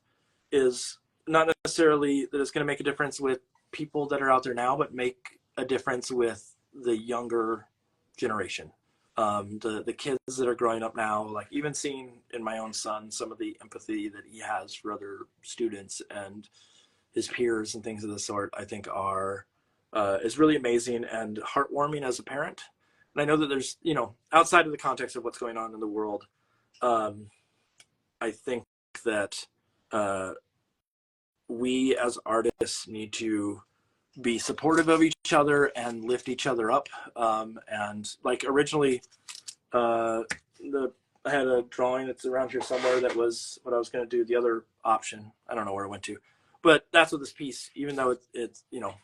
not necessarily that it's going to make a difference with people that are out there now, but make a difference with the younger generation, the kids that are growing up now. Like, even seeing in my own son some of the empathy that he has for other students and his peers and things of the sort, I think is really amazing and heartwarming as a parent. And I know that there's, you know, outside of the context of what's going on in the world, I think that we as artists need to be supportive of each other and lift each other up. And like, originally, I had a drawing that's around here somewhere that was what I was going to do, the other option. I don't know where it went to, but that's what this piece, even though it's you know,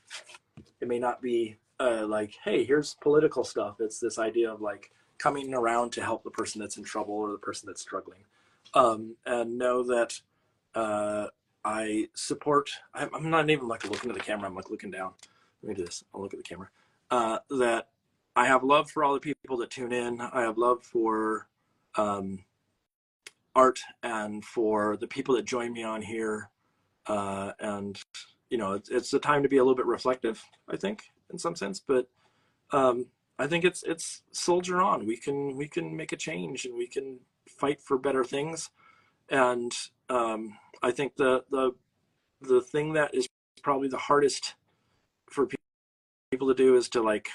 it may not be like, hey, here's political stuff. It's this idea of like coming around to help the person that's in trouble or the person that's struggling. And know that I support, I'm not even like looking at the camera, I'm like looking down. Let me do this, I'll look at the camera. That I have love for all the people that tune in. I have love for art and for the people that join me on here. And, you know, it's a time to be a little bit reflective, I think, in some sense. But I think it's soldier on. We can make a change and we can fight for better things. And I think the thing that is probably the hardest for people to do is to like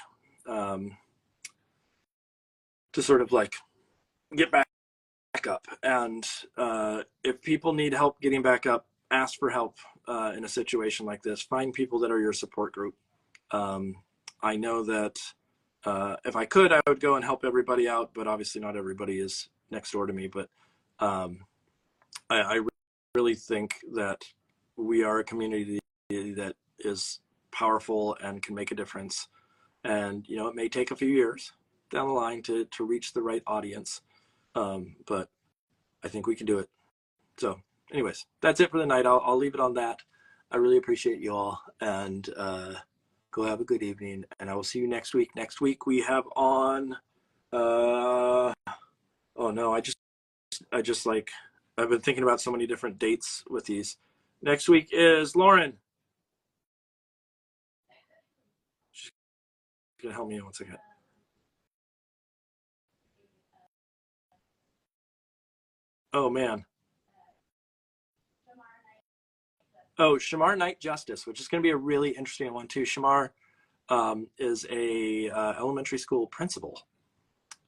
to sort of like get back up. And if people need help getting back up, ask for help in a situation like this. Find people that are your support group. I know that if I could, I would go and help everybody out, but obviously not everybody is next door to me. But I really think that we are a community that is powerful and can make a difference. And, you know, it may take a few years down the line to reach the right audience. But I think we can do it. So anyways, that's it for the night. I'll leave it on that. I really appreciate you all, and go have a good evening, and I will see you next week. Next week we have on, oh no, I just like, I've been thinking about so many different dates with these. Next week is Lauren. She's gonna help me in 1 second. Oh man. Oh, Shamar Knight Justice, which is going to be a really interesting one too. Shamar is a elementary school principal,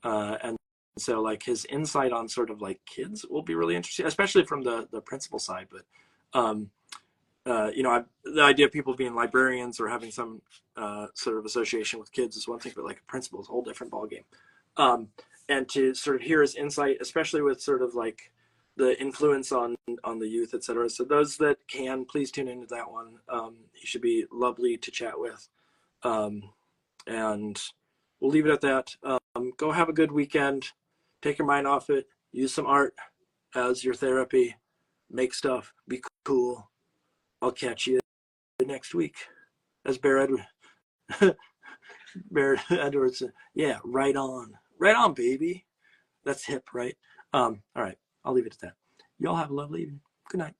and so like his insight on sort of like kids will be really interesting, especially from the principal side. But The idea of people being librarians or having some sort of association with kids is one thing, but like a principal is a whole different ballgame. And to sort of hear his insight, especially with sort of like the influence on the youth, et cetera. So those that can, please tune into that one. He should be lovely to chat with. And we'll leave it at that. Go have a good weekend. Take your mind off it. Use some art as your therapy. Make stuff. Be cool. I'll catch you next week. As Bear Edwards. Yeah, right on. Right on, baby. That's hip, right? All right. I'll leave it at that. Y'all have a lovely evening. Good night.